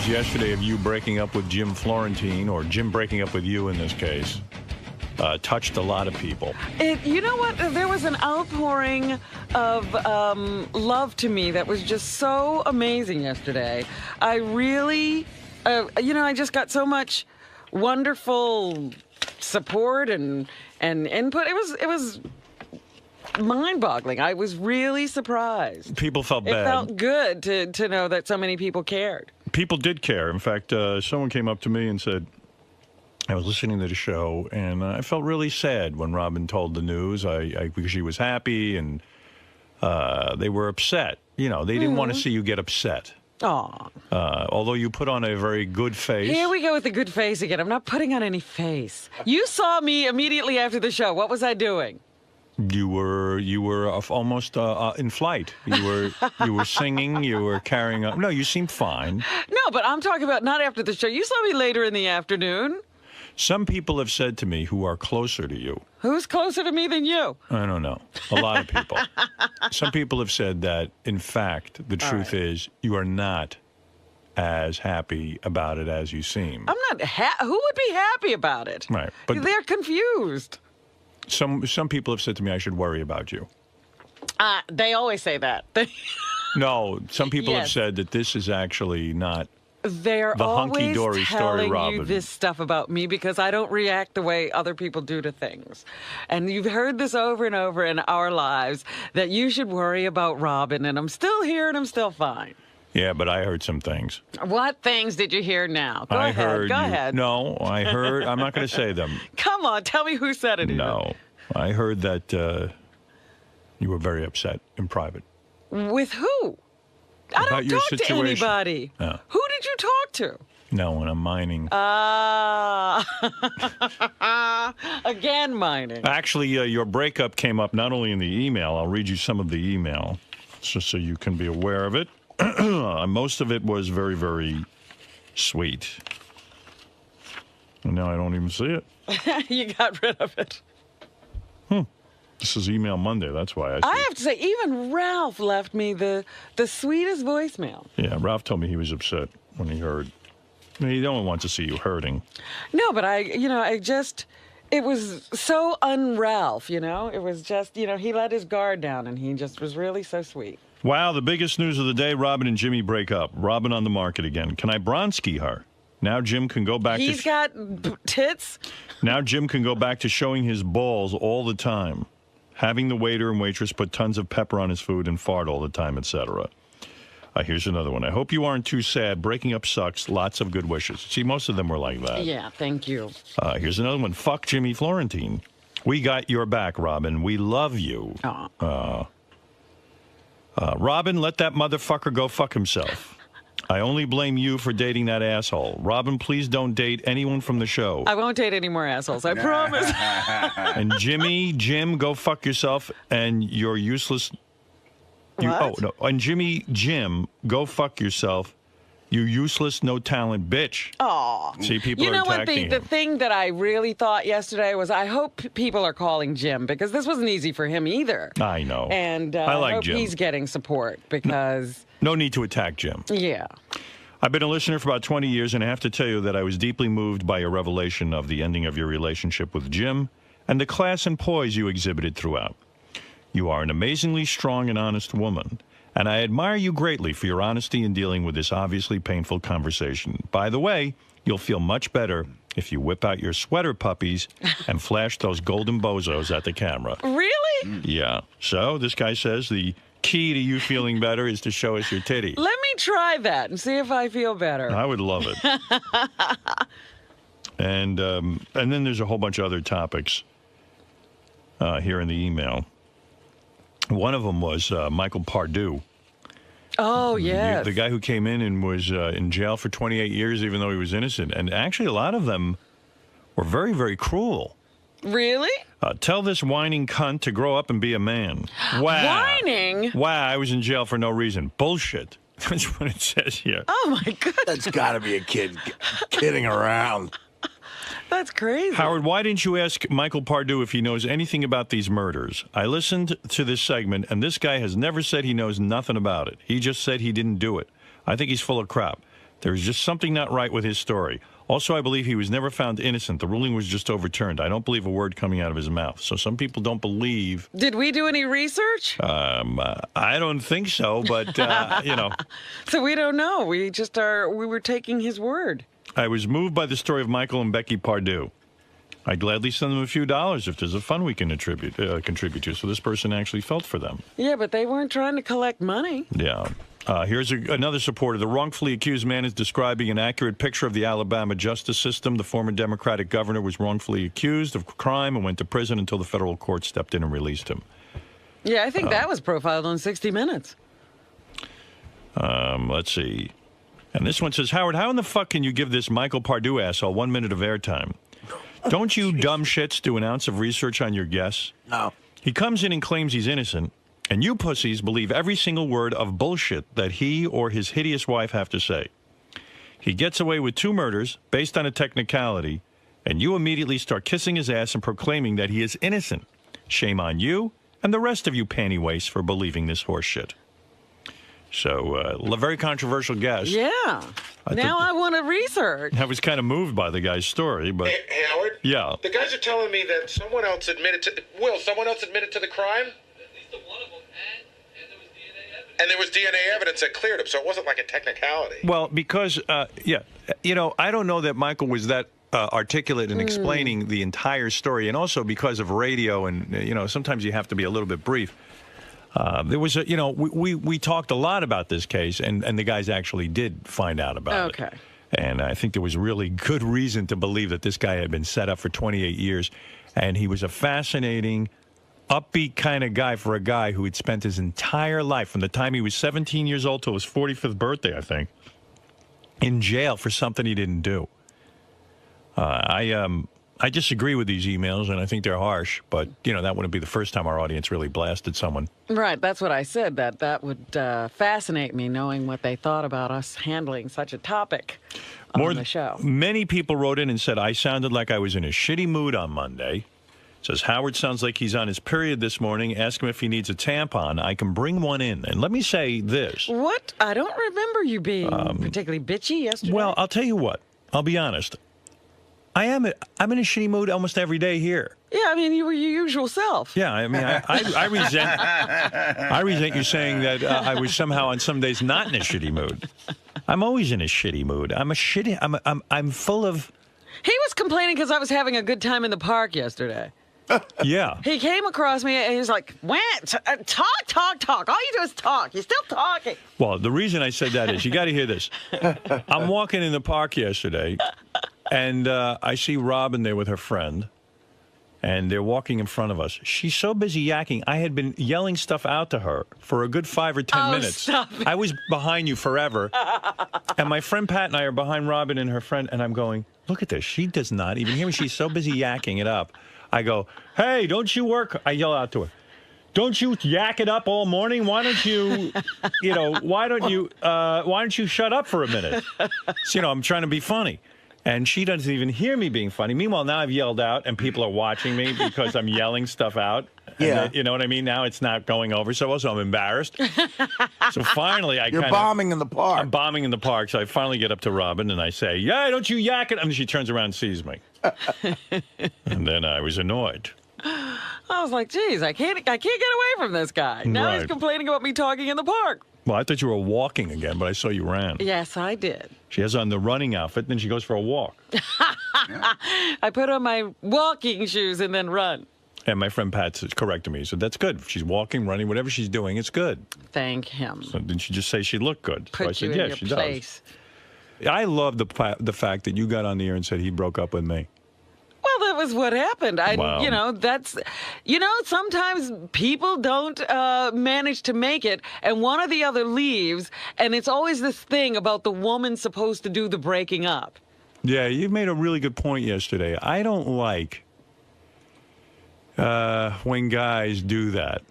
news yesterday of you breaking up with Jim Florentine, or Jim breaking up with you in this case, touched a lot of people. You know what? There was an outpouring of love to me that was just so amazing yesterday. I really, I just got so much wonderful support and input. It was mind-boggling. I was really surprised. People felt bad. It felt good to know that so many people cared. People did care. In fact, someone came up to me and said, I was listening to the show, and I felt really sad when Robin told the news because she was happy, and they were upset. You know, they didn't want to see you get upset. Aw. Although you put on a very good face. Here we go with the good face again. I'm not putting on any face. You saw me immediately after the show. What was I doing? You were almost in flight. You were singing. You were carrying on. No, you seemed fine. No, but I'm talking about not after the show. You saw me later in the afternoon. Some people have said to me who are closer to you. Who's closer to me than you? I don't know. A lot of people. Some people have said that, in fact, the truth is you are not as happy about it as you seem. I'm not. Who would be happy about it? Right, but they're confused. Some people have said to me I should worry about you. They always say that. No, some people have said that this is actually not. They're the always hunky-dory story, telling Robin. you this stuff about me because I don't react the way other people do to things. And you've heard this over and over in our lives, that you should worry about Robin, and I'm still here and I'm still fine. Yeah, but I heard some things. What things did you hear now? Go ahead. No, I heard. I'm not going to say them. Come on, tell me who said it. No, I heard that you were very upset in private. With who? I don't talk to anybody. Oh. Who did you talk to? No, when I'm mining. Again, mining. Actually, your breakup came up not only in the email. I'll read you some of the email just so you can be aware of it. Most of it was very, very sweet. And now I don't even see it. You got rid of it. This is Email Monday. That's why I have to say, even Ralph left me the sweetest voicemail. Yeah, Ralph told me he was upset when he heard. I mean, he don't want to see you hurting. No, but it was so un-Ralph, It was just, he let his guard down, and he just was really so sweet. Wow, the biggest news of the day, Robin and Jimmy break up. Robin on the market again. Can I Bronski her? Now Jim can go back He's got tits? Now Jim can go back to showing his balls all the time. Having the waiter and waitress put tons of pepper on his food and fart all the time, etc. Here's another one. I hope you aren't too sad. Breaking up sucks. Lots of good wishes. See, most of them were like that. Yeah, thank you. Here's another one. Fuck Jimmy Florentine. We got your back, Robin. We love you. Robin, let that motherfucker go fuck himself. I only blame you for dating that asshole. Robin, please don't date anyone from the show. I won't date any more assholes, I promise. And Jim, go fuck yourself, and you're useless. And Jim, go fuck yourself. You useless, no talent bitch. Aw. See, people are attacking him. The thing that I really thought yesterday was I hope people are calling Jim, because this wasn't easy for him either. I know. And I like hope Jim. He's getting support because... No need to attack Jim. Yeah. I've been a listener for about 20 years, and I have to tell you that I was deeply moved by your revelation of the ending of your relationship with Jim and the class and poise you exhibited throughout. You are an amazingly strong and honest woman, and I admire you greatly for your honesty in dealing with this obviously painful conversation. By the way, you'll feel much better if you whip out your sweater puppies and flash those golden bozos at the camera. Really? Yeah. So this guy says the key to you feeling better is to show us your titties. Let me try that and see if I feel better. I would love it. And then there's a whole bunch of other topics here in the email. One of them was Michael Pardue. Oh, yes. The guy who came in and was in jail for 28 years, even though he was innocent. And actually, a lot of them were very, very cruel. Really? Tell this whining cunt to grow up and be a man. Wow. Whining? Wow, I was in jail for no reason. Bullshit. That's what it says here. Oh, my goodness. That's got to be a kid kidding around. That's crazy. Howard, why didn't you ask Michael Pardue if he knows anything about these murders? I listened to this segment, and this guy has never said he knows nothing about it. He just said he didn't do it. I think he's full of crap. There is just something not right with his story. Also, I believe he was never found innocent. The ruling was just overturned. I don't believe a word coming out of his mouth. So some people don't believe. Did we do any research? I don't think so, but, you know. So we don't know. We were taking his word. I was moved by the story of Michael and Becky Pardue. I'd gladly send them a few dollars if there's a fund we can contribute to. So this person actually felt for them. Yeah, but they weren't trying to collect money. Yeah. Here's another supporter. The wrongfully accused man is describing an accurate picture of the Alabama justice system. The former Democratic governor was wrongfully accused of crime and went to prison until the federal court stepped in and released him. Yeah, I think that was profiled on 60 Minutes. Let's see. And this one says, Howard, how in the fuck can you give this Michael Pardue asshole 1 minute of airtime? Don't you dumb shits do an ounce of research on your guess? No. He comes in and claims he's innocent. And you pussies believe every single word of bullshit that he or his hideous wife have to say. He gets away with 2 murders based on a technicality, and you immediately start kissing his ass and proclaiming that he is innocent. Shame on you and the rest of you panty wastes for believing this horse shit. So, a very controversial guess. Yeah. Now I want to research. I was kind of moved by the guy's story, but... Hey, Howard? Yeah. The guys are telling me that someone else admitted to the crime? One of them, and there was DNA evidence. And there was DNA evidence that cleared him, so it wasn't like a technicality. Well, because, yeah, you know, I don't know that Michael was that articulate in explaining the entire story, and also because of radio and, you know, sometimes you have to be a little bit brief. There was a, you know, we talked a lot about this case, and the guys actually did find out about it. Okay. And I think there was really good reason to believe that this guy had been set up for 28 years, and he was a fascinating, upbeat kind of guy for a guy who had spent his entire life, from the time he was 17 years old till his 45th birthday, I think, in jail for something he didn't do. I disagree with these emails, and I think they're harsh, but, you know, that wouldn't be the first time our audience really blasted someone. Right, that's what I said, that would fascinate me, knowing what they thought about us handling such a topic on the show. Many people wrote in and said, I sounded like I was in a shitty mood on Monday. Says, Howard sounds like he's on his period this morning. Ask him if he needs a tampon. I can bring one in. And let me say this. What? I don't remember you being particularly bitchy yesterday. Well, I'll tell you what. I'll be honest. I'm in a shitty mood almost every day here. Yeah, I mean, you were your usual self. Yeah, I mean, I resent you saying that I was somehow on some days not in a shitty mood. I'm always in a shitty mood. I'm full of... He was complaining because I was having a good time in the park yesterday. Yeah. He came across me and he was like, talk. All you do is talk. You're still talking. Well, the reason I said that is, you got to hear this. I'm walking in the park yesterday, and I see Robin there with her friend, and they're walking in front of us. She's so busy yakking. I had been yelling stuff out to her for a good 5 or 10 minutes. Stop it. I was behind you forever. And my friend Pat and I are behind Robin and her friend, and I'm going, look at this. She does not even hear me. She's so busy yakking it up. I go, hey, don't you work? I yell out to her. Don't you yak it up all morning? Why don't you, why don't you shut up for a minute? So, I'm trying to be funny. And she doesn't even hear me being funny. Meanwhile, now I've yelled out and people are watching me because I'm yelling stuff out. Yeah. And, you know what I mean? Now it's not going over. So also I'm embarrassed. So finally You're bombing in the park. I'm bombing in the park. So I finally get up to Robin and I say, yeah, don't you yak it. And she turns around and sees me. And then I was annoyed. I was like, geez, I can't get away from this guy. Now he's complaining about me talking in the park. Well, I thought you were walking again, but I saw you ran. Yes, I did. She has on the running outfit, then she goes for a walk. I put on my walking shoes and then run. And my friend Pat corrected me. He said, that's good. If she's walking, running, whatever she's doing, it's good. Thank him. So didn't she just say she looked good? Put so I you said, in yeah, she your place. does. I love the fact that you got on the air and said he broke up with me. Well, that was what happened. Wow. Sometimes people don't manage to make it, and one or the other leaves, and it's always this thing about the woman supposed to do the breaking up. Yeah, you made a really good point yesterday. I don't like when guys do that.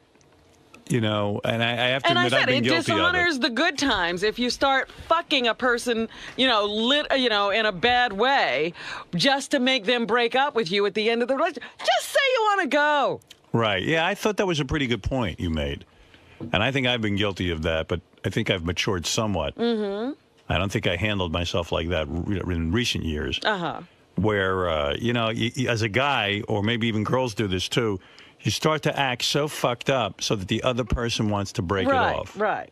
And I have to admit I've been guilty of it. And I said, it dishonors the good times if you start fucking a person, in a bad way, just to make them break up with you at the end of the relationship. Just say you want to go. Right. Yeah, I thought that was a pretty good point you made. And I think I've been guilty of that, but I think I've matured somewhat. Mm-hmm. I don't think I handled myself like that in recent years. Uh-huh. Where, as a guy, or maybe even girls do this too, you start to act so fucked up so that the other person wants to break it off. Right.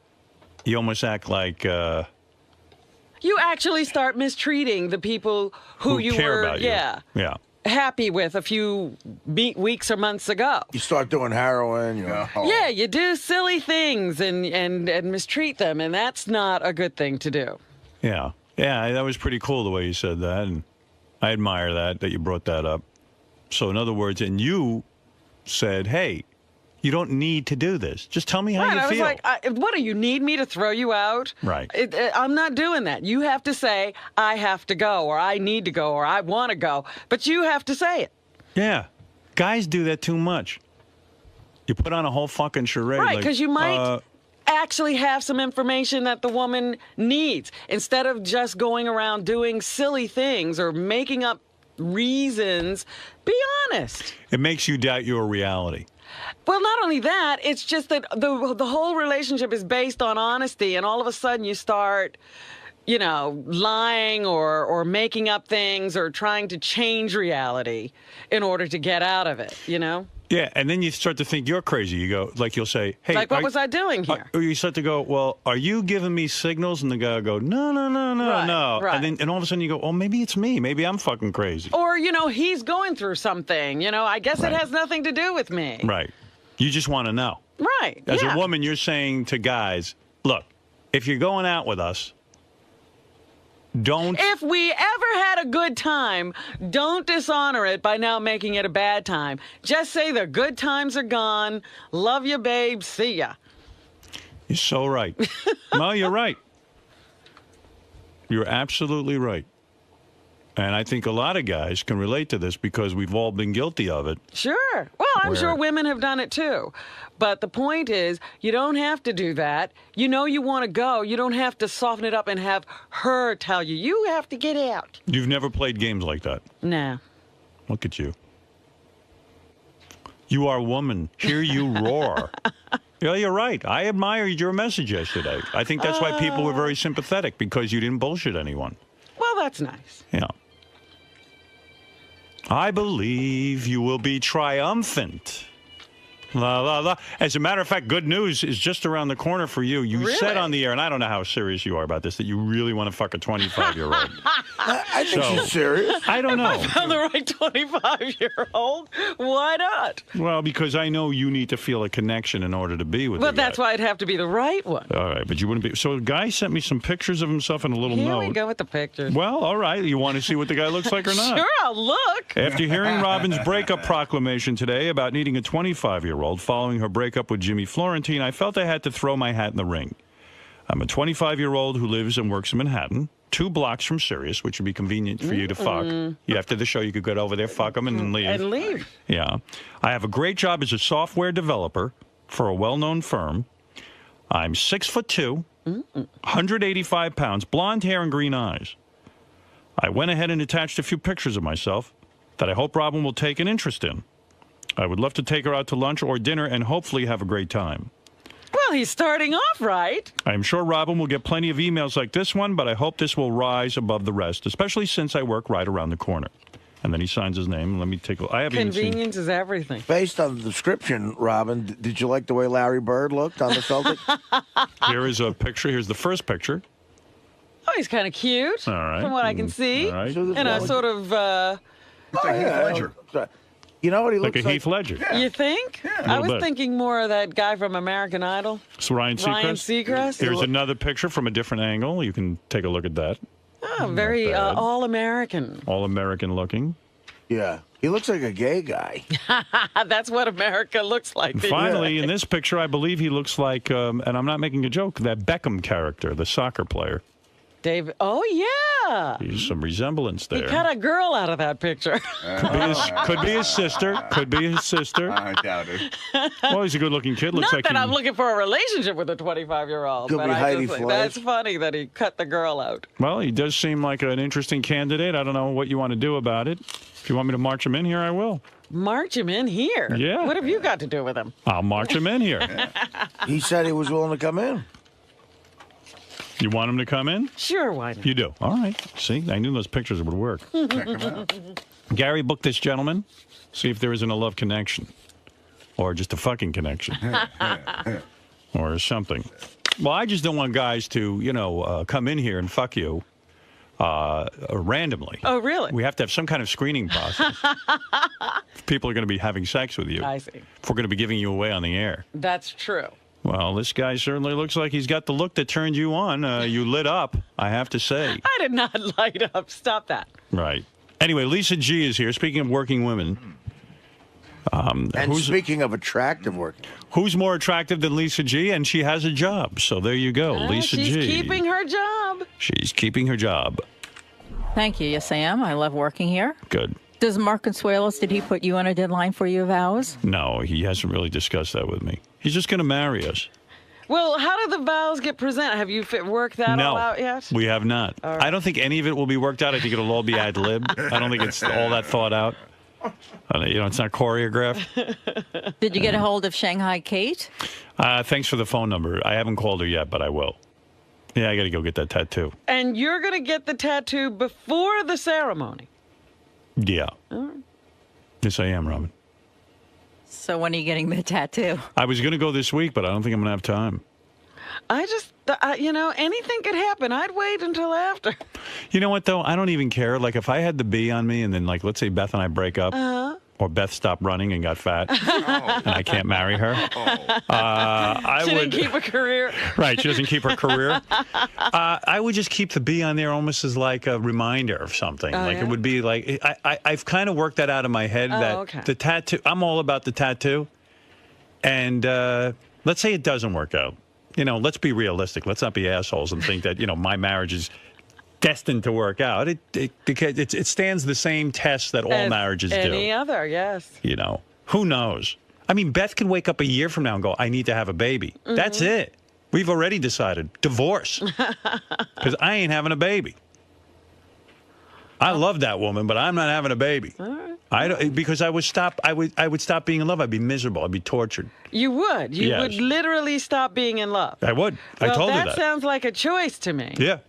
You almost act like... you actually start mistreating the people who you care were, about you. Yeah. happy with a few weeks or months ago. You start doing heroin. Yeah, you do silly things and mistreat them, and that's not a good thing to do. Yeah. Yeah, that was pretty cool the way you said that, and I admire that you brought that up. So in other words, and you said, hey, you don't need to do this. Just tell me how you feel. I was like, what do you need me to throw you out? Right. I'm not doing that. You have to say, I have to go, or I need to go, or I want to go. But you have to say it. Yeah. Guys do that too much. You put on a whole fucking charade. Right, because you might actually have some information that the woman needs. Instead of just going around doing silly things or making up reasons, be honest. It makes you doubt your reality. Well, not only that, it's just that the whole relationship is based on honesty, and all of a sudden you start, lying or making up things or trying to change reality in order to get out of it, Yeah, and then you start to think you're crazy. You go, you'll say, hey. Like, what was I doing here? Or you start to go, well, are you giving me signals? And the guy will go, no. Right. And all of a sudden you go, oh, maybe it's me. Maybe I'm fucking crazy. Or, he's going through something. I guess it has nothing to do with me. Right. You just want to know. Right. As a woman, you're saying to guys, look, if you're going out with us, don't... If we ever had a good time, don't dishonor it by now making it a bad time. Just say the good times are gone. Love you, babe. See ya. You're so right. No, you're right. You're absolutely right. And I think a lot of guys can relate to this because we've all been guilty of it. Sure. Well, I'm sure women have done it too. But the point is, you don't have to do that. You want to go. You don't have to soften it up and have her tell you. You have to get out. You've never played games like that? No. Look at you. You are a woman. Hear you roar. Yeah, you're right. I admired your message yesterday. I think that's why people were very sympathetic, because you didn't bullshit anyone. Well, that's nice. Yeah. I believe you will be triumphant. La, la, la. As a matter of fact, good news is just around the corner for you. You said on the air, and I don't know how serious you are about this, that you really want to fuck a 25-year-old. I think she's serious. I don't know. If I found the right 25-year-old, why not? Well, because I know you need to feel a connection in order to be with Well, that's why it'd have to be the right one. All right, but you wouldn't be. So a guy sent me some pictures of himself in a little note. Here we go with the pictures. Well, all right. You want to see what the guy looks like or not? Sure, I'll look. After hearing Robin's breakup proclamation today about needing a 25-year-old following her breakup with Jimmy Florentine, I felt I had to throw my hat in the ring. I'm a 25-year-old who lives and works in Manhattan, 2 blocks from Sirius, which would be convenient for you to fuck. After the show, you could get over there, fuck them, and then leave. And leave. Yeah. I have a great job as a software developer for a well-known firm. I'm 6'2", 185 pounds, blonde hair and green eyes. I went ahead and attached a few pictures of myself that I hope Robin will take an interest in. I would love to take her out to lunch or dinner and hopefully have a great time. Well, he's starting off right. I am sure Robin will get plenty of emails like this one, but I hope this will rise above the rest, especially since I work right around the corner. And then he signs his name. Let me take a look. I haven't Convenience even seen... is everything. Based on the description, Robin, did you like the way Larry Bird looked on the Celtics? Here is a picture. Here's the first picture. Oh, he's kind of cute. All right. From what I can see. All right. And a sort of... Ledger. You know what he looks Like a Heath Ledger. You think? I was thinking more of that guy from American Idol. It's Ryan Seacrest. Ryan Seacrest. Here's another picture from a different angle. You can take a look at that. Oh, very all-American. All-American looking. Yeah. He looks like a gay guy. That's what America looks like. And finally, in this picture, I believe he looks like, and I'm not making a joke, that Beckham character, the soccer player. David. Oh, yeah. There's some resemblance there. He cut a girl out of that picture. Could be his sister. Could be his sister. I doubt it. Well, he's a good-looking kid. Looks Not like that I'm looking for a relationship with a 25-year-old. Could But be I Heidi just think Fleiss. that's funny that he cut the girl out. Well, he does seem like an interesting candidate. I don't know what you want to do about it. If you want me to march him in here, I will. March him in here? Yeah. What have you got to do with him? I'll march him in here. He said he was willing to come in. You want him to come in? Sure, why not? You do. All right. See, I knew those pictures would work. Gary, book this gentleman. See if there isn't a love connection. Or just a fucking connection. Or something. Well, I just don't want guys to, come in here and fuck you randomly. Oh, really? We have to have some kind of screening process. If people are going to be having sex with you. I see. If we're going to be giving you away on the air. That's true. Well, this guy certainly looks like he's got the look that turned you on. You lit up, I have to say. I did not light up. Stop that. Right. Anyway, Lisa G is here. Speaking of working women. And speaking of attractive work. Who's more attractive than Lisa G? And she has a job. So there you go, Lisa she's G. She's keeping her job. She's keeping her job. Thank you. Yes, I am. I love working here. Good. Does Mark Consuelos, did he put you on a deadline for your vows? No, he hasn't really discussed that with me. He's just going to marry us. Well, how do the vows get presented? Have you worked that all out yet? We have not. Right. I don't think any of it will be worked out. I think it'll all be ad lib. I don't think it's all that thought out. It's not choreographed. Did you get a hold of Shanghai Kate? Thanks for the phone number. I haven't called her yet, but I will. Yeah, I got to go get that tattoo. And you're going to get the tattoo before the ceremony? Yeah. Yes, I am, Robin. So when are you getting the tattoo? I was going to go this week, but I don't think I'm going to have time. I just, anything could happen. I'd wait until after. You know what, though? I don't even care. Like, if I had the bee on me and then, like, let's say Beth and I break up, or Beth stopped running and got fat, and I can't marry her, She didn't keep a career. Right, she doesn't keep her career. I would just keep the bee on there almost as like a reminder of something. It would be like, I've kind of worked that out in my head that the tattoo, I'm all about the tattoo. And let's say it doesn't work out. Let's be realistic. Let's not be assholes and think that, my marriage is destined to work out. It stands the same test that all marriages do. Any other, yes. Who knows? I mean, Beth can wake up a year from now and go, I need to have a baby. Mm-hmm. That's it. We've already decided. Divorce. Because I ain't having a baby. I love that woman, but I'm not having a baby. All right. Because I would stop being in love. I'd be miserable. I'd be tortured. You would. You Yes. would literally stop being in love. I would. I told her that. That sounds like a choice to me. Yeah.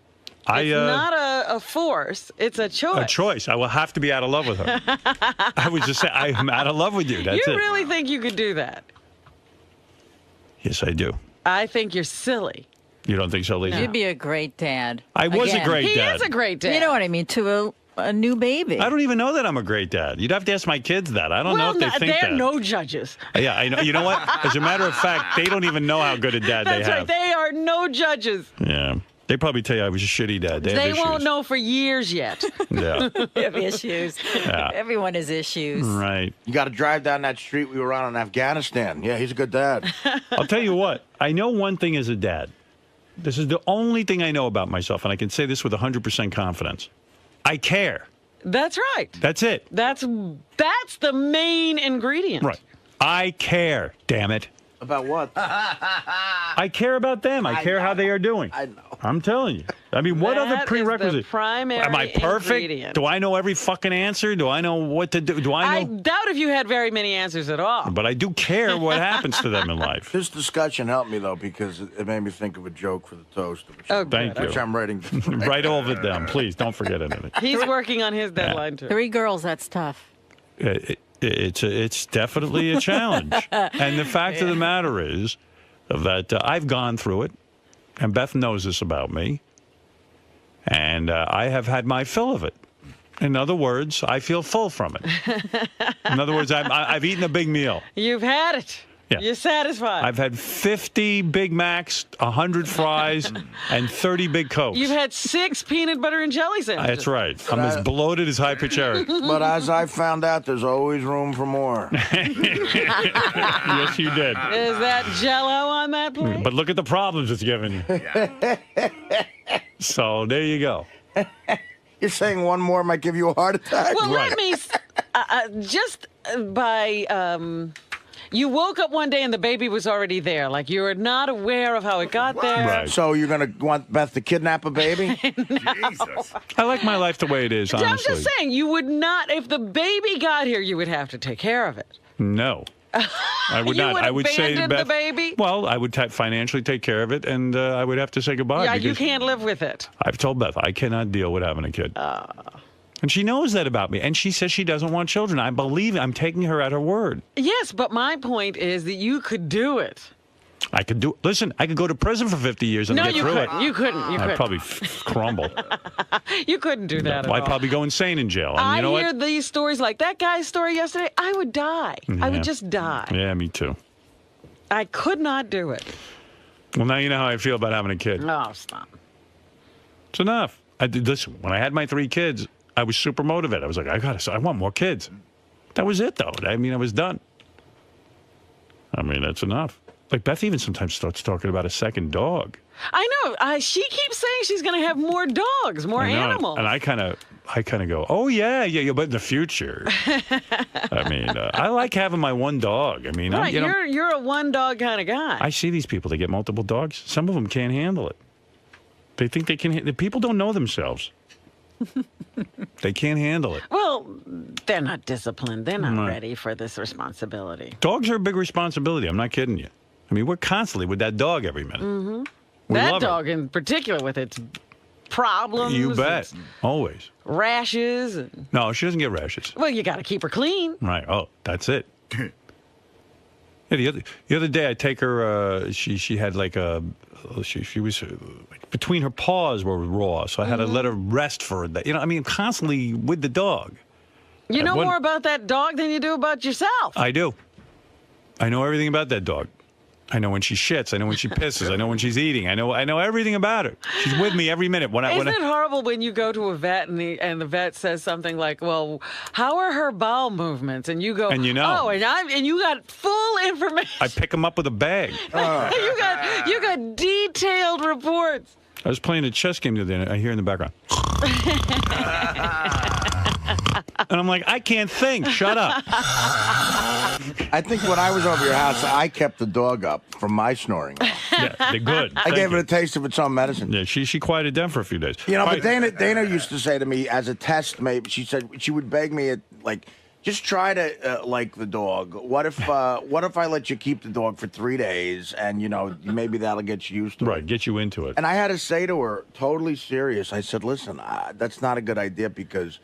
It's not a force. It's a choice. A choice. I will have to be out of love with her. I was just saying, I'm out of love with you. That's you it. really think you could do that? Yes, I do. I think you're silly. You don't think so, Lisa? You'd be a great dad. I was Again. a great dad. He is a great dad. You know what I mean? To a new baby. I don't even know that I'm a great dad. You'd have to ask my kids that. I don't know if they think that. They're no judges. Yeah, I know. You know what? As a matter of fact, they don't even know how good a dad That's they right. have. They are no judges. Yeah. They probably tell you I was a shitty dad. They have won't issues. know for years yet. Yeah. We have issues. Yeah. Everyone has issues. Right. You got to drive down that street we were on in Afghanistan. Yeah, he's a good dad. I'll tell you what. I know one thing as a dad. This is the only thing I know about myself, and I can say this with 100% confidence. I care. That's right. That's it. That's the main ingredient. Right. I care, damn it. About what? I care about them. I care how they are doing. I know. I'm telling you. I mean, what That other is prerequisite? the primary Am I perfect? ingredient. Do I know every fucking answer? Do I know what to do? Do I I know? doubt if you had very many answers at all. But I do care what happens to them in life. This discussion helped me, though, because it made me think of a joke for the toast. Thank you. Which I'm writing. Write all of it down, please. Don't forget anything. He's working on his deadline, too. 3 girls, that's tough. It's definitely a challenge. And the fact of the matter is that I've gone through it, and Beth knows this about me, and I have had my fill of it. In other words, I feel full from it. In other words, I've eaten a big meal. You've had it. Yeah. You're satisfied. I've had 50 Big Macs, 100 fries, and 30 Big Cokes. You've had 6 peanut butter and jelly sandwiches. That's right. I'm as bloated as High Pitch Eric. But as I found out, there's always room for more. Yes, you did. Is that Jell-O on that plate? But look at the problems it's given you. So there you go. You're saying one more might give you a heart attack? Well, Right. let me just by you woke up one day and the baby was already there. Like you were not aware of how it got there. Right. So you're going to want Beth to kidnap a baby? Jesus. I like my life the way it is, honestly. I'm just saying, you would not, if the baby got here, you would have to take care of it. No. I would You not. would I would say to abandon the Beth, baby? well, I would financially take care of it, and I would have to say goodbye. Yeah, you because can't live with it. I've told Beth I cannot deal with having a kid. And she knows that about me. And she says she doesn't want children. I believe it. I'm taking her at her word. Yes, but my point is that you could do it. I could do. Listen, I could go to prison for 50 years and No, get you through couldn't. it. You couldn't. You I'd couldn't. probably crumble. You couldn't do that at I'd all. probably go insane in jail. And I you know hear what? these stories like that guy's story yesterday. I would die. I Yeah. would just die. Yeah, me too. I could not do it. Well, now you know how I feel about having a kid. Oh, stop. It's enough. Listen, when I had my 3 kids, I was super motivated. I was like, I want more kids. That was it, though. I mean, I was done. I mean, that's enough. Like, Beth even sometimes starts talking about a second dog. I know. She keeps saying she's going to have more dogs, more I know, animals. And I kind of go, oh, yeah, but in the future. I mean, I like having my one dog. I mean, right, you know, you're a one-dog kind of guy. I see these people that get multiple dogs. Some of them can't handle it. They think they can. The people don't know themselves. They can't handle it. Well, they're not disciplined. They're not No. ready for this responsibility. Dogs are a big responsibility. I'm not kidding you. I mean, we're constantly with that dog every minute. Mm-hmm. That dog in particular with its problems. You bet. and Always. rashes. And, No, she doesn't get rashes. well, you got to keep her clean. Right. Oh, that's it. Yeah, the other day I take her. She had like a. She was like, between her paws were raw, so I had to let her rest for a day. You know, I mean, constantly with the dog. You know What- more about that dog than you do about yourself. I do. I know everything about that dog. I know when she shits. I know when she pisses. I know when she's eating. I know everything about her. She's with me every minute. Isn't it horrible when you go to a vet and the vet says something like, "Well, how are her bowel movements?" And you go, And you know. "Oh, and you got full information. I pick them up with a bag. you got detailed reports." I was playing a chess game the other day. I hear in the background. And I'm like, I can't think. Shut up. I think when I was over your house, I kept the dog up from my snoring. Yeah, they're good. I gave it a taste of its own medicine. Yeah, she quieted down for a few days. You know, All but right. Dana used to say to me as a test, maybe she said she would beg me at like, just try to like the dog. What if I let you keep the dog for 3 days and you know maybe that'll get you used to it. Right, get you into it. And I had to say to her, totally serious. I said, listen, that's not a good idea because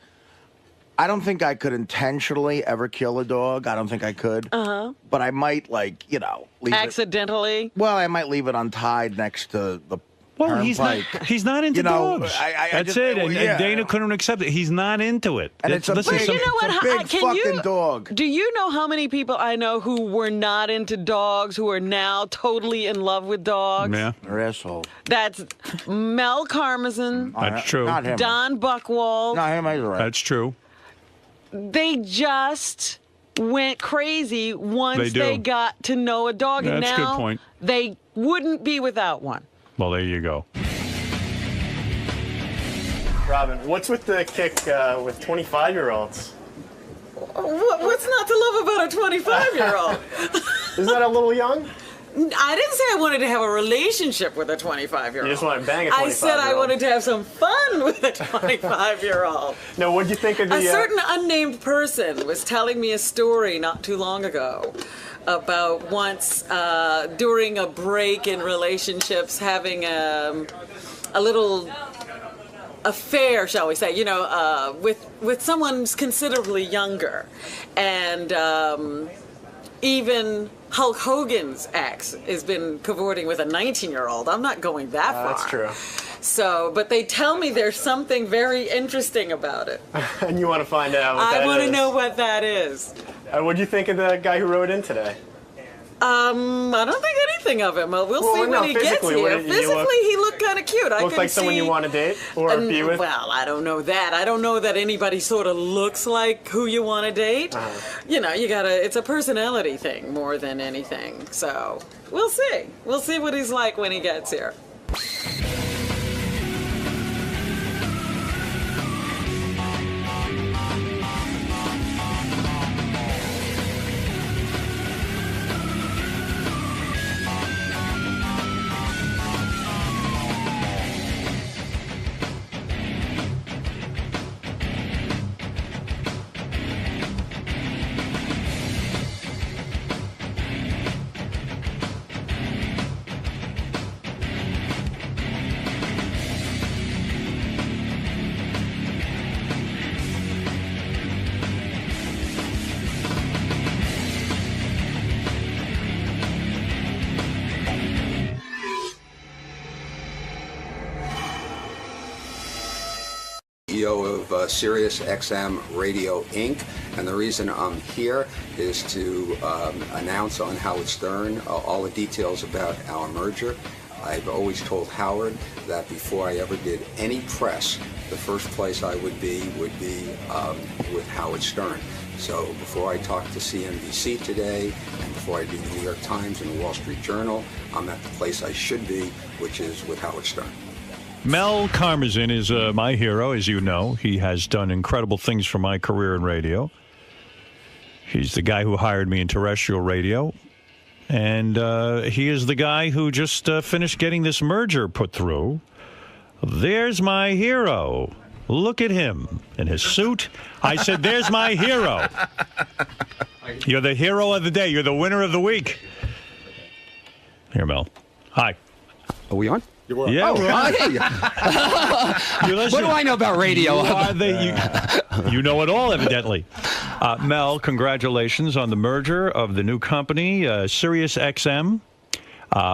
I don't think I could intentionally ever kill a dog. I don't think I could. But I might leave it. Accidentally. Well, I might leave it untied next to the. Well, he's not into You know, dogs. I That's just- it. And yeah. Dana couldn't accept it. He's not into it. And it's a listen, big- some- You know what? It's a big Can fucking you, dog. Do you know how many people I know who were not into dogs who are now totally in love with dogs? Yeah, They're assholes. That's Mel Karmazin, that's true. Not him. Don Buchwald. No, him. He's right. That's true. They just went crazy once They do. they got to know a dog, and That's a good now point. they wouldn't be without one. Well, there you go. Robin, what's with the kick with 25-year-olds? What's not to love about a 25-year-old? Isn't that a little young? I didn't say I wanted to have a relationship with a 25-year-old. You just want to bang a 25-year-old. I said I wanted to have some fun with a 25-year-old. No, what'd you think of the... A certain unnamed person was telling me a story not too long ago about once during a break in relationships having a little affair, shall we say, with someone considerably younger. And even Hulk Hogan's ex has been cavorting with a 19-year-old. I'm not going that far. That's true. So, but they tell me there's something very interesting about it. And you want to find out what that is. I want to know what that is. What'd you think of the guy who wrote in today? I don't think anything of him. We'll see Well, when no, he gets physically, here. what did he look- Physically, he looked kind of cute. I Looked could like someone you see- want to date or be with? Well, I don't know that. I don't know that anybody sort of looks like who you want to date. You know, it's a personality thing more than anything. So we'll see. We'll see what he's like when he gets here. Sirius XM Radio Inc. And the reason I'm here is to announce on Howard Stern all the details about our merger. I've always told Howard that before I ever did any press, the first place I would be with Howard Stern. So before I talk to CNBC today, and before I do the New York Times and the Wall Street Journal, I'm at the place I should be, which is with Howard Stern. Mel Karmazin is my hero, as you know. He has done incredible things for my career in radio. He's the guy who hired me in terrestrial radio. And he is the guy who just finished getting this merger put through. There's my hero. Look at him in his suit. I said, there's my hero. You're the hero of the day. You're the winner of the week. Here, Mel. Hi. Are we on? Yeah, we're on. What do I know about radio? You know it all, evidently. Mel, congratulations on the merger of the new company, Sirius XM.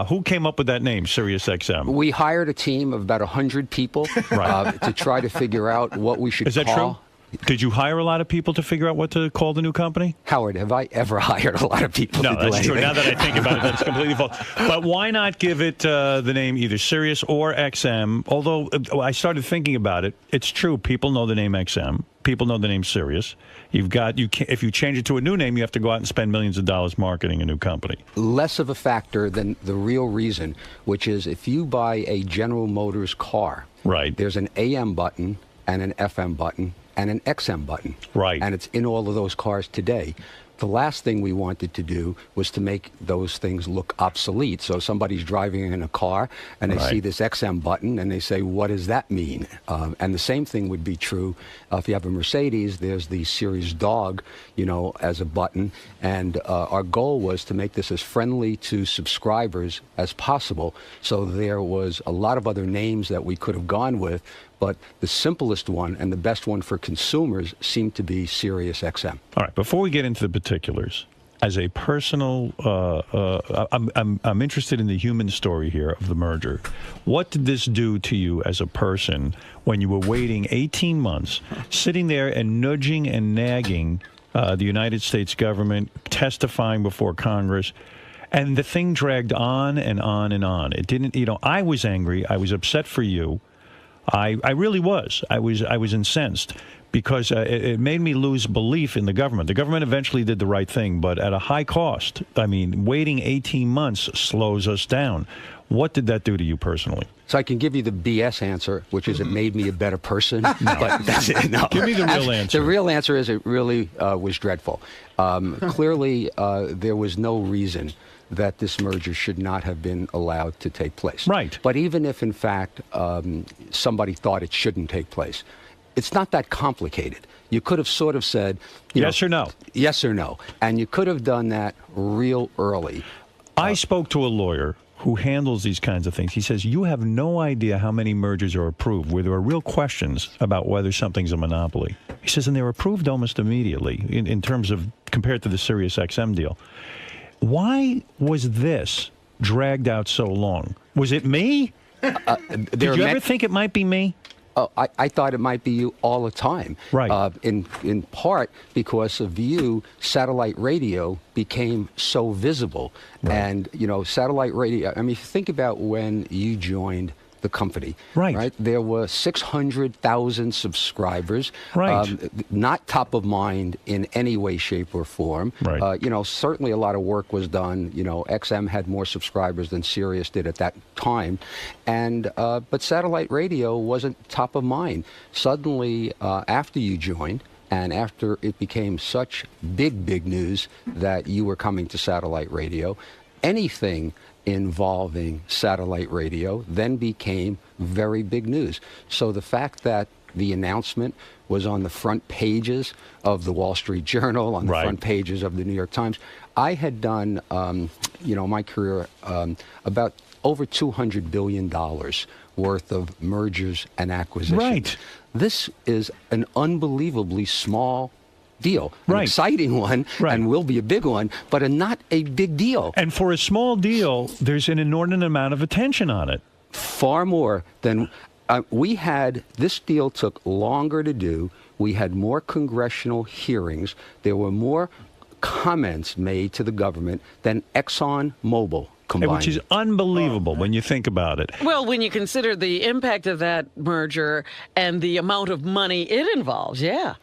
Who came up with that name, Sirius XM? We hired a team of about 100 people to try to figure out what we should call. Is that true? Did you hire a lot of people to figure out what to call the new company? Howard, have I ever hired a lot of people to do anything? No, that's true. Now that I think about it, that's completely false. But why not give it the name either Sirius or XM? Although I started thinking about it, it's true. People know the name XM. People know the name Sirius. If you change it to a new name, you have to go out and spend millions of dollars marketing a new company. Less of a factor than the real reason, which is if you buy a General Motors car, right, there's an AM button and an FM button and an XM button. Right. And it's in all of those cars today. The last thing we wanted to do was to make those things look obsolete. So somebody's driving in a car and they see this XM button and they say, what does that mean? And the same thing would be true if you have a Mercedes. There's the Sirius dog, as a button. And our goal was to make this as friendly to subscribers as possible. So there was a lot of other names that we could have gone with, but the simplest one and the best one for consumers seemed to be Sirius XM. All right, before we get into the particulars, as a personal, I'm interested in the human story here of the merger. What did this do to you as a person when you were waiting 18 months, sitting there and nudging and nagging the United States government, testifying before Congress, and the thing dragged on and on and on? It didn't, I was angry. I was upset for you. I really was. I was incensed because it made me lose belief in the government. The government eventually did the right thing, but at a high cost. I mean, waiting 18 months slows us down. What did that do to you personally? So I can give you the BS answer, which is it made me a better person. But that's it. No. Give me the real answer. The real answer is it really was dreadful. Clearly, there was no reason that this merger should not have been allowed to take place. Right. But even if, in fact, somebody thought it shouldn't take place, it's not that complicated. You could have sort of said, yes or no. Yes or no. And you could have done that real early. I spoke to a lawyer who handles these kinds of things. He says, you have no idea how many mergers are approved where there are real questions about whether something's a monopoly. He says, and they're approved almost immediately in terms of compared to the Sirius XM deal. Why was this dragged out so long? Was it me? Did you ever think it might be me? I thought it might be you all the time. Right. In part because of you, satellite radio became so visible. Right. And, satellite radio, I mean, think about when you joined the company. Right. There were 600,000 subscribers. Right. Not top of mind in any way, shape, or form. Right. Certainly a lot of work was done. XM had more subscribers than Sirius did at that time. And but satellite radio wasn't top of mind. Suddenly, after you joined, and after it became such big news that you were coming to satellite radio, anything involving satellite radio then became very big news. So the fact that the announcement was on the front pages of the Wall Street Journal, on the front pages of the New York Times, I had done, my career about over $200 billion worth of mergers and acquisitions. Right. This is an unbelievably small deal, an right. exciting one, right. and will be a big one, but not a big deal. And for a small deal, there's an inordinate amount of attention on it. Far more than This deal took longer to do. We had more congressional hearings. There were more comments made to the government than ExxonMobil combined. Which is unbelievable when you think about it. Well, when you consider the impact of that merger and the amount of money it involves, yeah.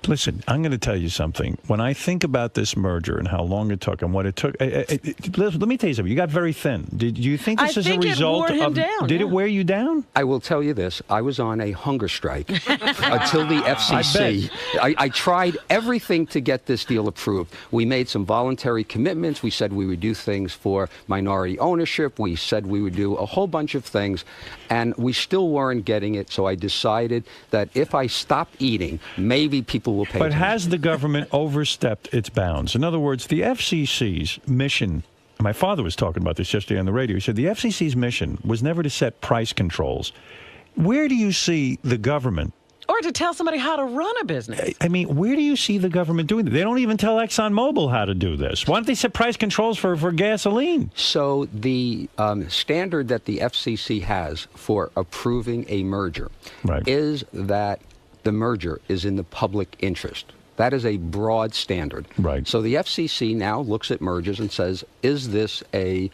Listen, I'm going to tell you something. When I think about this merger and how long it took and what it took, let me tell you something. You got very thin. Did you think this is a result it wore him down, Did it wear you down? I will tell you this. I was on a hunger strike until the FCC. I tried everything to get this deal approved. We made some voluntary commitments. We said we would do things for minority ownership. We said we would do a whole bunch of things, and we still weren't getting it. So I decided that if I stop eating, maybe people will pay But attention. has the government overstepped its bounds? In other words, the FCC's mission, my father was talking about this yesterday on the radio. He said the FCC's mission was never to set price controls. Where do you see the government? Or to tell somebody how to run a business. I mean, where do you see the government doing that? They don't even tell ExxonMobil how to do this. Why don't they set price controls for gasoline? So the standard that the FCC has for approving a merger is that the merger is in the public interest. That is a broad standard. Right. So the FCC now looks at mergers and says, is this a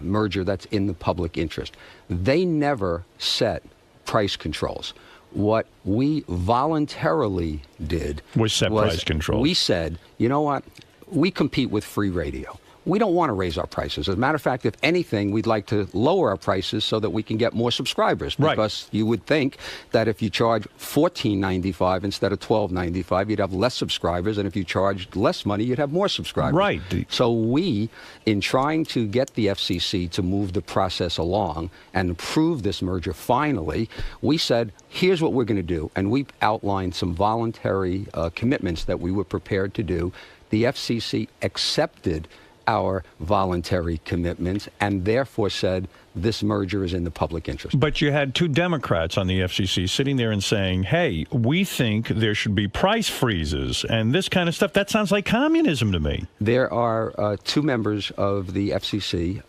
merger that's in the public interest? They never set price controls. What we voluntarily did was set price controls. We said, you know what? We compete with free radio. We don't want to raise our prices. As a matter of fact, if anything, we'd like to lower our prices so that we can get more subscribers. Because you would think that if you charge $14.95 instead of $12.95, you'd have less subscribers, and if you charged less money, you'd have more subscribers. Right. So we, in trying to get the FCC to move the process along and approve this merger finally, we said, here's what we're going to do. And we outlined some voluntary commitments that we were prepared to do. The FCC accepted our voluntary commitments and therefore said this merger is in the public interest. But you had two Democrats on the FCC sitting there and saying, hey, we think there should be price freezes and this kind of stuff. That sounds like communism to me. There are two members of the FCC.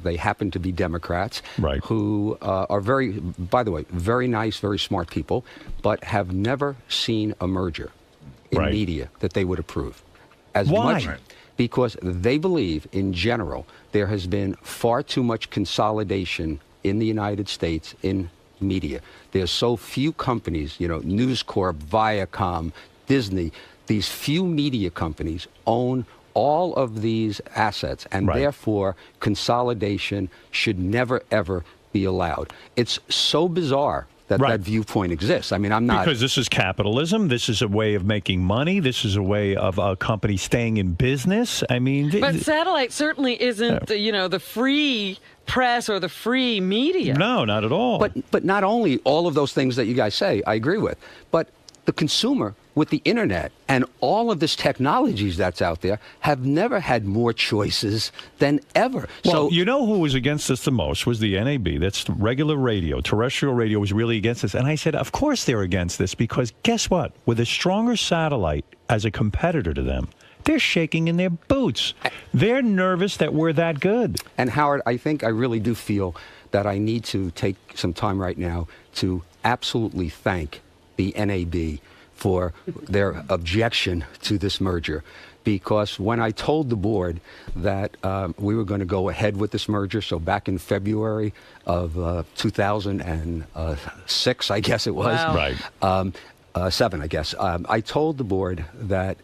They happen to be Democrats who are by the way, very nice, very smart people, but have never seen a merger in media that they would approve. Why? Because they believe, in general, there has been far too much consolidation in the United States in media. There's so few companies, News Corp, Viacom, Disney, these few media companies own all of these assets, and therefore consolidation should never, ever be allowed. It's so bizarre that viewpoint exists. I mean, I'm not... Because this is capitalism. This is a way of making money. This is a way of a company staying in business. I mean... But satellite certainly isn't, the free press or the free media. No, not at all. But not only all of those things that you guys say, I agree with, but the consumer with the internet and all of this technologies that's out there have never had more choices than ever. Well, you know who was against this the most was the NAB. That's regular radio. Terrestrial radio was really against this. And I said, of course they're against this because guess what? With a stronger satellite as a competitor to them, they're shaking in their boots. They're nervous that we're that good. And Howard, I think I really do feel that I need to take some time right now to absolutely thank the NAB for their objection to this merger. Because when I told the board that we were going to go ahead with this merger, so back in February of 2006, I guess it was. Wow. 7, I guess. I told the board that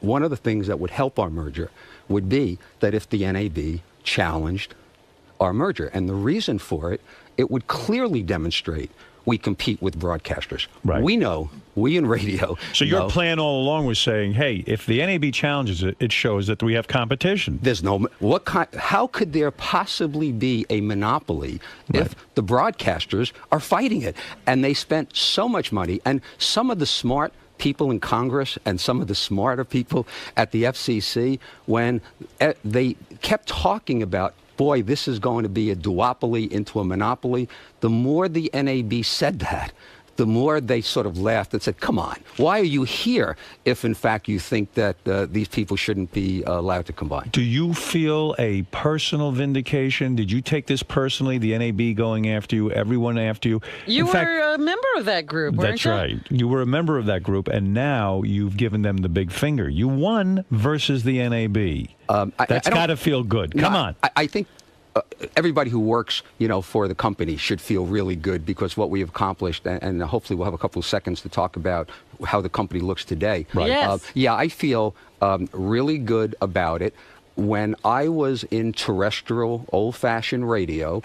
one of the things that would help our merger would be that if the NAB challenged our merger. And the reason for it, it would clearly demonstrate we compete with broadcasters. We know, we in radio. So your plan all along was saying, hey, if the NAB challenges it, it shows that we have competition. There's no, how could there possibly be a monopoly if the broadcasters are fighting it? And they spent so much money, and some of the smart people in Congress and some of the smarter people at the FCC, when they kept talking about, boy, this is going to be a duopoly into a monopoly. The more the NAB said that, the more they sort of laughed and said, come on, why are you here if, in fact, you think that these people shouldn't be allowed to combine? Do you feel a personal vindication? Did you take this personally, the NAB going after you, everyone after you? You In were fact, a member of that group, weren't that's you? right. You were a member of that group, and now you've given them the big finger. You won versus the NAB. That's got to feel good. Come on. I think everybody who works, for the company should feel really good because what we have accomplished, and hopefully we'll have a couple of seconds to talk about how the company looks today. Right. Yes. Yeah, I feel really good about it. When I was in terrestrial, old-fashioned radio,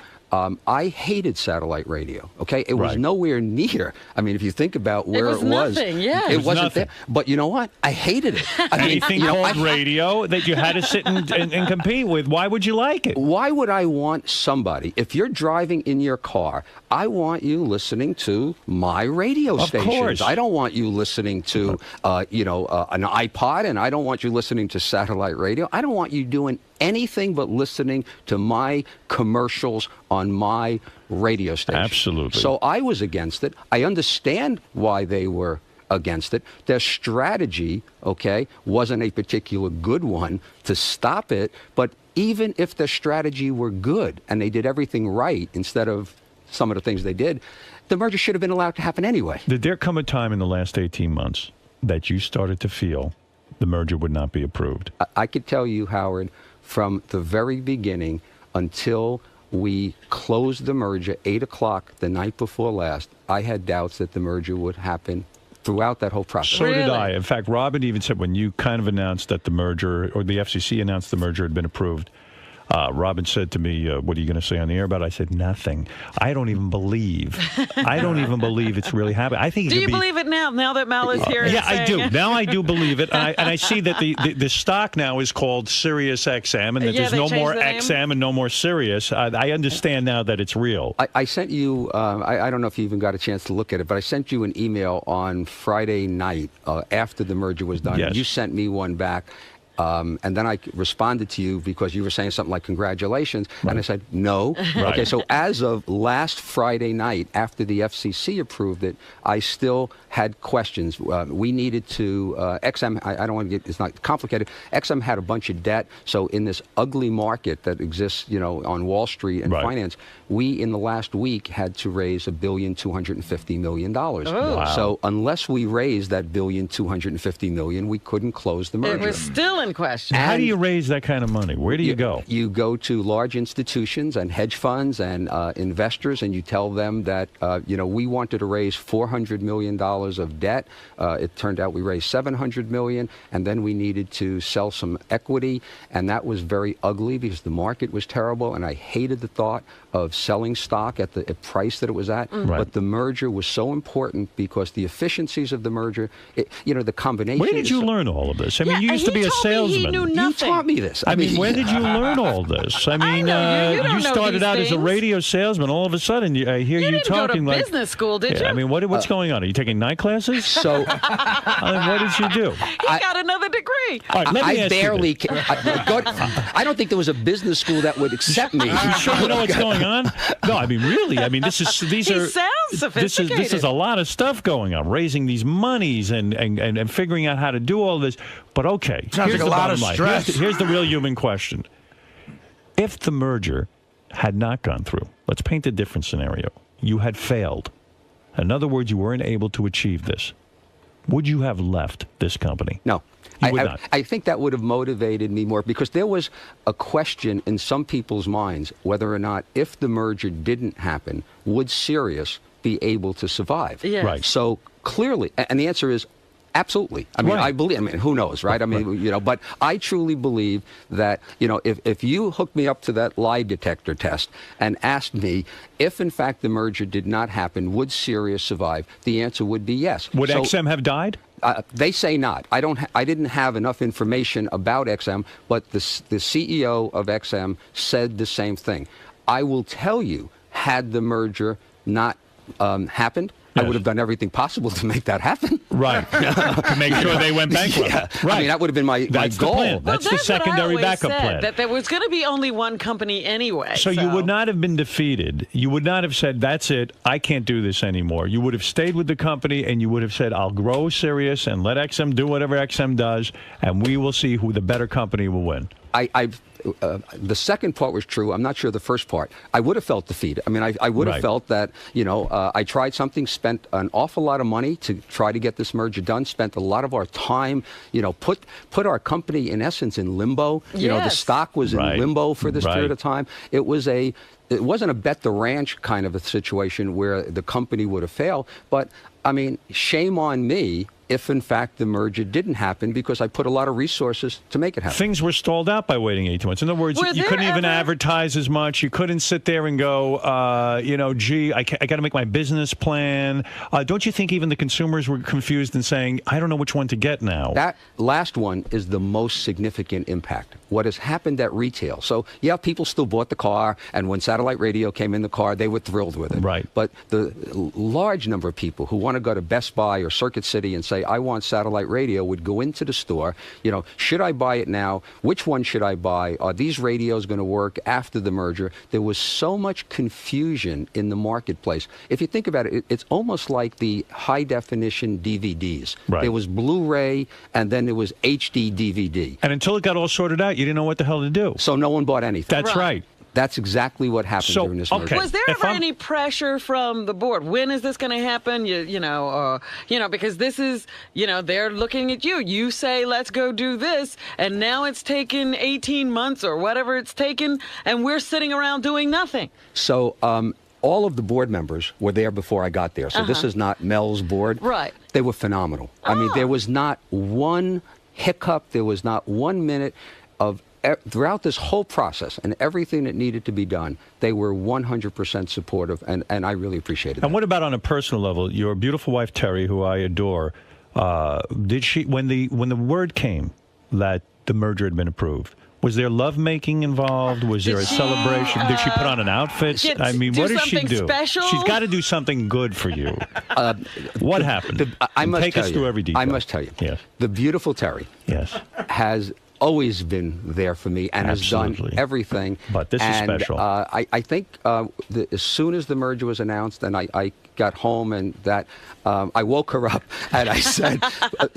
I hated satellite radio, okay? It was Right. nowhere near. I mean, if you think about where was nothing, yeah. It was wasn't nothing. there. But you know what? I hated it. I mean, Anything called radio that you had to sit and compete with, why would you like it? Why would I want somebody, if you're driving in your car, I want you listening to my radio Of stations. course. I don't want you listening to, an iPod, and I don't want you listening to satellite radio. I don't want you doing anything but listening to my commercials on my radio station. Absolutely. So I was against it. I understand why they were against it. Their strategy, okay, wasn't a particular good one to stop it, but even if their strategy were good and they did everything right instead of some of the things they did, the merger should have been allowed to happen anyway. Did there come a time in the last 18 months that you started to feel the merger would not be approved? I could tell you, Howard, from the very beginning until we closed the merger 8 o'clock the night before last, I had doubts that the merger would happen throughout that whole process. So did Really? I. In fact, Robin even said when you kind of announced that the merger, or the FCC announced the merger had been approved, Robin said to me, what are you going to say on the air about it? I said, nothing. I don't even believe it's really happening. I think Do you believe it now that Mal is here? Yeah, and I saying do. Now I do believe it. And I see that the stock now is called Sirius XM, and that Yeah, there's they no changed more the name. XM and no more Sirius. I understand now that it's real. I sent you, I don't know if you even got a chance to look at it, but I sent you an email on Friday night after the merger was done. Yes. You sent me one back. And then I responded to you because you were saying something like congratulations, and I said no. Right. Okay, so as of last Friday night, after the FCC approved it, I still had questions. We needed to XM. I don't want to get, it's not complicated. XM had a bunch of debt, so in this ugly market that exists, on Wall Street and Right. finance, we in the last week had to raise $1.25 billion. Oh. Wow. So unless we raised that $1.25 billion, we couldn't close the merger. It was still in question. How do you raise that kind of money? Where do you go? You go to large institutions and hedge funds and investors, and you tell them that we wanted to raise $400 million of debt. It turned out we raised $700 million, and then we needed to sell some equity, and that was very ugly because the market was terrible, and I hated the thought of selling stock at the price that it was at. Right. But the merger was so important because the efficiencies of the merger, the combination. Where did is you so- learn all of this? I mean, Yeah, you used to he be a told me he salesman. knew You nothing. taught me this. I mean, where did you learn all this? I mean, know you don't know started these out as a things. radio salesman. All of a sudden, I hear You you didn't go to talking like business school, did you? I mean, what's going on? Are you taking night classes? So I mean, what did you do? He got another degree. All right, let me I ask you barely. this. I don't think there was a business school that would accept me. You sure you know what's going on? No, I mean, really. I mean, these He are. sounds This sophisticated. is a lot of stuff going on, raising these monies and figuring out how to do all this. But okay, Sounds here's like a the lot bottom of line. stress. Here's the real human question. If the merger had not gone through, let's paint a different scenario. You had failed. In other words, you weren't able to achieve this. Would you have left this company? No. You would not. I think that would have motivated me more because there was a question in some people's minds whether or not if the merger didn't happen, would Sirius be able to survive? Yes. Right. So clearly, and the answer is absolutely. I mean, Right. who knows, right? I mean, but I truly believe that, if you hooked me up to that lie detector test and asked me if, in fact, the merger did not happen, would Sirius survive? The answer would be yes. Would So- XM have died? They say not. I didn't have enough information about XM, but the CEO of XM said the same thing. I will tell you, had the merger not happened, I Yes. would have done everything possible to make that happen. Right. To make sure they went bankrupt. Yeah. Right. I mean, that would have been my That's the goal. plan. Well, That's the what I secondary always backup said, plan. That there was going to be only one company anyway. So you would not have been defeated. You would not have said, that's it, I can't do this anymore. You would have stayed with the company and you would have said, I'll grow Sirius and let XM do whatever XM does, and we will see who the better company will win. The second part was true. I'm not sure the first part. I would have felt defeated. I mean, I would have Right. felt that, I tried something, spent an awful lot of money to try to get this merger done, spent a lot of our time, put our company, in essence, in limbo. The Yes. stock was Right. in limbo for this Right. period of time. It wasn't a bet the ranch kind of a situation where the company would have failed. But, I mean, shame on me if, in fact, the merger didn't happen because I put a lot of resources to make it happen. Things were stalled out by waiting 18 months. In other words, Were you there couldn't even ever- advertise as much. You couldn't sit there and go, gee, I got to make my business plan. Don't you think even the consumers were confused and saying, I don't know which one to get now? That last one is the most significant impact. What has happened at retail. So, yeah, people still bought the car, and when satellite radio came in the car, they were thrilled with it. Right. But the large number of people who want to go to Best Buy or Circuit City and say, I want satellite radio, would go into the store, should I buy it now? Which one should I buy? Are these radios going to work after the merger? There was so much confusion in the marketplace. If you think about it, it's almost like the high-definition DVDs. Right. There was Blu-ray, and then there was HD DVD. And until it got all sorted out, you didn't know what the hell to do. So no one bought anything. That's right. That's exactly what happened So, during this merger. okay. Was there If ever I'm- any pressure from the board? When is this going to happen? Because this is, they're looking at you. You say, let's go do this, and now it's taken 18 months or whatever it's taken, and we're sitting around doing nothing. So all of the board members were there before I got there. So this is not Mel's board. Right. They were phenomenal. I mean, there was not one hiccup. There was not 1 minute of throughout this whole process and everything that needed to be done, they were 100% supportive, and I really appreciated that. And what about on a personal level? Your beautiful wife, Terry, who I adore, did she, when the word came that the merger had been approved, was there lovemaking involved? Was there a celebration? Did she put on an outfit? Get- I mean, do what did she something do? special? She's got to do something good for you. What happened? I must Take tell us you, through every detail. I must tell you. Yes. The beautiful Terry Yes. has always been there for me and has Absolutely. done everything. But this is special. I think as soon as the merger was announced and I got home and that I woke her up and I said,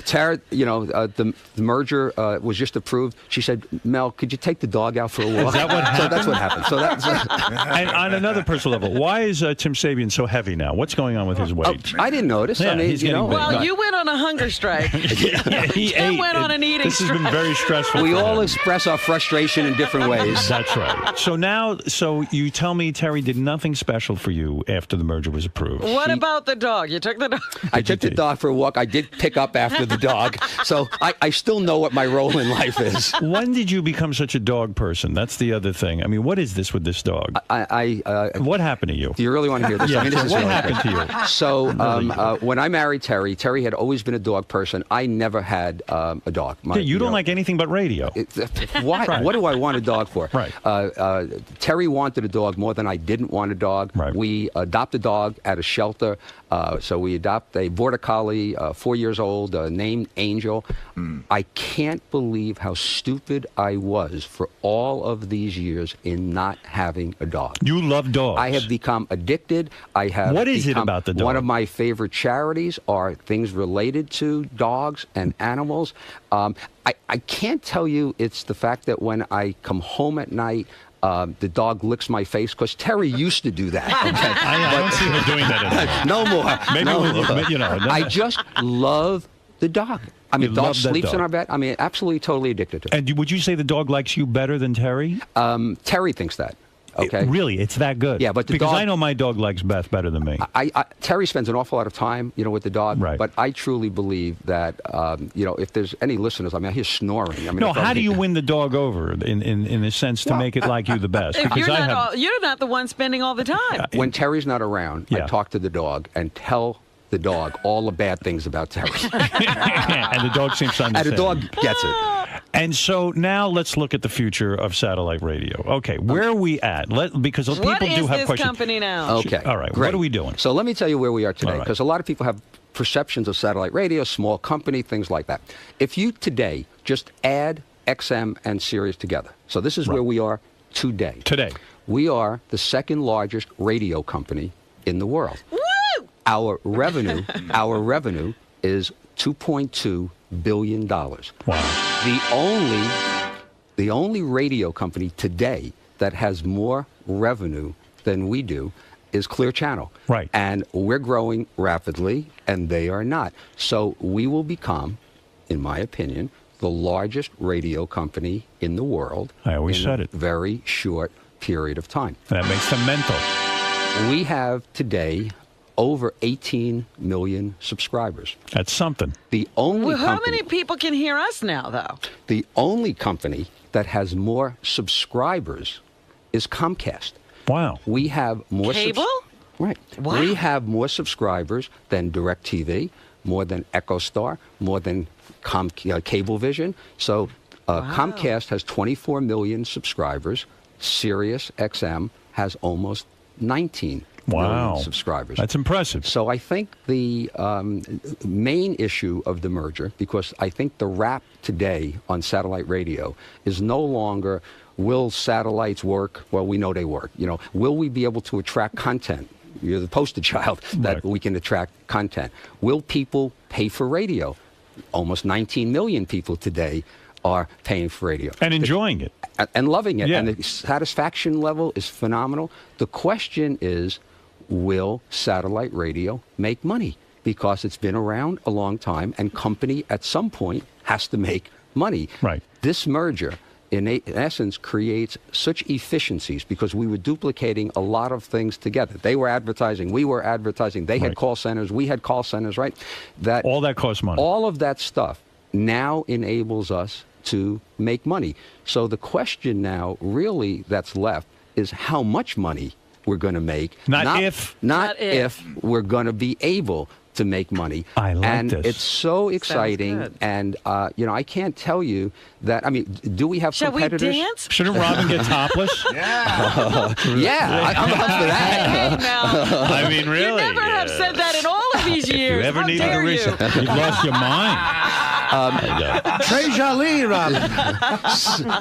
Tara, the merger was just approved. She said, Mel, could you take the dog out for a walk? Is that what So that's what happened. So that's And on another personal level, why is Tim Sabian so heavy now? What's going on with his weight? I didn't notice. Yeah, I mean, he's getting big. Well, Right. you went on a hunger strike. He Tim ate. went on an eating This has been strike. very stressful. we for all him. express our frustration in different ways. That's right. So you tell me Terry did nothing special for you after the merger was approved. What about the dog? You took the dog. I took the dog for a walk. I did pick up after the dog. So I still know what my role in life is. When did you become such a dog person? That's the other thing. I mean, what is this with this dog? What happened to you? Do you really want to hear this? Yeah, I mean, this is what really happened good. to you? So when I married Terry, Terry had always been a dog person. I never had a dog. You don't like anything but radio. Why? Right. What do I want a dog for? Right. Terry wanted a dog more than I didn't want a dog. Right. We adopted a dog at a shelter. So we adopted a border collie, 4 years old, named Angel. I can't believe how stupid I was for all of these years in not having a dog. You love dogs. I have become addicted. I have. What is it become- about the dog? One of my favorite charities are things related to dogs and animals. I can't tell you it's the fact that when I come home at night, the dog licks my face because Terry used to do that. Okay? I don't see her doing that anymore. No more. Maybe no when more. no. I just love the dog. I mean, You dog love that sleeps in dog. our bed. I mean, absolutely, totally addicted to it. And would you say the dog likes you better than Terry? Terry thinks that. Okay. Really, it's that good. Yeah, but the because dog- I know my dog likes Beth better than me. Terry spends an awful lot of time, with the dog. Right. But I truly believe that, if there's any listeners, I hear snoring. I mean, No, if I'm- how do you win the dog over in a sense to make it like you the best? If Because you're not the one spending all the time. When Terry's not around, Yeah. I talk to the dog and tell the dog all the bad things about Terry. and the dog seems to And understand. the dog gets it. And so now let's look at the future of satellite radio. Okay, where are we at? Because people What do is have this questions. company now? Okay. All right, Great. what are we doing? So let me tell you where we are today, All right. because a lot of people have perceptions of satellite radio, small company, things like that. If you today just add XM and Sirius together, so this is where we are today. Today. We are the second largest radio company in the world. Woo! Our revenue is $2.2 billion. Wow. The only radio company today that has more revenue than we do is Clear Channel. Right. And we're growing rapidly, and they are not. So we will become, in my opinion, the largest radio company in the world. I always said it. In a very short period of time. That makes them mental. We have today over 18 million subscribers. That's something. The only Well, how company, many people can hear us now, though? the only company that has more subscribers is Comcast. Wow. We have more Cable? Right. Wow. We have more subscribers than DirecTV, more than EchoStar, more than Cablevision. So Comcast has 24 million subscribers. Sirius XM has almost 19 million subscribers. That's impressive. So I think the main issue of the merger, because I think the rap today on satellite radio is no longer, will satellites work? Well, we know they work. You know, will we be able to attract content? You're the poster child that we can attract content. Will people pay for radio? Almost 19 million people today are paying for radio. And enjoying it. And loving it. Yeah. And the satisfaction level is phenomenal. The question is, will satellite radio make money? Because it's been around a long time, and company at some point has to make money. Right. This merger, in essence, creates such efficiencies because we were duplicating a lot of things together. They were advertising, we were advertising, they had call centers, we had call centers, right? All that costs money. All of that stuff now enables us to make money. So the question now really that's left is how much money we're going to make. Not if. Not if we're going to be able to make money. I like and this. It's so exciting. good. And, you know, I can't tell you that. I mean, do we have Shall we competitors? dance? Shouldn't Robin get topless? Yeah, I'm up for that. Hey, now. I mean, really. You never have said that in all of these years. You ever How need dare a you? reason? You've lost your mind. Trey Jolie, Robin.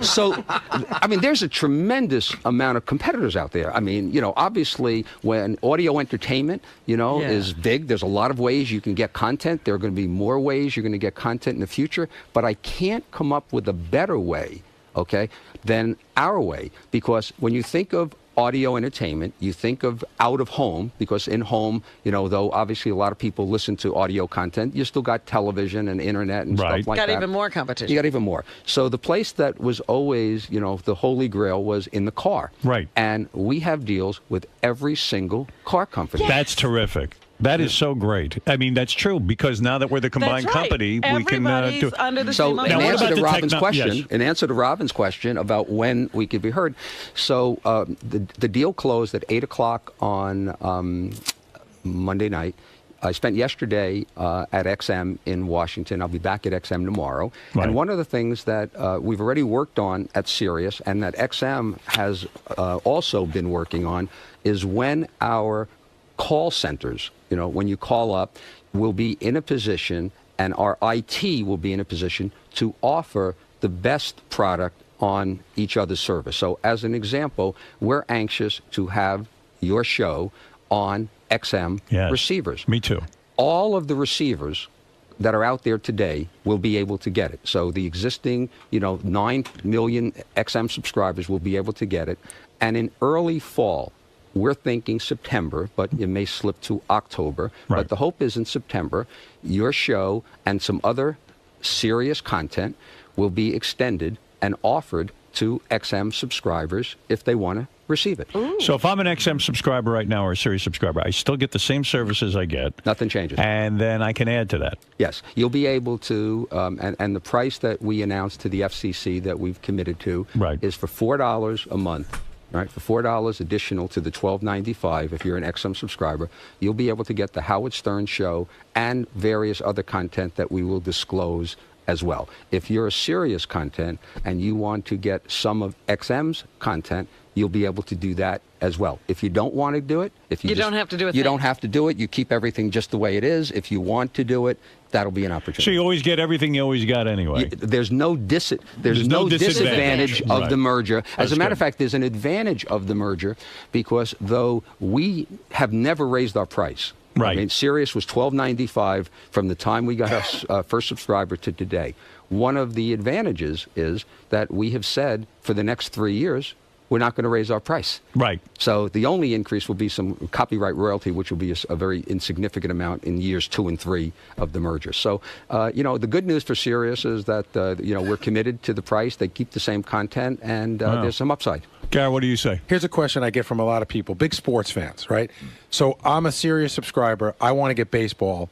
So, I mean, there's a tremendous amount of competitors out there. I mean, you know, obviously, when audio entertainment, you know, is big, there's a lot of ways you can get content. There are going to be more ways you're going to get content in the future. But I can't come up with a better way, okay, than our way. Because when you think of audio entertainment, you think of out of home, because in home, you know, though obviously a lot of people listen to audio content, you still got television and internet and stuff like that. Got even more competition. You got even more. So the place that was always, you know, the holy grail was in the car. Right. And we have deals with every single car company. That's terrific. That is so great. I mean, that's true, because now that we're the combined That's right. company, we can Everybody's do. under the So same in Now, what umbrella. answer about to the Robin's techno- question, yes. in answer to Robin's question about when we could be heard, so the deal closed at 8 o'clock on Monday night. I spent yesterday at XM in Washington. I'll be back at XM tomorrow. Right. And one of the things that we've already worked on at Sirius and that XM has also been working on is when our call centers, you know, when you call up, will be in a position, and our IT will be in a position to offer the best product on each other's service. So as an example, we're anxious to have your show on XM Yes. receivers. Me too. All of the receivers that are out there today will be able to get it. So the existing, you know, 9 million XM subscribers will be able to get it. And in early fall, we're thinking September, but it may slip to October. Right. But the hope is in September, your show and some other serious content will be extended and offered to XM subscribers if they want to receive it. So if I'm an XM subscriber right now or a Sirius subscriber, I still get the same services I get. Nothing changes. And then I can add to that. Yes, you'll be able to, and the price that we announced to the FCC that we've committed to is for $4 a month. Right, for $4 additional to the $12.95, if you're an XM subscriber, you'll be able to get the Howard Stern Show and various other content that we will disclose as well. If you're a Sirius content and you want to get some of XM's content, you'll be able to do that as well. If you don't want to do it, You don't have to do a You thing. don't have to do it. You keep everything just the way it is. If you want to do it, that'll be an opportunity. So you always get everything you always got anyway. There's no disadvantage of Right. the merger. As That's a matter good. of fact, there's an advantage of the merger because though we have never raised our price. Right. I mean, Sirius was $12.95 from the time we got our first subscriber to today. One of the advantages is that we have said for the next 3 years, we're not going to raise our price. Right. So the only increase will be some copyright royalty, which will be a very insignificant amount in years 2 and 3 of the merger. So, the good news for Sirius is that, we're committed to the price. They keep the same content, and there's some upside. Gary, what do you say? Here's a question I get from a lot of people, big sports fans, right? So I'm a Sirius subscriber. I want to get baseball.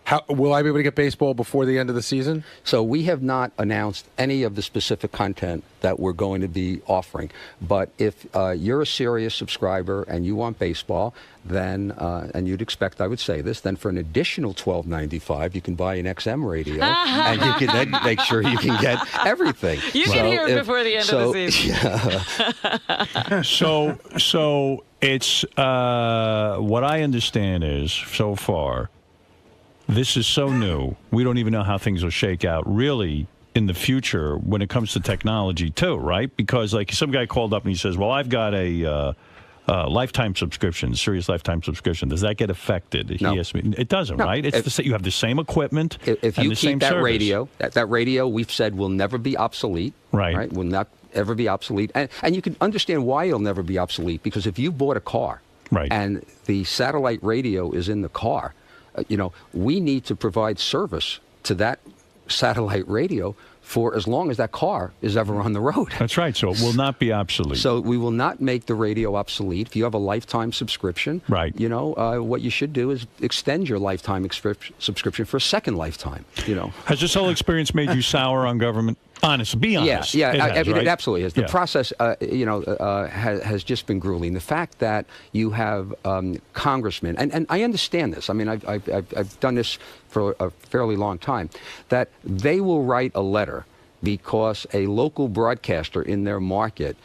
How will I be able to get baseball before the end of the season? So we have not announced any of the specific content that we're going to be offering. But if you're a Sirius subscriber and you want baseball, then, and you'd expect I would say this, then for an additional $12.95, you can buy an XM radio, and you can then make sure you can get everything. You can hear it before the end of the season. So it's what I understand is so far. This is so new. We don't even know how things will shake out really in the future when it comes to technology too, right? Because like some guy called up and he says, well, I've got a lifetime subscription, Sirius lifetime subscription. Does that get affected? No. He asked me. It doesn't, No. right? It's you have the same equipment If and you the keep same that service. radio, that radio we've said will never be obsolete. Right. Will not ever be obsolete. And you can understand why it'll never be obsolete, because if you bought a car Right. and the satellite radio is in the car, we need to provide service to that satellite radio for as long as that car is ever on the road. That's right. So it will not be obsolete. So we will not make the radio obsolete. If you have a lifetime subscription, Right. What you should do is extend your lifetime subscription for a second lifetime. Has this whole experience made you sour on government? Honest, be honest. Yeah, It has, it right? absolutely is. The Yeah. process, has just been grueling. The fact that you have congressmen, and I understand this. I mean, I've done this for a fairly long time, that they will write a letter because a local broadcaster in their market,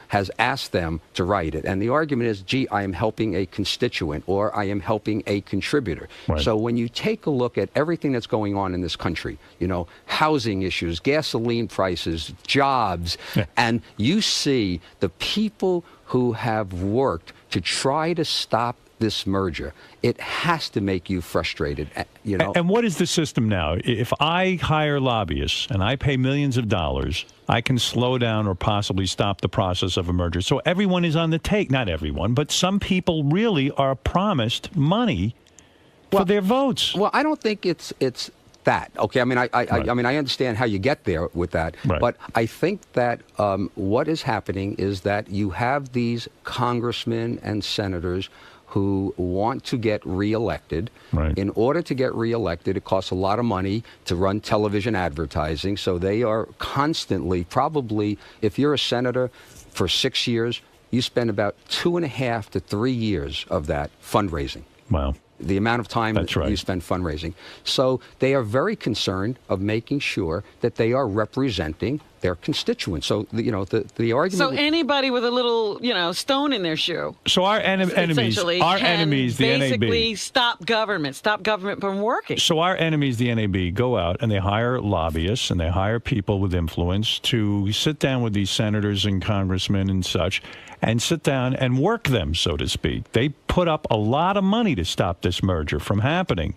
has asked them to write it. And the argument is, gee, I am helping a constituent or I am helping a contributor. Right. So when you take a look at everything that's going on in this country, housing issues, gasoline prices, jobs, and you see the people who have worked to try to stop this merger, it has to make you frustrated, And what is the system now? If I hire lobbyists and I pay millions of dollars, I can slow down or possibly stop the process of a merger. So everyone is on the take. Not everyone, but some people really are promised money for their votes. Well, I don't think it's that. Okay, I mean, I understand how you get there with that, Right. but I think that what is happening is that you have these congressmen and senators who want to get reelected. Right. In order to get reelected, it costs a lot of money to run television advertising. So they are constantly, probably, if you're a senator for 6 years, you spend about 2.5 to 3 years of that fundraising. Wow. The amount of time That's that right. you spend fundraising. So they are very concerned of making sure that they are representing their constituents. So, the argument... So anybody with a little, stone in their shoe. So our enemies, essentially our can enemies, the basically NAB. stop government from working. So our enemies, the NAB, go out and they hire lobbyists and they hire people with influence to sit down with these senators and congressmen and such and sit down and work them, so to speak. They put up a lot of money to stop this merger from happening.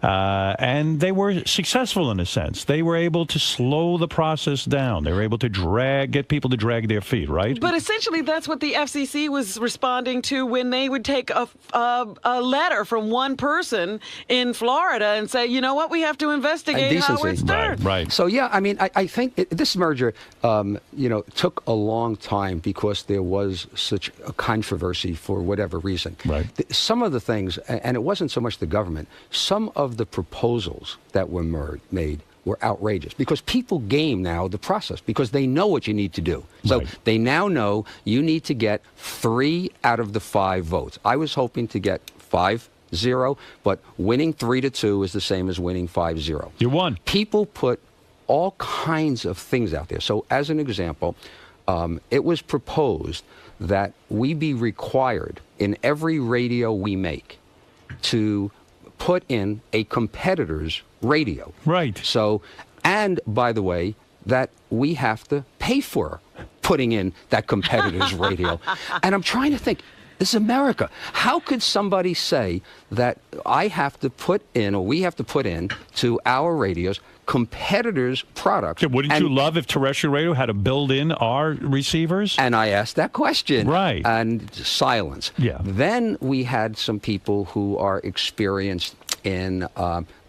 And they were successful in a sense. They were able to slow the process down. They were able to get people to drag their feet, right? But essentially, that's what the FCC was responding to when they would take a letter from one person in Florida and say, you know what, we have to investigate how it's done. Right. So, yeah, I mean, I think this merger, took a long time because there was such a controversy for whatever reason. Right. Some of the things, and it wasn't so much the government, some of the proposals that were made were outrageous because people game now the process because they know what you need to do. So Right. they now know you need to get 3 out of the 5 votes. I was hoping to get 5-0, but winning 3-2 is the same as winning 5-0. You won. People put all kinds of things out there. So as an example, it was proposed that we be required in every radio we make to put in a competitor's radio. Right. So, and by the way, that we have to pay for putting in that competitor's radio. And I'm trying to think, this is America. How could somebody say that I have to put in, or we have to put in to our radios, competitors' products? Yeah, wouldn't you love if terrestrial radio had to build in our receivers? And I asked that question. Right. And silence. Yeah. Then we had some people who are experienced in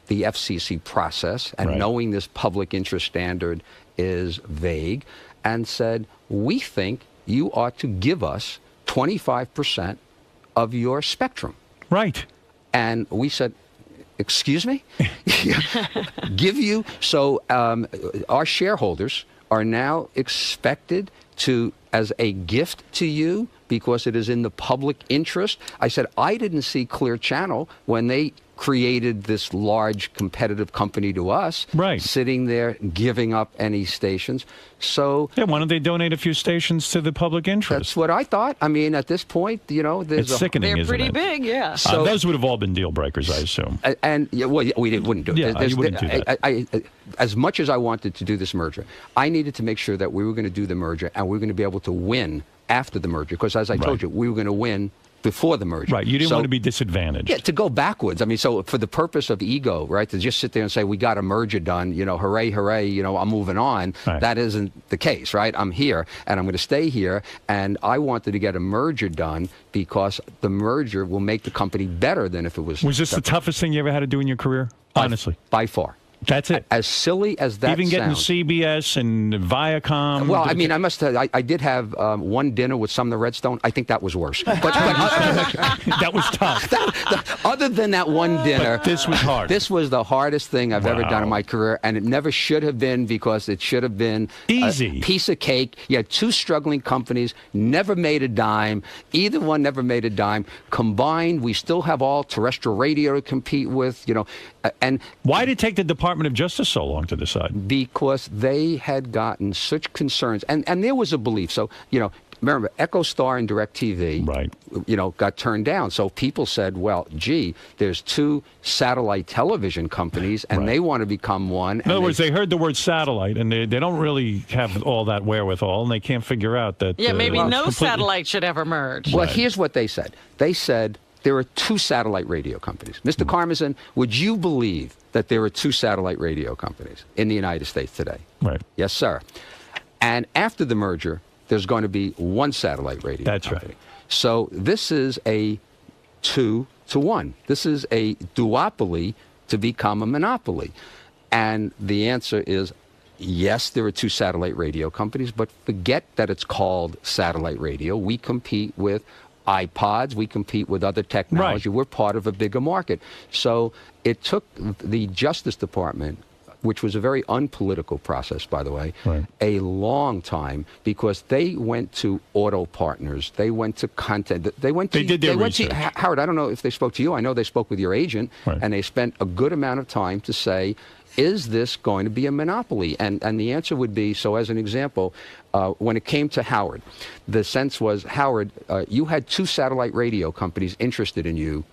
the FCC process and Right. knowing this public interest standard is vague, and said, we think you ought to give us 25% of your spectrum. Right. And we said, excuse me? Give you? So our shareholders are now expected to, as a gift to you, because it is in the public interest. I said, I didn't see Clear Channel when they created this large competitive company to us, Right. sitting there giving up any stations. So Yeah, why don't they donate a few stations to the public interest? that's what I thought. I mean, at this point, there's It's sickening, They're isn't pretty it? big, yeah. So- Those would have all been deal breakers, I assume. And yeah, well, we wouldn't do it. Yeah, you wouldn't do that. I, as much as I wanted to do this merger, I needed to make sure that we were going to do the merger and we were going to be able to win after the merger. Because as I told Right. you, we were going to win before the merger. Right, you didn't So- want to be disadvantaged. Yeah, to go backwards. I mean, so for the purpose of ego, right, to just sit there and say, we got a merger done, hooray, hooray, I'm moving on. Right. That isn't the case, right? I'm here and I'm going to stay here. And I wanted to get a merger done because the merger will make the company better than if it was. Was this the toughest thing you ever had to do in your career? Honestly. By far. That's it. As silly as that Even getting sounds. CBS and Viacom. Well, I mean, I must have. I did have one dinner with Sumner Redstone. I think that was worse. But that was tough. other than that one dinner, this was hard. This was the hardest thing I've ever done in Wow. my career, and it never should have been, because it should have been Easy. a piece of cake. You had two struggling companies, never made a dime. Either one never made a dime. Combined, we still have all terrestrial radio to compete with. And Why did it take the Department of Justice so long to decide? because they had gotten such concerns, and there was a belief. So, remember, EchoStar and DirecTV, Right. got turned down. So people said, well, gee, there's two satellite television companies, and Right. they want to become one. In other words, they heard the word satellite, and they don't really have all that wherewithal, and they can't figure out that. Yeah, maybe it's no completely- satellite should ever merge. Well, here's what they said. They said there are two satellite radio companies. Mr. Karmazin, would you believe that there are two satellite radio companies in the United States today? Right. Yes, sir. And after the merger, there's going to be one satellite radio That's company. right. So this is a 2-to-1. This is a duopoly to become a monopoly. And the answer is, yes, there are two satellite radio companies, but forget that it's called satellite radio. We compete with iPods. We compete with other technology. Right. We're part of a bigger market. So it took the Justice Department, which was a very unpolitical process, by the way, Right. a long time, because they went to auto partners. They went to content. They went to. They did their went to, research. Howard, I don't know if they spoke to you. I know they spoke with your agent, Right. and they spent a good amount of time to say, is this going to be a monopoly? And the answer would be, so as an example, when it came to Howard, the sense was, Howard, you had two satellite radio companies interested in you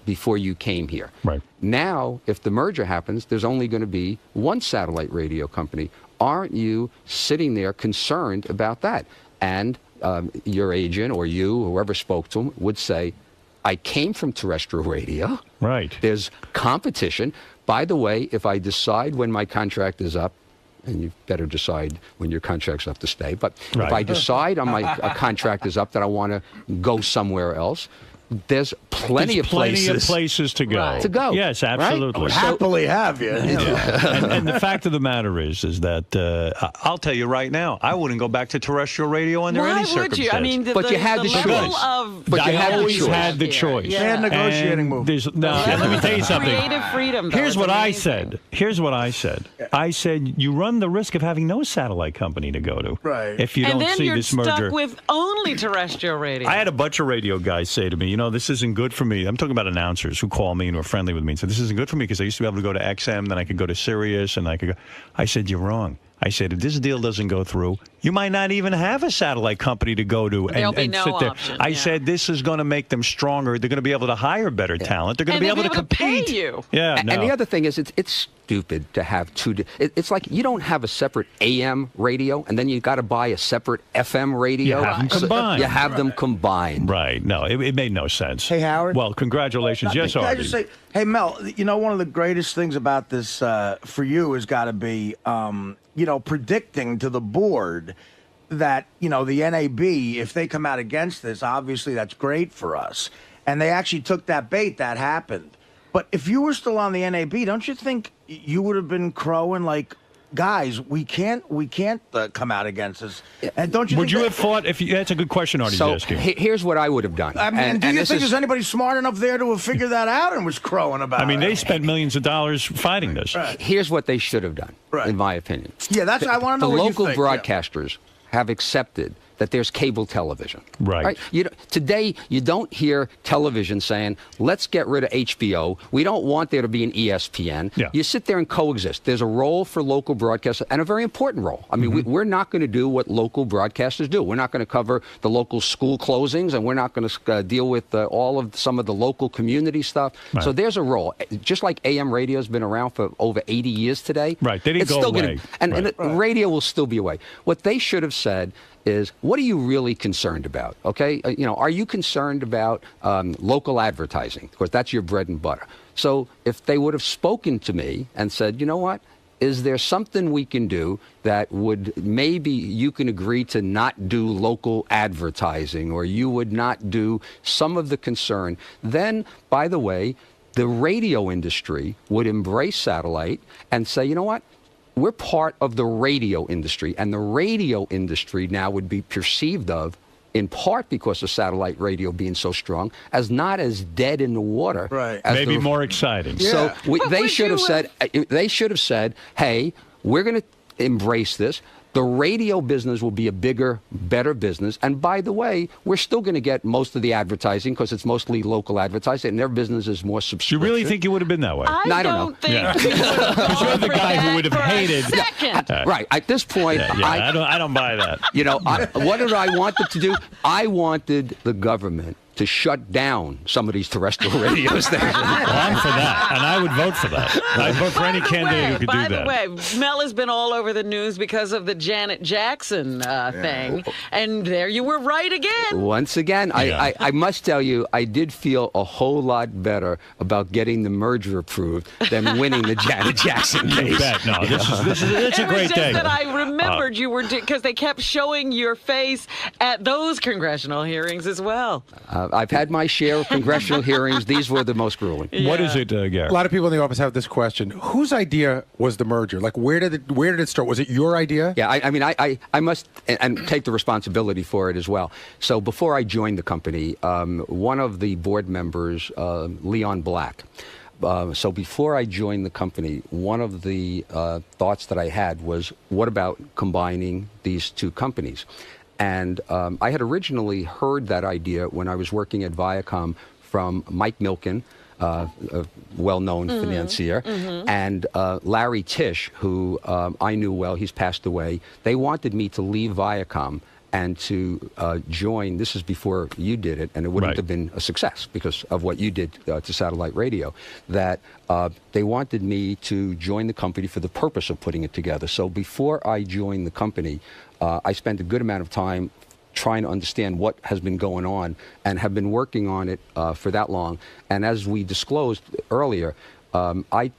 before you came here. Right. Now, if the merger happens, there's only going to be one satellite radio company. Aren't you sitting there concerned about that? And your agent or you, whoever spoke to him, would say, I came from terrestrial radio. Right. There's competition. By the way, if I decide when my contract is up, and you better decide when your contract's up to stay, but Right. if I decide on my contract is up that I want to go somewhere else, there's plenty of places to go. Right. to go. Yes, right? absolutely. Happily have you. And the fact of the matter is that I'll tell you right now, I wouldn't go back to terrestrial radio under Why any would circumstance. you? I mean, But you had the level choice. of But you I had the always choice. had the here. choice. Yeah. And negotiating And move. there's- no, and let me tell you something. Creative freedom. Though, Here's is what I amazing. said. Here's what I said. I said you run the risk of having no satellite company to go to. Right. If you And don't then see you're this stuck merger. with only terrestrial radio. I had a bunch of radio guys say to me, this isn't good good for me. I'm talking about announcers who call me and are friendly with me and said, this isn't good for me because I used to be able to go to XM, then I could go to Sirius, and I could go. I said, you're wrong. I said, if this deal doesn't go through, you might not even have a satellite company to go to There'll be and no sit there. option, I yeah. said, this is going to make them stronger. They're going to be able to hire better talent. They're going to be able to compete. Pay you. Yeah, no. And the other thing is, it's stupid to have it's like you don't have a separate AM radio, and then you got to buy a separate FM radio. You have them So combined. you have them combined. Right. No, it made no sense. Hey, Howard. Well, congratulations. Yes, Can I Artie. just say, hey, Mel, you know, one of the greatest things about this for you has got to be, you know, predicting to the board that, you know, the NAB, if they come out against this, obviously that's great for us. And they actually took that bait. That happened. But if you were still on the NAB, don't you think you would have been crowing like, guys, we can't come out against us? And don't you? Would think you have thought if you? That's a good question, Artie's So asking. here's what I would have done. I mean, do you this think is- there's anybody smart enough there to have figured that out and was crowing about it? I mean, they spent millions of dollars fighting this. Here's what they should have done, Right. in my opinion. Yeah, that's. I want to know The what local you think. Yeah. broadcasters have accepted that there's cable television. Right. Today, you don't hear television saying, let's get rid of HBO. We don't want there to be an ESPN. Yeah. You sit there and coexist. There's a role for local broadcasters, and a very important role. I mean, we're not going to do what local broadcasters do. We're not going to cover the local school closings, and we're not going to deal with some of the local community stuff. Right. So there's a role. Just like AM radio has been around for over 80 years today. Right. They didn't it's go still away. And radio will still be away. What they should have said is, what are you really concerned about? Okay, are you concerned about local advertising? Of course, that's your bread and butter. So if they would have spoken to me and said, you know what, is there something we can do that would maybe you can agree to not do local advertising, or you would not do some of the concern, then, by the way, the radio industry would embrace satellite and say, you know what? We're part of the radio industry, and the radio industry now would be perceived of, in part because of satellite radio being so strong, as not as dead in the water. Right. As Maybe the- more exciting. So they would should have you said. They should have said, "Hey, we're going to embrace this. The radio business will be a bigger, better business. And by the way, we're still going to get most of the advertising because it's mostly local advertising, and their business is more Do you subscription." really think you would have been that way? No, I don't know. think Yeah. you would have Because you're the gone guy for who would have that for a hated- second. Right. At this point, I don't buy that. what did I want them to do? I wanted the government to shut down some of these terrestrial radio stations. Well, I'm for that, and I would vote for that. I'd vote for any candidate who could do By that. the way, Mel has been all over the news because of the Janet Jackson thing, and there you were right again. Once again, Yeah. I must tell you, I did feel a whole lot better about getting the merger approved than winning the Janet Jackson You case. bet. No, it's a It great was just day. that I remembered you were because they kept showing your face at those congressional hearings as well. I've had my share of congressional hearings. These were the most grueling. What is it, A Gary? lot of people in the office have this question: whose idea was the merger? Like, where did it start? Was it your idea? Yeah, I must and take the responsibility for it as well. So before I joined the company, one of the board members, Leon Black. So before I joined the company, one of the thoughts that I had was, what about combining these two companies? And I had originally heard that idea when I was working at Viacom from Mike Milken, a well-known financier, and Larry Tisch, who I knew well. He's passed away. They wanted me to leave Viacom and to join. This is before you did it, and it wouldn't Right. have been a success because of what you did to satellite radio. That they wanted me to join the company for the purpose of putting it together. So before I joined the company, I spent a good amount of time trying to understand what has been going on, and have been working on it for that long. And as we disclosed earlier, I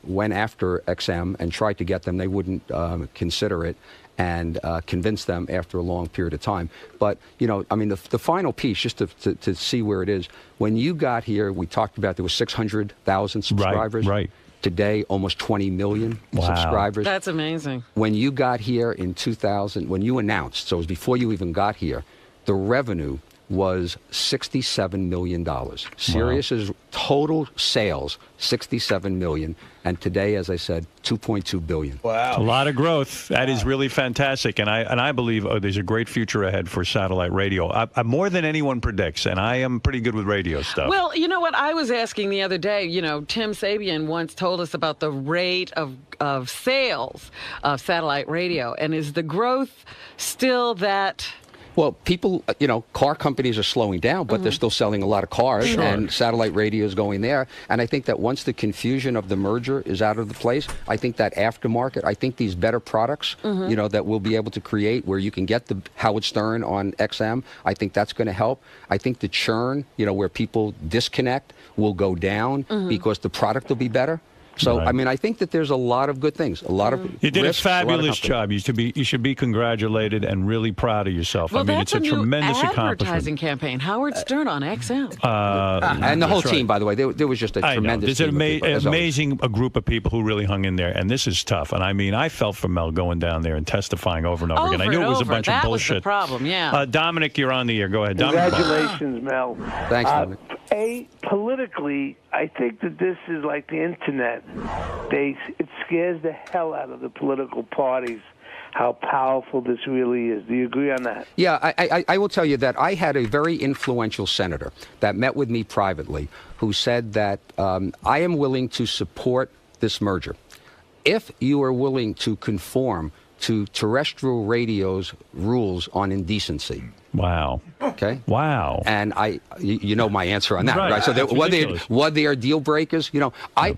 went after XM and tried to get them. They wouldn't consider it, and convinced them after a long period of time. But, the final piece, just to see where it is, when you got here, we talked about there was 600,000 subscribers. Right. Today, almost 20 million Wow. subscribers. That's amazing. When you got here in 2000, when you announced, so it was before you even got here, the revenue was $67 million. Sirius's total sales, $67 million. And today, as I said, $2.2 billion. A lot of growth. That is really fantastic, and I believe there's a great future ahead for satellite radio. More than anyone predicts, and I am pretty good with radio stuff. Well, you know what I was asking the other day. You know, Tim Sabian once told us about the rate of sales of satellite radio, and is the growth still that? Well, people, car companies are slowing down, but they're still selling a lot of cars, and satellite radio is going there. And I think that once the confusion of the merger is out of the place, I think that aftermarket, I think these better products, that we'll be able to create where you can get the Howard Stern on XM, I think that's going to help. I think the churn, where people disconnect will go down because the product will be better. So, Right. I mean, I think that there's a lot of good things, a lot of You did risks, a lot of fabulous company. job. You should be congratulated and really proud of yourself. Well, I mean, that's it's a new tremendous advertising accomplishment. campaign. Howard Stern on XM. And the whole That's right. team, by the way, there was just a I know. tremendous There's an team of people, as always. amazing group of people who really hung in there, and this is tough. And I mean, I felt for Mel going down there and testifying over and over again. I knew it was a bunch that of was the bullshit. problem, yeah. Dominic, you're on the air. Go ahead, Dominic. Congratulations, Mel. Thanks, Dominic. Politically, I think that this is like the internet. It scares the hell out of the political parties how powerful this really is. Do you agree on that? Yeah, I will tell you that I had a very influential senator that met with me privately who said that I am willing to support this merger if you are willing to conform to terrestrial radio's rules on indecency. Wow. Okay. Wow. And you know my answer on that, Right. right? So That's ridiculous. what they are deal breakers.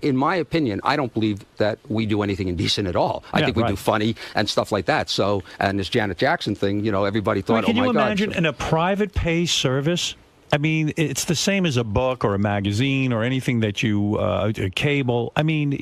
In my opinion, I don't believe that we do anything indecent at all. I Yeah, think we do right. funny and stuff like that. So, and this Janet Jackson thing, everybody thought, Wait, can oh my you God. imagine in a private pay service? I mean, it's the same as a book or a magazine or anything that you cable. I mean, That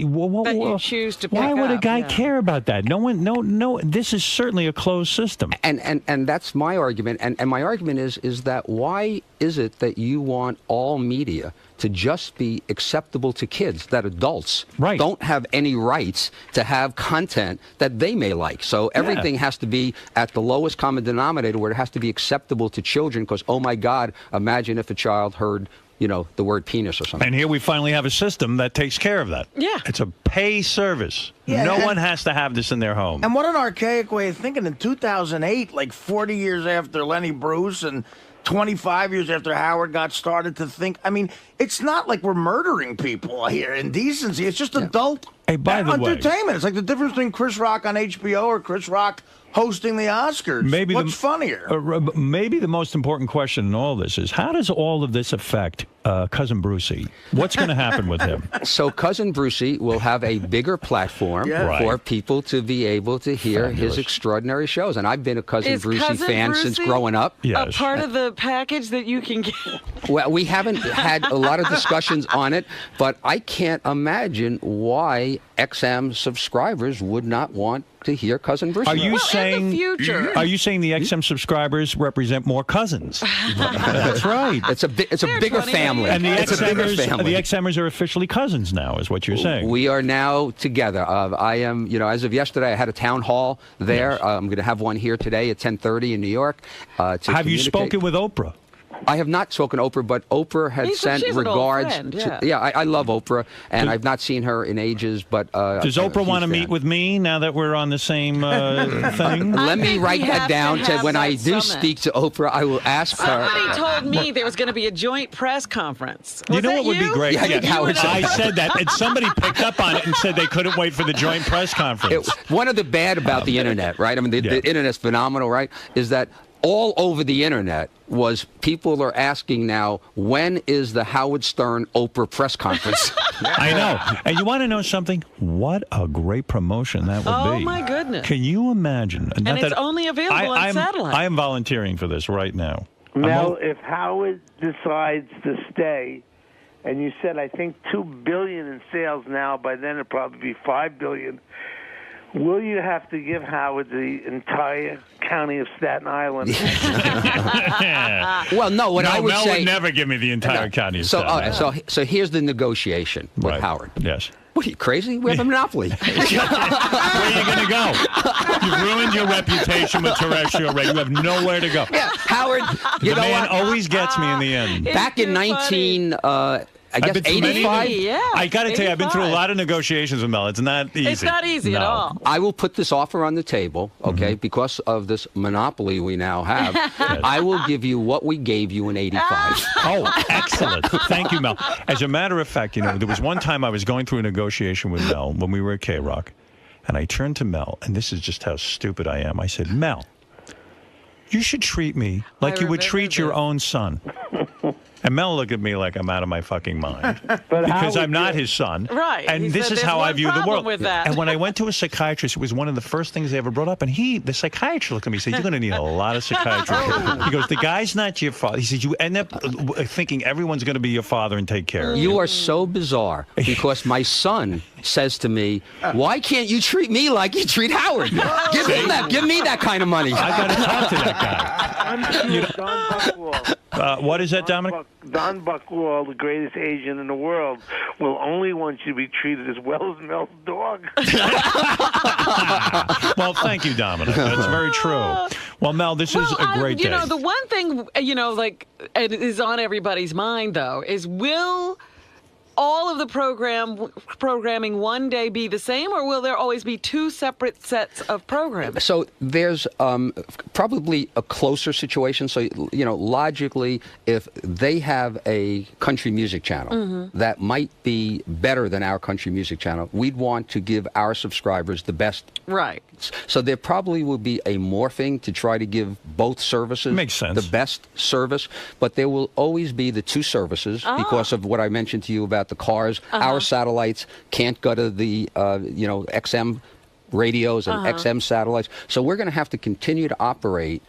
you choose to why pick would a up, guy yeah. care about that? No one, no. This is certainly a closed system. And that's my argument. And my argument is that why is it that you want all media to just be acceptable to kids, that adults Right. don't have any rights to have content that they may like? So everything has to be at the lowest common denominator where it has to be acceptable to children because, oh my God, imagine if a child heard, the word penis or something. And here we finally have a system that takes care of that. Yeah. It's a pay service. Yeah, no and- one has to have this in their home. And what an archaic way of thinking. In 2008, like 40 years after Lenny Bruce and 25 years after Howard got started to think. I mean, it's not like we're murdering people here in decency. It's just adult Hey, by the way- entertainment. It's like the difference between Chris Rock on HBO or Chris Rock hosting the Oscars. Maybe What's funnier? Maybe the most important question in all this is how does all of this affect Cousin Brucey? What's going to happen with him? So Cousin Brucey will have a bigger platform Yeah. for Right. people to be able to hear Fabulous. his extraordinary shows. And I've been a Cousin Is Brucey Cousin fan since Brucey growing up. Yes. A part of the package that you can get. Well, we haven't had a lot of discussions on it, but I can't imagine why XM subscribers would not want to hear Cousin Brucey. Are you Well, in the saying? future. Are you saying the XM subscribers represent more cousins? That's right. It's a They're bigger 20 family. And the It's a bigger XMers, family. the XMers are officially cousins now, is what you're saying. We are now together. I am, as of yesterday, I had a town hall there. Yes. I'm going to have one here today at 10:30 in New York. To Have you communicate. spoken with Oprah? I have not spoken to Oprah, but Oprah had She's sent an old regards. friend, to, I love Oprah, and I've not seen her in ages. But Does Oprah want to meet with me now that we're on the same thing? Let me think write we that have down. to To have when I that do summit. speak to Oprah, I will ask her. Somebody told me there was going to be a joint press conference. Was You know that what would be great? Yeah, I think Howard said I that. said that, and somebody picked up on it and said they couldn't wait for the joint press conference. One of the bad about the internet, right? I mean, the internet's phenomenal, right? Is that all over the internet was people are asking now, when is the Howard Stern Oprah press conference? I know. And you want to know something? What a great promotion that would Oh, be. my goodness. Can you imagine? And it's only available on satellite. I am volunteering for this right now. Mel, if Howard decides to stay, and you said I think $2 billion in sales now, by then it'll probably be $5 billion. Will you have to give Howard the entire county of Staten Island? Well, no. What No, I would Mel say. would never give me the entire county. Of So, Staten Island. so here's the negotiation with Right. Howard. Yes. What are you crazy? We have a monopoly. Where are you going to go? You've ruined your reputation with terrestrial radio. You have nowhere to go. Yeah, Howard. You The know man what? always gets me in the end. Back in too funny. 19, I I've guess been through many- 85. Yeah. I got to tell you, I've been through a 85. lot of negotiations with Mel. It's not easy. It's not easy at No. all. I will put this offer on the table, okay, Mm-hmm. because of this monopoly we now have. I will give you what we gave you in 85. Oh, excellent. Thank you, Mel. As a matter of fact, you know, there was one time I was going through a negotiation with Mel when we were at K-Rock, and I turned to Mel, and this is just how stupid I am. I said, Mel, you should treat me like you would remember treat your this. own son. And Mel looked at me like I'm out of my fucking mind But because Howard, I'm not his son. Right. And He this said is how there's I one view the problem world. with that. And when I went to a psychiatrist, it was one of the first things they ever brought up. And the psychiatrist looked at me and said, "You're going to need a lot of psychiatrists." He goes, "The guy's not your father." He said, "You end up thinking everyone's going to be your father and take care of you." You are so bizarre because my son says to me, "Why can't you treat me like you treat Howard? Give him that. Give me that kind of money." I got to talk to that guy. I'm sure Don Buchwald. What is that, Dominic? Don Buchwald, the greatest agent in the world, will only want you to be treated as well as Mel's dog. Well, thank you, Dominic. That's very true. Well, Mel, this is a great day. You know, the one thing, like, it is on everybody's mind, though, is will all of the programming one day be the same, or will there always be two separate sets of programming? So there's probably a closer situation. So, you know, logically, if they have a country music channel that might be better than our country music channel, we'd want to give our subscribers the best. Right. So there probably will be a morphing to try to give both services Makes sense. the best service, but there will always be the two services because of what I mentioned to you about the cars. Our satellites can't go to the XM radios and XM satellites. So we're going to have to continue to operate,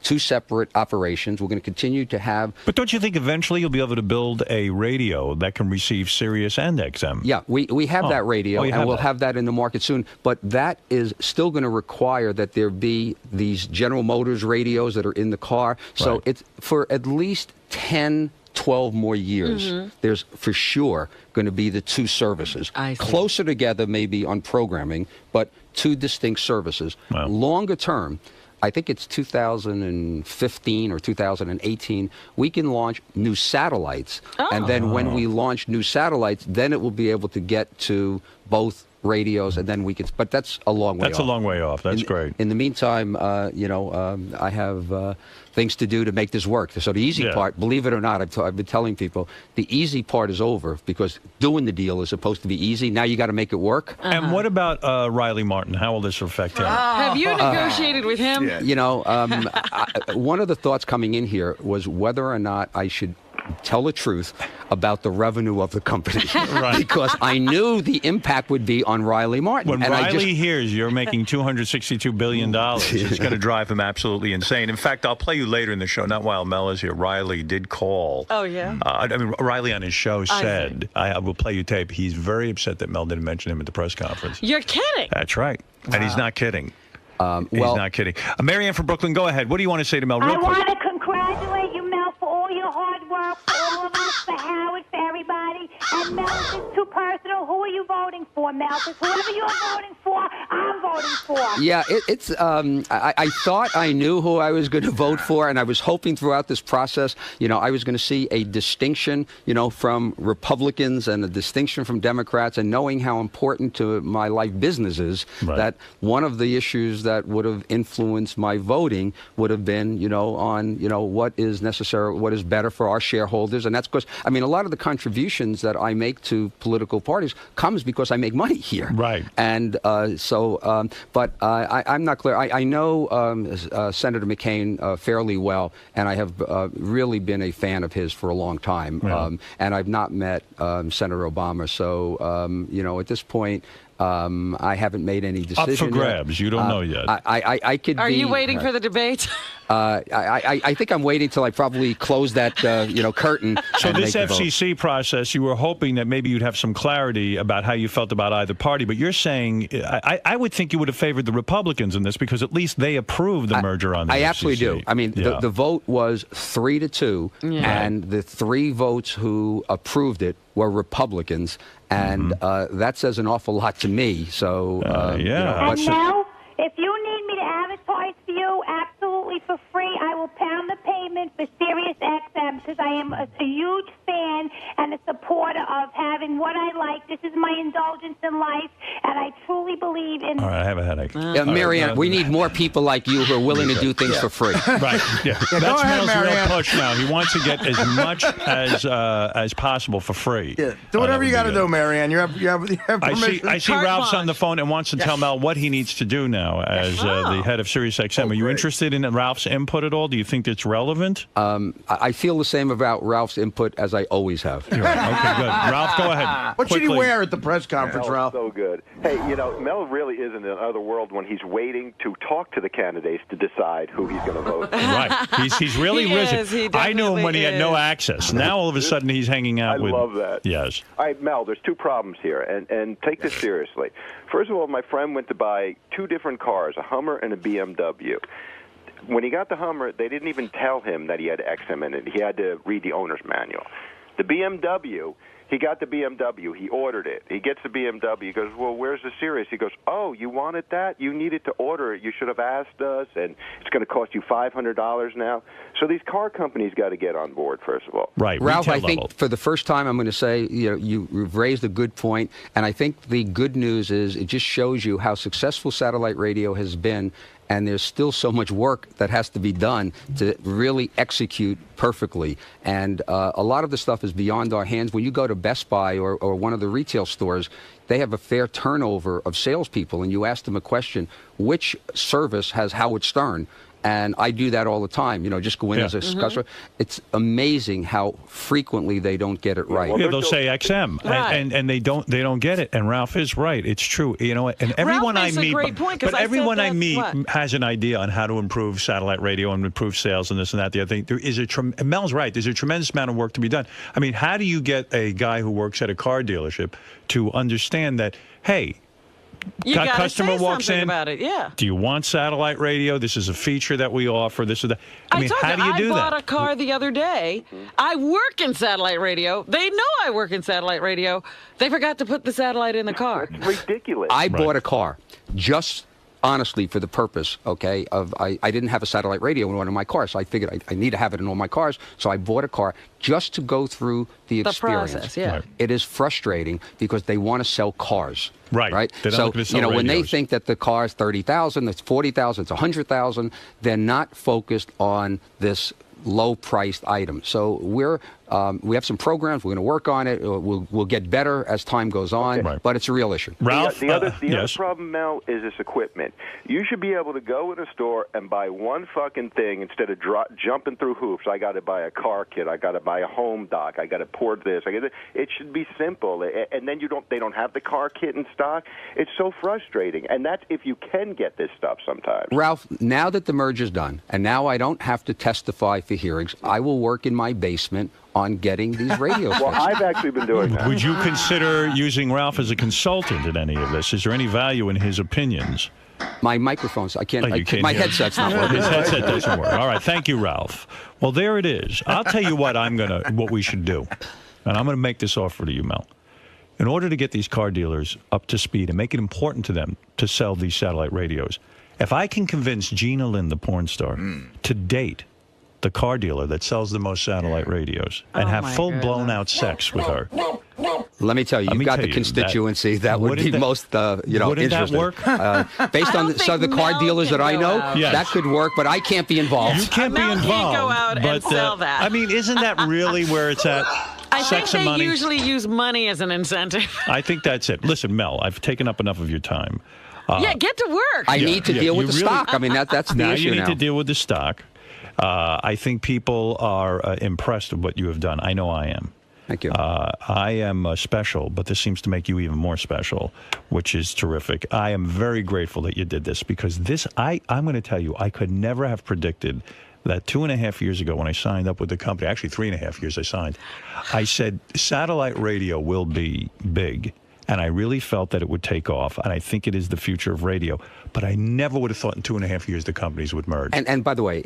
two separate operations. We're going to continue to have. But don't you think eventually you'll be able to build a radio that can receive Sirius and XM? Yeah, we have that radio, you and have we'll that. have that in the market soon. But that is still going to require that there be these General Motors radios that are in the car. So Right. it's for at least 10, 12 more years, there's for sure going to be the two services. I see. Closer together maybe on programming, but two distinct services. Wow. Longer term, I think it's 2015 or 2018, we can launch new satellites. And then when we launch new satellites, then it will be able to get to both radios, and then we can, but that's a long way That's off. a long way off. That's great. In the meantime, I have things to do to make this work. So the easy Yeah. part, believe it or not, I've been telling people, the easy part is over because doing the deal is supposed to be easy. Now you got to make it work. And what about Riley Martin? How will this affect him? Have you negotiated with him? One of the thoughts coming in here was whether or not I should tell the truth about the revenue of the company. Right. Because I knew the impact would be on Riley Martin. When and Riley hears you're making $262 billion, it's going to drive him absolutely insane. In fact, I'll play you later in the show, not while Mel is here. Riley did call. Oh, yeah? Riley on his show I said, I will play you tape, he's very upset that Mel didn't mention him at the press conference. You're kidding. That's right. And he's not kidding. He's well- not kidding. Marianne from Brooklyn, go ahead. What do you want to say to Mel real I quick? want to congratulate you, Mel, for all your hard work, for all of us, for Howard, for everybody. And Mel, if it's too personal, who are you voting for, Mel? Because whoever you're voting for, I'm voting for. Yeah, it's. I thought I knew who I was going to vote for, and I was hoping throughout this process, I was going to see a distinction, from Republicans and a distinction from Democrats, and knowing how important to my life business is, Right. that one of the issues that would have influenced my voting would have been, on, what is necessary, what is better for our shareholders, and that's because, a lot of the contributions that I make to political parties comes because I make money here. Right. And but I'm not clear. I know Senator McCain fairly well, and I have really been a fan of his for a long time. Yeah. And I've not met Senator Obama. So, at this point, I haven't made any decision Up for grabs. You don't know yet. I could Are be, you waiting for the debate? I think I'm waiting till I probably close that curtain. So and this make the vote. FCC process, you were hoping that maybe you'd have some clarity about how you felt about either party, but you're saying I would think you would have favored the Republicans in this because at least they approved the merger on the FCC. I absolutely do. I mean, Yeah. the vote was 3-2, and the 3 votes who approved it were Republicans, and that says an awful lot to me. So, yeah. And now, if you need me to advertise for you absolutely for free, I will pound the pavement for Sirius XM because I am a huge fan and a supporter of having what I like. This is my indulgence in life, and I truly believe in... All right, I have a headache. Marianne, we need more people like you who are willing to do things for free. Right. Yeah. go That's ahead, Mel's real Marianne. push now. He wants to get as much as possible for free. Yeah, do whatever you got to do, Marianne. You have permission. I see Carte Ralph's on the blanche. phone and wants to tell Mel what he needs to do now as the head of Sirius XM. Are you interested in Ralph's input at all? Do you think it's relevant? I feel the same about Ralph's input as I always have. You're right. Okay, good. Ralph, go ahead. What should he Quickly. wear at the press conference, Ralph? So good. Hey, Mel really is in another world when he's waiting to talk to the candidates to decide who he's going to vote. Right. He's really He risen. is. He I knew him when he had no definitely access. Now all of a sudden he's hanging out I with. love that. Yes. All right, Mel, there's 2 problems here, and take this seriously. First of all, my friend went to buy 2 different cars, a Hummer and a BMW. When he got the Hummer, they didn't even tell him that he had XM in it. He had to read the owner's manual. The BMW, he got the BMW. He ordered it. He gets the BMW. He goes, well, where's the Sirius? He goes, oh, you wanted that? You needed to order it. You should have asked us, and it's going to cost you $500 now. So these car companies got to get on board, first of all. Right. Ralph, I retail think level. for the first time, I'm going to say you've raised a good point, and I think the good news is it just shows you how successful satellite radio has been, and there's still so much work that has to be done to really execute perfectly. And a lot of the stuff is beyond our hands. When you go to Best Buy or one of the retail stores, they have a fair turnover of salespeople, and you ask them a question, which service has Howard Stern? And I do that all the time, just go in as a customer. It's amazing how frequently they don't get it right. Yeah, they'll say XM, Right. and they don't get it. And Ralph is right; it's true. And everyone makes I a meet, great point, 'cause but I said everyone I that- meet what? has an idea on how to improve satellite radio and improve sales and this and that. The other thing, there is Mel's right. There's a tremendous amount of work to be done. I mean, how do you get a guy who works at a car dealership to understand that? Hey, You gotta customer say walks something in. about it, yeah. Do you want satellite radio? This is a feature that we offer. This is that. I mean, told how do you do I bought that? a car the other day. I work in satellite radio. They know I work in satellite radio. They forgot to put the satellite in the car. It's ridiculous. I bought a car just honestly for the purpose, of I didn't have a satellite radio in one of my cars, so I figured I need to have it in all my cars, so I bought a car just to go through the experience. Process, yeah. Right. It is frustrating because they want to sell cars. Right. Right. They don't So look to sell when they radios. think that the car is 30,000, it's 40,000, it's 100,000, they're not focused on this low-priced item. So we have some programs. We're going to work on it. We'll get better as time goes on. Right. But it's a real issue. Ralph, The other yes. problem, Mel, is this equipment. You should be able to go in a store and buy one fucking thing instead of jumping through hoops. I got to buy a car kit. I got to buy a home dock. I got to port this. It should be simple. And then they don't have the car kit in stock. It's so frustrating. And that's if you can get this stuff sometimes. Ralph, now that the merger's done, and now I don't have to testify for hearings, I will work in my basement on getting these radios Well, fixed. I've actually been doing that. Would you consider using Ralph as a consultant in any of this? Is there any value in his opinions? My microphones, I can't, You can't my hear. headset's not working. His headset doesn't work. All right, thank you, Ralph. Well, there it is. I'll tell you what we should do, and I'm going to make this offer to you, Mel. In order to get these car dealers up to speed and make it important to them to sell these satellite radios, if I can convince Gina Lynn, the porn star, to date the car dealer that sells the most satellite radios and have my full blown goodness. out sex with her. Let me tell you, you've got the constituency that would be most, wouldn't interested. that work? Based on don't some of the think car Mel dealers can that I go know, out. Yes. that could work, but I can't be involved. You can't be Mel can't involved. go out and but, sell that. I mean, isn't that really where it's at? I think Sex and they money. usually use money as an incentive. I think that's it. Listen, Mel, I've taken up enough of your time. Yeah, get to work. I need to deal with you the really- stock. I mean, that's the Now issue you need now. to deal with the stock. I think people are impressed with what you have done. I know I am. Thank you. I am special, but this seems to make you even more special, which is terrific. I am very grateful that you did this because I'm going to tell you, I could never have predicted that 2.5 years ago when I signed up with the company, actually 3.5 years I signed, I said satellite radio will be big. And I really felt that it would take off, and I think it is the future of radio. But I never would have thought in 2.5 years the companies would merge. And by the way,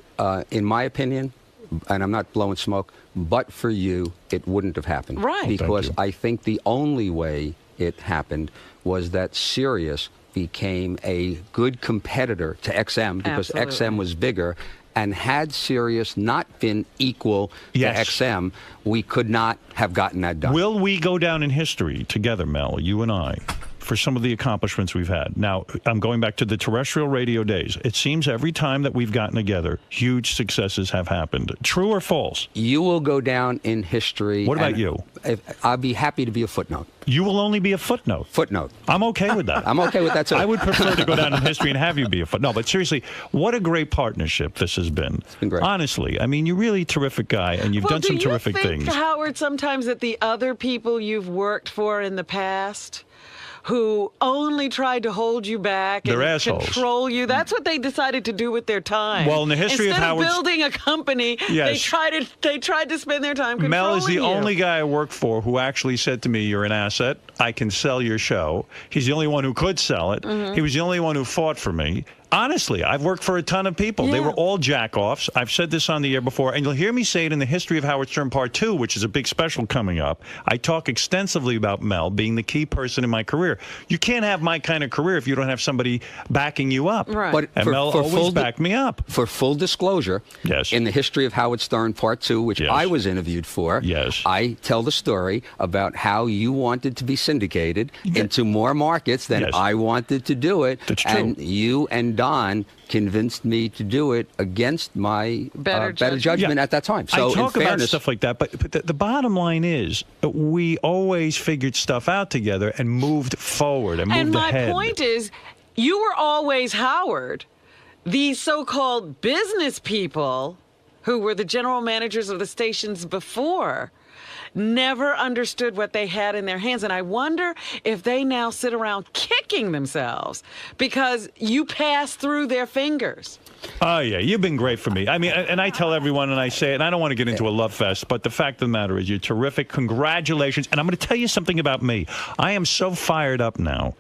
in my opinion, and I'm not blowing smoke, but for you, it wouldn't have happened. Right. Because I think the only way it happened was that Sirius became a good competitor to XM because XM was bigger. And had Sirius not been equal to XM, we could not have gotten that done. Will we go down in history together, Mel, you and I, for some of the accomplishments we've had? Now, I'm going back to the terrestrial radio days. It seems every time that we've gotten together, huge successes have happened. True or false? You will go down in history. What about you? I'll be happy to be a footnote. You will only be a footnote. Footnote. I'm okay with that. I'm okay with that, too. I would prefer to go down in history and have you be a footnote. No, but seriously, what a great partnership this has been. It's been great. Honestly, I mean, you're really a terrific guy, and you've done some terrific things. Do you things. think, Howard, sometimes that the other people you've worked for in the past who only tried to hold you back They're and assholes. control you. That's what they decided to do with their time. Well, in the history of Instead Howard's... building a company, they tried to spend their time controlling Mel is the you. only guy I work for who actually said to me, "You're an asset. I can sell your show." He's the only one who could sell it. Mm-hmm. He was the only one who fought for me. Honestly, I've worked for a ton of people. They were all jack-offs. I've said this on the air before, and you'll hear me say it in the History of Howard Stern Part 2, which is a big special coming up. I talk extensively about Mel being the key person in my career. You can't have my kind of career if you don't have somebody backing you up. Right. But And Mel always backed me up. For full disclosure, in the History of Howard Stern Part 2, which I was interviewed for, I tell the story about how you wanted to be syndicated into more markets than I wanted to do it. That's true. And you and Don convinced me to do it against my better judgment at that time. So I talk in about fairness, stuff like that, but the bottom line is we always figured stuff out together and moved forward and moved And my ahead. point is, you were always Howard. These so-called business people who were the general managers of the stations before never understood what they had in their hands. And I wonder if they now sit around kicking themselves because you passed through their fingers. Oh, yeah, you've been great for me. I mean, and I tell everyone, and I say it, and I don't want to get into a love fest, but the fact of the matter is you're terrific. Congratulations. And I'm going to tell you something about me. I am so fired up now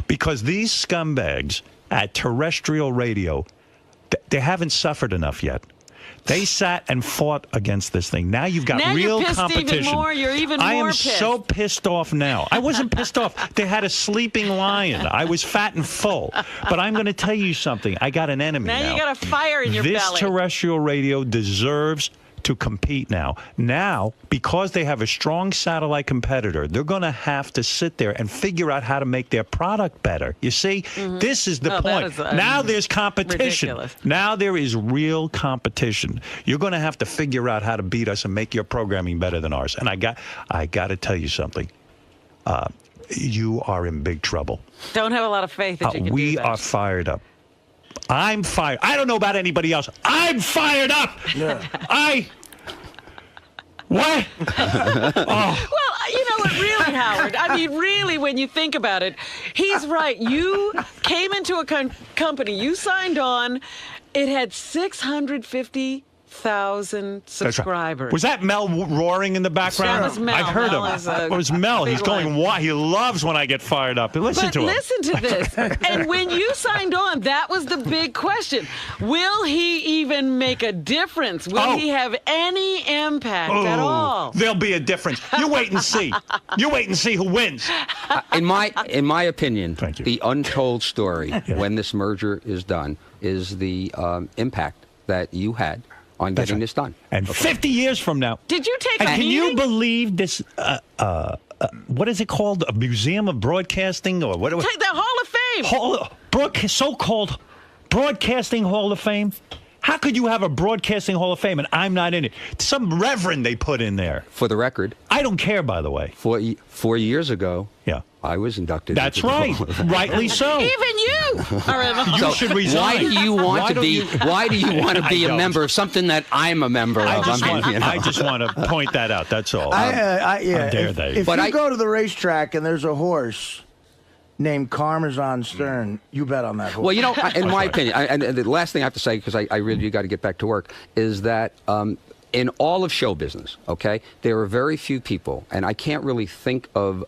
because these scumbags at terrestrial radio, they haven't suffered enough yet. They sat and fought against this thing. Now you've got now real you're pissed competition. Even more. You're even I more am pissed. so pissed off now. I wasn't pissed off. They had a sleeping lion. I was fat and full. But I'm going to tell you something. I got an enemy now. Now you got a fire in your this belly. terrestrial radio deserves to compete now. Now, because they have a strong satellite competitor, they're going to have to sit there and figure out how to make their product better. You see, this is the point. Now there's competition. Ridiculous. Now there is real competition. You're going to have to figure out how to beat us and make your programming better than ours. And I got to tell you something. You are in big trouble. Don't have a lot of faith that you can We do that. are fired up. I'm fired. I don't know about anybody else. I'm fired up. What? Well, you know what, really, Howard? I mean, really, when you think about it, he's right. You came into a company, you signed on, it had 650,000 subscribers. Was that Mel roaring in the background? That was Mel. I heard Mel him. is a It was Mel. He's big going one. wild. He loves when I get fired up. Listen But to him. listen to this. And when you signed on, that was the big question. Will he even make a difference? Will he have any impact at all? There'll be a difference. You wait and see. You wait and see who wins. in my opinion, the untold story when this merger is done is the impact that you had on getting this done. And 50 years from now. Did you take And a can meeting? you believe this? What is it called? A museum of broadcasting, or what? The Hall of Fame. So-called Broadcasting Hall of Fame. How could you have a Broadcasting Hall of Fame and I'm not in it? Some reverend they put in there. For the record, I don't care, by the way. 4 years ago, I was inducted. That's into the right. Hall of Fame. Rightly so. Even you. All right. You So should resign. Why do you want to be? Why do you want to be I a don't. member of something that I'm a member of? I just want to point that out. That's all. Yeah. How dare they? If you go to the racetrack and there's a horse named Parmesan Stern, you bet on that horse. Well, you know, in my opinion, and the last thing I have to say, because I really got to get back to work, is that in all of show business, okay, there are very few people, and I can't really think of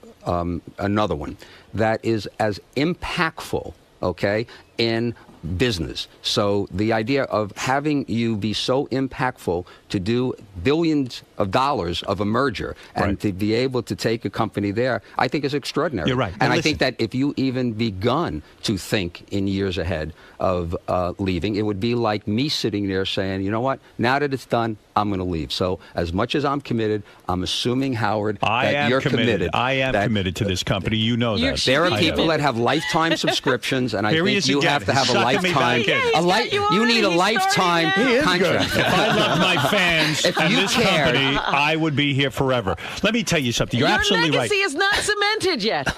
another one that is as impactful, okay, in business. So the idea of having you be so impactful to do billions of dollars of a merger and to be able to take a company there, I think is extraordinary. You're right. And I listen, think that if you even begun to think in years ahead of leaving, it would be like me sitting there saying, you know what, now that it's done, I'm going to leave. So as much as I'm committed, I'm assuming, Howard, that you're committed. I am committed to this company. You know that. There are people that have lifetime subscriptions, and I think you have to have a lifetime. You need a lifetime contract. If I loved my fans If and you this cared- company, I would be here forever. Let me tell you something. You're absolutely Your right. legacy is not cemented yet.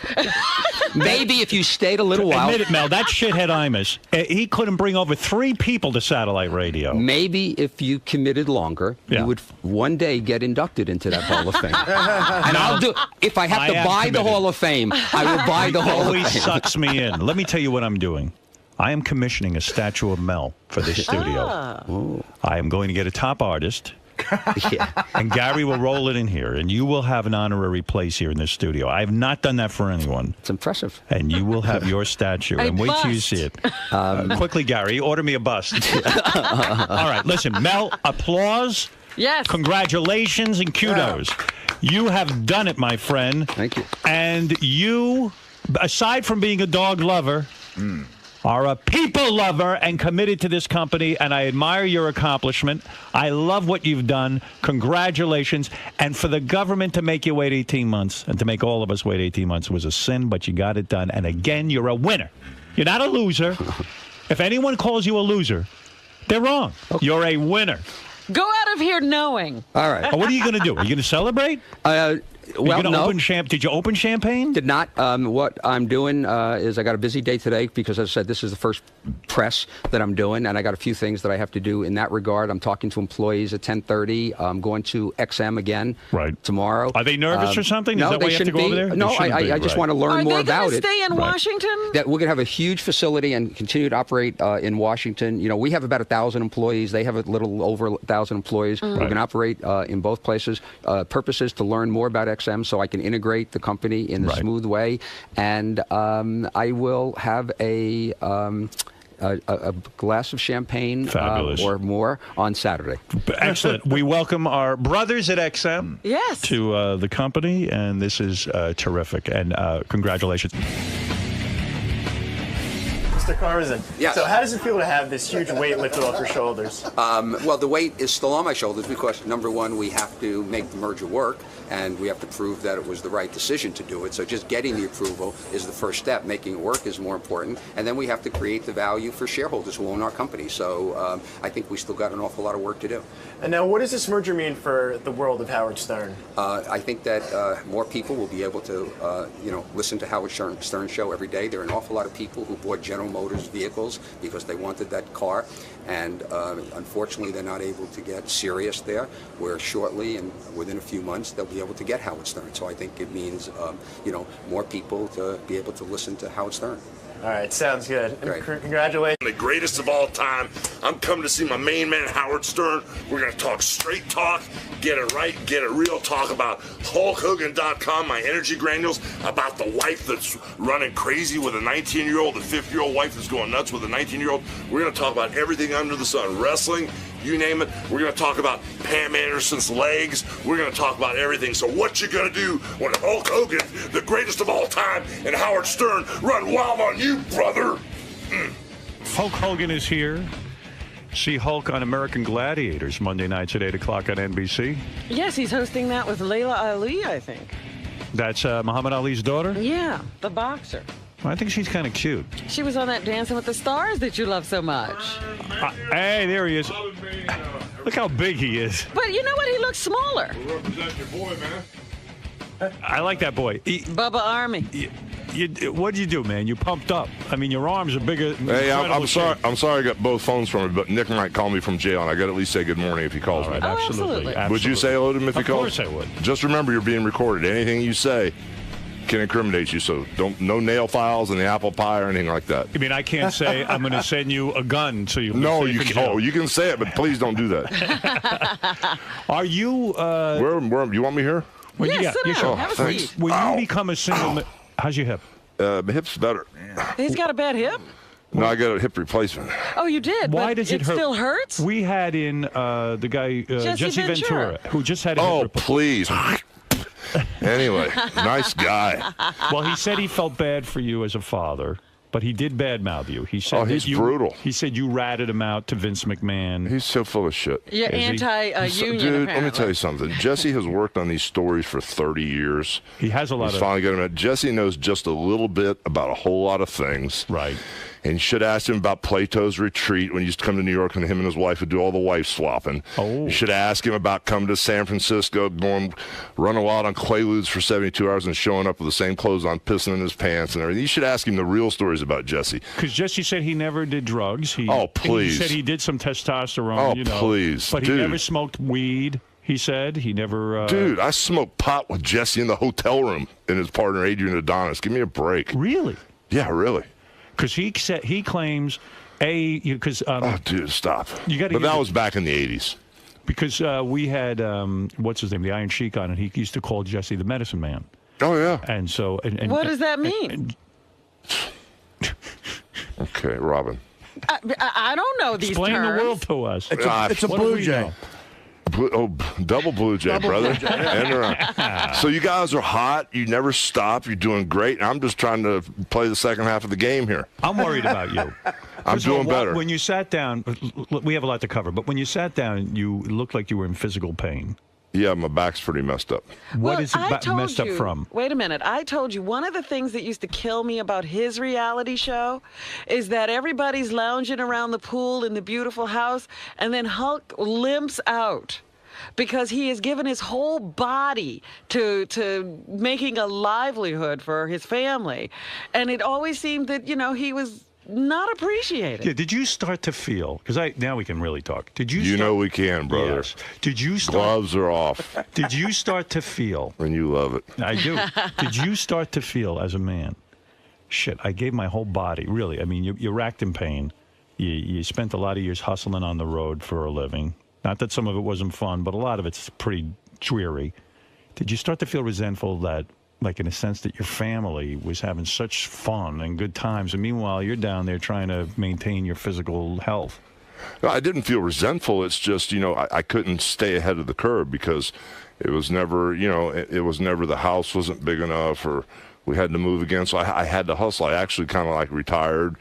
Maybe if you stayed a little while. Admit it, Mel. That shithead Imus, he couldn't bring over 3 people to satellite radio. Maybe if you committed longer, you would one day get inducted into that Hall of Fame. And I'll do. If I have to buy the Hall of Fame, I will buy the Hall of Fame. Always sucks me in. Let me tell you what I'm doing. I am commissioning a statue of Mel for this studio. I am going to get a top artist. And Gary will roll it in here, and you will have an honorary place here in this studio. I have not done that for anyone. It's impressive. And you will have your statue. And wait till you see it. Quickly, Gary, order me a bust. All right, listen, Mel, applause. Yes. Congratulations and kudos. You have done it, my friend. Thank you. And you, aside from being a dog lover, are a people lover and committed to this company, and I admire your accomplishment. I love what you've done. Congratulations. And for the government to make you wait 18 months and to make all of us wait 18 months was a sin, but you got it done. And again, you're a winner. You're not a loser. If anyone calls you a loser, they're wrong. You're a winner. Go out of here knowing. All right. What are you going to do? Are you going to celebrate? Well, no. Did you open champagne? Did not. What I'm doing is I got a busy day today because, as I said, this is the first press that I'm doing, and I got a few things that I have to do in that regard. I'm talking to employees at 10:30. I'm going to XM again tomorrow. Are they nervous or something? No, Is that why they you have to shouldn't go be. over there? No, They shouldn't be, I just right. want to learn more about it. Are they going to stay in Washington? That we're going to have a huge facility and continue to operate in Washington. You know, we have about 1,000 employees. They have a little over 1,000 employees. We're going to operate in both places. Purpose is to learn more about XM so I can integrate the company in a smooth way. And I will have a glass of champagne or more on Saturday. Excellent. We welcome our brothers at XM to the company, and this is terrific. And congratulations. Mr. Karmazin. Yes. So how does it feel to have this huge weight lifted off your shoulders? Well, the weight is still on my shoulders because, number one, we have to make the merger work, and we have to prove that it was the right decision to do it. So just getting the approval is the first step. Making it work is more important. And then we have to create the value for shareholders who own our company. So I think we still got an awful lot of work to do. And now, what does this merger mean for the world of Howard Stern? I think that more people will be able to, listen to Howard Stern show every day. There are an awful lot of people who bought General Motors vehicles because they wanted that car, and unfortunately, they're not able to get Sirius there. Where shortly and within a few months, they'll be able to get Howard Stern. So I think it means, more people to be able to listen to Howard Stern. All right, sounds good. Great. Congratulations. The greatest of all time. I'm coming to see my main man, Howard Stern. We're going to talk straight talk, get it right, get it real, talk about HulkHogan.com, my energy granules, about the wife that's running crazy with a 19-year-old, the 50-year-old wife that's going nuts with a 19-year-old. We're going to talk about everything under the sun, wrestling, you name it. We're going to talk about Pam Anderson's legs. We're going to talk about everything. So what you going to do when Hulk Hogan, the greatest of all time, and Howard Stern run wild on you, brother? Hulk Hogan is here. See Hulk on American Gladiators Monday nights at 8 o'clock on NBC. Yes, he's hosting that with Layla Ali, I think. That's Muhammad Ali's daughter? Yeah, the boxer. I think she's kind of cute. She was on that Dancing with the Stars that you love so much. Hey, there he is. Look how big he is. But you know what? He looks smaller. Represent your boy, man. I like that boy. Bubba Army. What'd you do, man? You pumped up. I mean, your arms are bigger. Hey, I'm sorry. I'm sorry I got both phones from him, but Nick might call me from jail, and I got to at least say good morning if he calls me. Absolutely. Would you say hello to him if he calls? Of course I would. Just remember, you're being recorded. Anything you say can incriminate you, so no nail files in the apple pie or anything like that. I mean, I can't say I'm going to send you a gun so you. No, you can. Oh, you can say it, but please don't do that. Are you? Where? You want me here? When Yeah, sit down. Have a thanks. seat. When you become a single, how's your hip? My hip's better. He's got a bad hip? No, I got a hip replacement. Oh, you did? Why but does it hurt? still hurts? We had in the guy Jesse Ventura, who just had a hip replacement. Please. Anyway, nice guy. Well, he said he felt bad for you as a father, but he did badmouth you. He said he's brutal. He said you ratted him out to Vince McMahon. He's so full of shit. You're Is he? anti-union, Dude, let me apparently. tell you something. Jesse has worked on these stories for 30 years. He has a lot He's of. finally got him. Jesse knows just a little bit about a whole lot of things. Right. And you should ask him about Plato's retreat when he used to come to New York and him and his wife would do all the wife swapping. Oh. You should ask him about coming to San Francisco, running wild on Quaaludes for 72 hours and showing up with the same clothes on, pissing in his pants and everything. You should ask him the real stories about Jesse. Because Jesse said he never did drugs. Please. He said he did some testosterone. Please. But Dude. he never smoked weed. He said he never. Dude, I smoked pot with Jesse in the hotel room and his partner Adrian Adonis. Give me a break. Really? Yeah, really. Because he claims because dude, stop. You got. But that was back in the 80s. Because we had what's his name, the Iron Sheik on, and he used to call Jesse the Medicine Man. Oh yeah. And so, What does that mean? Okay, Robin. I don't know these Explain terms. the world to us. It's a What do Blue we Jay. know? Double Blue Jay, brother. End around. So you guys are hot. You never stop. You're doing great. I'm just trying to play the second half of the game here. I'm worried about you. I'm First of all, doing better. When you sat down, we have a lot to cover, but when you sat down, you looked like you were in physical pain. Yeah, my back's pretty messed up. What is it I told messed up you- from? Wait a minute. I told you one of the things that used to kill me about his reality show is that everybody's lounging around the pool in the beautiful house, and then Hulk limps out because he has given his whole body to making a livelihood for his family. And it always seemed that, he was not appreciated. Yeah, did you start to feel? Because now we can really talk. Did you? You know we can, brother. Yes. Did you start? Gloves are off. Did you start to feel? And you love it. I do. Did you start to feel as a man? Shit, I gave my whole body. Really, I mean, you're racked in pain. You spent a lot of years hustling on the road for a living. Not that some of it wasn't fun, but a lot of it's pretty dreary. Did you start to feel resentful that, like in a sense, that your family was having such fun and good times, and meanwhile you're down there trying to maintain your physical health? No, I didn't feel resentful. It's just, I couldn't stay ahead of the curve because it was never, it was never the house wasn't big enough or we had to move again. So I had to hustle. I actually kind of like retired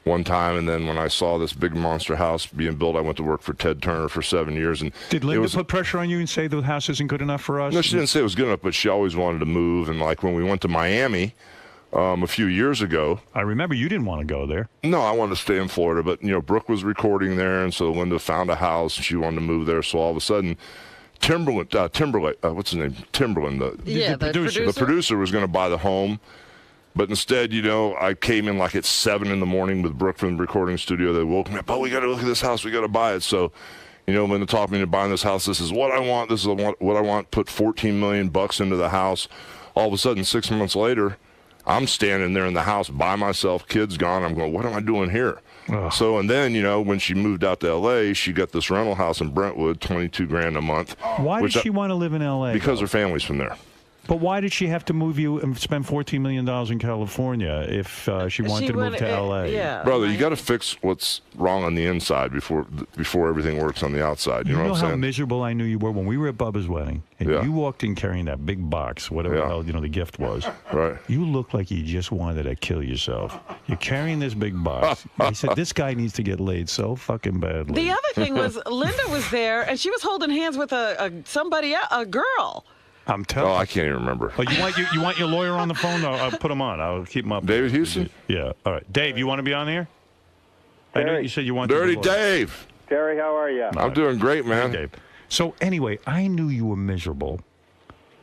one time, and then when I saw this big monster house being built, I went to work for Ted Turner for 7 years. And Did Linda put pressure on you and say the house isn't good enough for us? No, she didn't say it was good enough, but she always wanted to move. And like when we went to Miami a few years ago, I remember you didn't want to go there. No, I wanted to stay in Florida, but Brooke was recording there, and so Linda found a house and she wanted to move there. So all of a sudden, Timberland, what's his name? Timberland, the producer was going to buy the home. But instead, I came in like at 7 in the morning with Brooke from the recording studio. They woke me up. Oh, we got to look at this house. We got to buy it. So, Linda talked me into buying this house. This is what I want. This is what I want. Put $14 million into the house. All of a sudden, 6 months later, I'm standing there in the house by myself. Kids gone. I'm going, what am I doing here? Ugh. So, and then, when she moved out to L.A., she got this rental house in Brentwood, $22,000 a month. Why did she want to live in L.A.? Because her family's from there. But why did she have to move you and spend $14 million in California if she wanted to move to L.A.? Yeah. Brother, you got to fix what's wrong on the inside before everything works on the outside. You know what I'm how saying? miserable I knew you were when we were at Bubba's wedding, and you walked in carrying that big box, whatever the hell the gift was. Right. You looked like you just wanted to kill yourself. You're carrying this big box. I said, this guy needs to get laid so fucking badly. The other thing was Linda was there, and she was holding hands with a girl. I'm telling. Oh, I can't even remember. Oh, you want your lawyer on the phone? I'll put him on. I'll keep him up. David Houston? Yeah. All right. Dave, you want to be on here? I know you said you want Dirty Dave. Terry, how are you? I'm doing great, man. Hey, Dave. So anyway, I knew you were miserable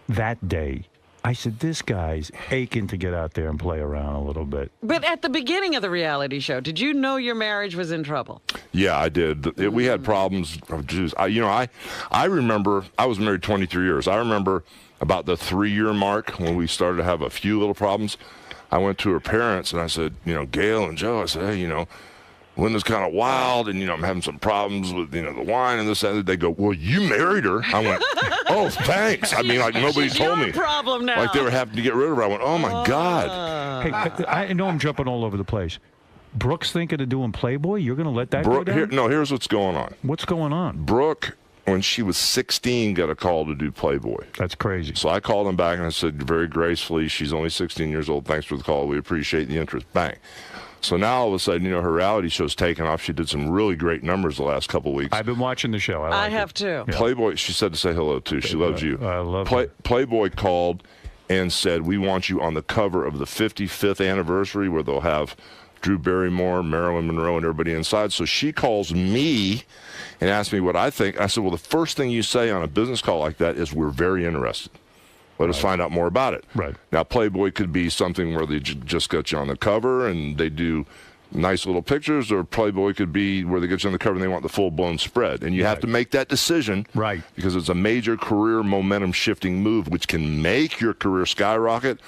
that day I said, this guy's aching to get out there and play around a little bit. But at the beginning of the reality show, did you know your marriage was in trouble? Yeah, I did. We had problems. I remember I was married 23 years. I remember about the 3-year mark when we started to have a few little problems. I went to her parents and I said, Gail and Joe, I said, hey, Linda's kind of wild, and I'm having some problems with the wine and this and that. They go, well, you married her. I went, oh, thanks. I mean, like nobody told me. Problem now. Like they were having to get rid of her. I went, oh my God. Hey, I know I'm jumping all over the place. Brooke's thinking of doing Playboy. You're going to let that go down? Here's what's going on. What's going on? Brooke, when she was 16, got a call to do Playboy. That's crazy. So I called them back and I said very gracefully, she's only 16 years old. Thanks for the call. We appreciate the interest. Bang. So now all of a sudden, her reality show's taken off. She did some really great numbers the last couple of weeks. I've been watching the show. I have too. Yeah. Playboy, she said to say hello too. She loves you. I love her. Playboy called and said, we want you on the cover of the 55th anniversary where they'll have Drew Barrymore, Marilyn Monroe, and everybody inside. So she calls me and asks me what I think. I said, well, the first thing you say on a business call like that is we're very interested. Let us find out more about it. Right. Now, Playboy could be something where they just got you on the cover and they do nice little pictures, or Playboy could be where they get you on the cover and they want the full-blown spread. And you have to make that decision. Right. Because it's a major career momentum-shifting move, which can make your career skyrocket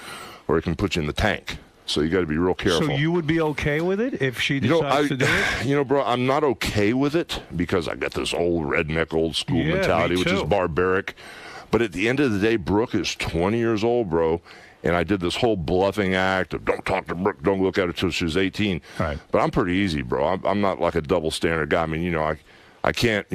or it can put you in the tank. So you got to be real careful. So you would be okay with it if she decides to do it? Bro, I'm not okay with it because I got this old redneck, old school mentality, which is barbaric. But at the end of the day, Brooke is 20 years old, bro. And I did this whole bluffing act of don't talk to Brooke, don't look at her until she was 18. Right. But I'm pretty easy, bro. I'm not like a double standard guy. I mean, I can't,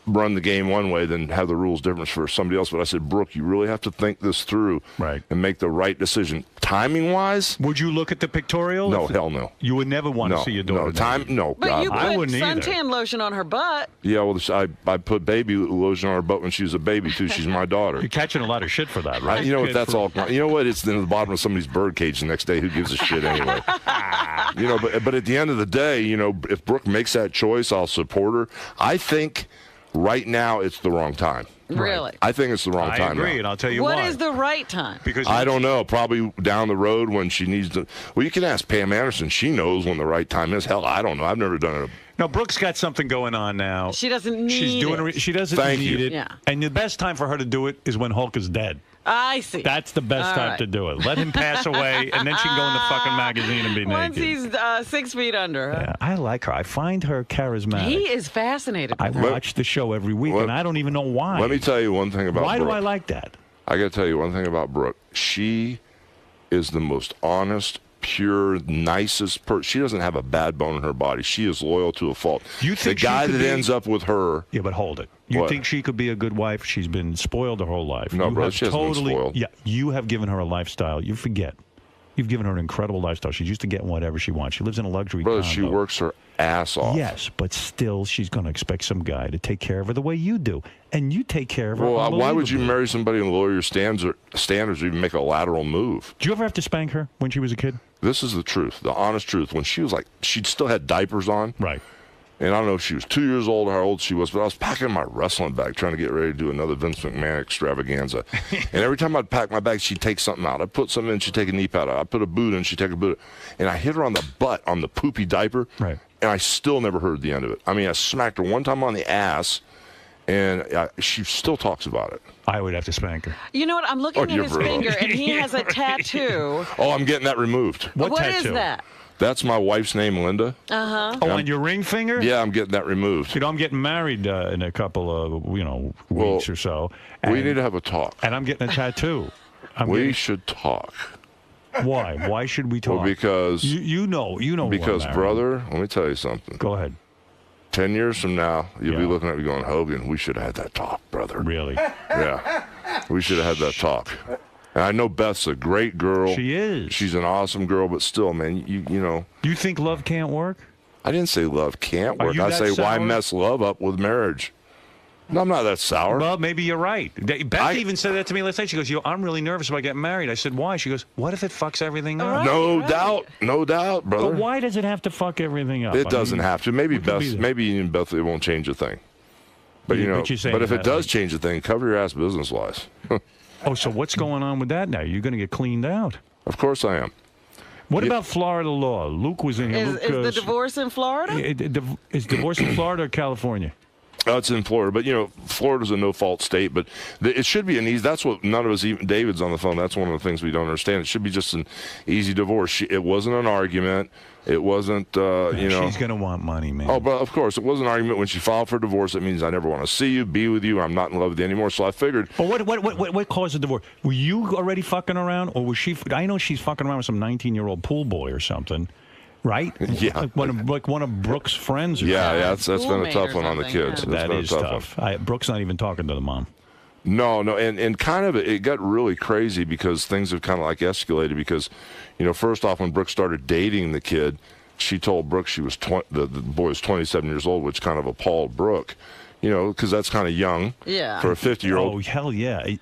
run the game one way, then have the rules different for somebody else. But I said, Brooke, you really have to think this through and make the right decision. Timing-wise? Would you look at the pictorial? No, hell no. You would never want to see your daughter. No. But God, you put suntan lotion on her butt. Yeah, well, I put baby lotion on her butt when she was a baby, too. She's my daughter. You're catching a lot of shit for that, right? You know what? That's all. You know what? It's in the bottom of somebody's birdcage the next day. Who gives a shit anyway? But at the end of the day, if Brooke makes that choice, I'll support her. I think right now it's the wrong time. Really? I think it's the wrong time. I agree, now. and I'll tell you why. why. What is the right time? Because I don't know. Probably down the road when she needs to. Well, you can ask Pam Anderson. She knows when the right time is. Hell, I don't know. I've never done it. No, Brooke's got something going on now. She doesn't need She's doing it. She doesn't Thank need you. it. Yeah. And the best time for her to do it is when Hulk is dead. I see. That's the best time to do it. Let him pass away, and then she can go in the fucking magazine and be Once naked. he's 6 feet under. Huh? Yeah, I like her. I find her charismatic. He is fascinated. I watch the show every week, and I don't even know why. Let me tell you one thing about Why Brooke. do I like that? I got to tell you one thing about Brooke. She is the most honest, pure, nicest person. She doesn't have a bad bone in her body. She is loyal to a fault. You think the guy she could that be... ends up with her? Yeah, but hold it. You What? think she could be a good wife? She's been spoiled her whole life. No, you bro, have she hasn't been spoiled. Yeah, you have given her a lifestyle. You forget. You've given her an incredible lifestyle. She's used to getting whatever she wants. She lives in a luxury Brother, condo. she works her ass off. Yes, but still, she's going to expect some guy to take care of her the way you do. And you take care of her. Well, why would you unbelievably. marry somebody and lower your standards or even make a lateral move? Did you ever have to spank her when she was a kid? This is the truth, the honest truth. When she was like, she still had diapers on. Right. And I don't know if she was 2 years old or how old she was, but I was packing my wrestling bag trying to get ready to do another Vince McMahon extravaganza. And every time I'd pack my bag, she'd take something out. I'd put something in, she'd take a knee pad out. I'd put a boot in, she'd take a boot out. And I hit her on the butt on the poopy diaper. Right. And I still never heard the end of it. I mean, I smacked her one time on the ass, and she still talks about it. I would have to spank her. You know what? I'm looking at you're his brutal. finger, and he has a tattoo. Oh, I'm getting that removed. What is that? That's my wife's name, Linda. Uh-huh. Oh, on your ring finger? Yeah, I'm getting that removed. You know, I'm getting married in a couple of, weeks or so. We need to have a talk. And I'm getting a tattoo. We should talk. Why? Why should we talk? Well, because... You know Because, brother, let me tell you something. Go ahead. 10 years from now, you'll be looking at me going, Hogan, we should have had that talk, brother. Really? Yeah. We should have had that talk. And I know Beth's a great girl. She is. She's an awesome girl, but still, man, you know. You think love can't work? I didn't say love can't Are work. you I that say why sour? mess love up with marriage? No, I'm not that sour. Well, maybe you're right. Beth even said that to me last night. She goes, I'm really nervous about getting married. I said, why? She goes, what if it fucks everything up? No doubt, brother. But why does it have to fuck everything up? It doesn't have to. Maybe what could be Beth, there? maybe even Beth, it won't change a thing. But Yeah, but you're saying but if it that, does like- change a thing, cover your ass business-wise. Oh, so what's going on with that now? You're going to get cleaned out. Of course I am. What about Florida law? Luke was in here. Is the divorce in Florida? Is divorce in Florida or California? It's in Florida, but Florida's a no-fault state. But it should be an easy. That's what none of us. Even David's on the phone. That's one of the things we don't understand. It should be just an easy divorce. It wasn't an argument. It wasn't. She's gonna want money, man. Oh, but of course, it wasn't an argument when she filed for divorce. It means I never want to see you, be with you. I'm not in love with you anymore. So I figured. But what caused the divorce? Were you already fucking around, or was she? I know she's fucking around with some 19-year-old pool boy or something. Right? Yeah. Like one of Brooke's friends. Or yeah, that's been a tough one on the kids. Yeah. That is tough. Brooke's not even talking to the mom. No, and kind of it got really crazy because things have kind of like escalated because, first off, when Brooke started dating the kid, she told Brooke she was the boy was 27 years old, which kind of appalled Brooke. Because that's kind of young for a 50-year-old. Oh, hell yeah.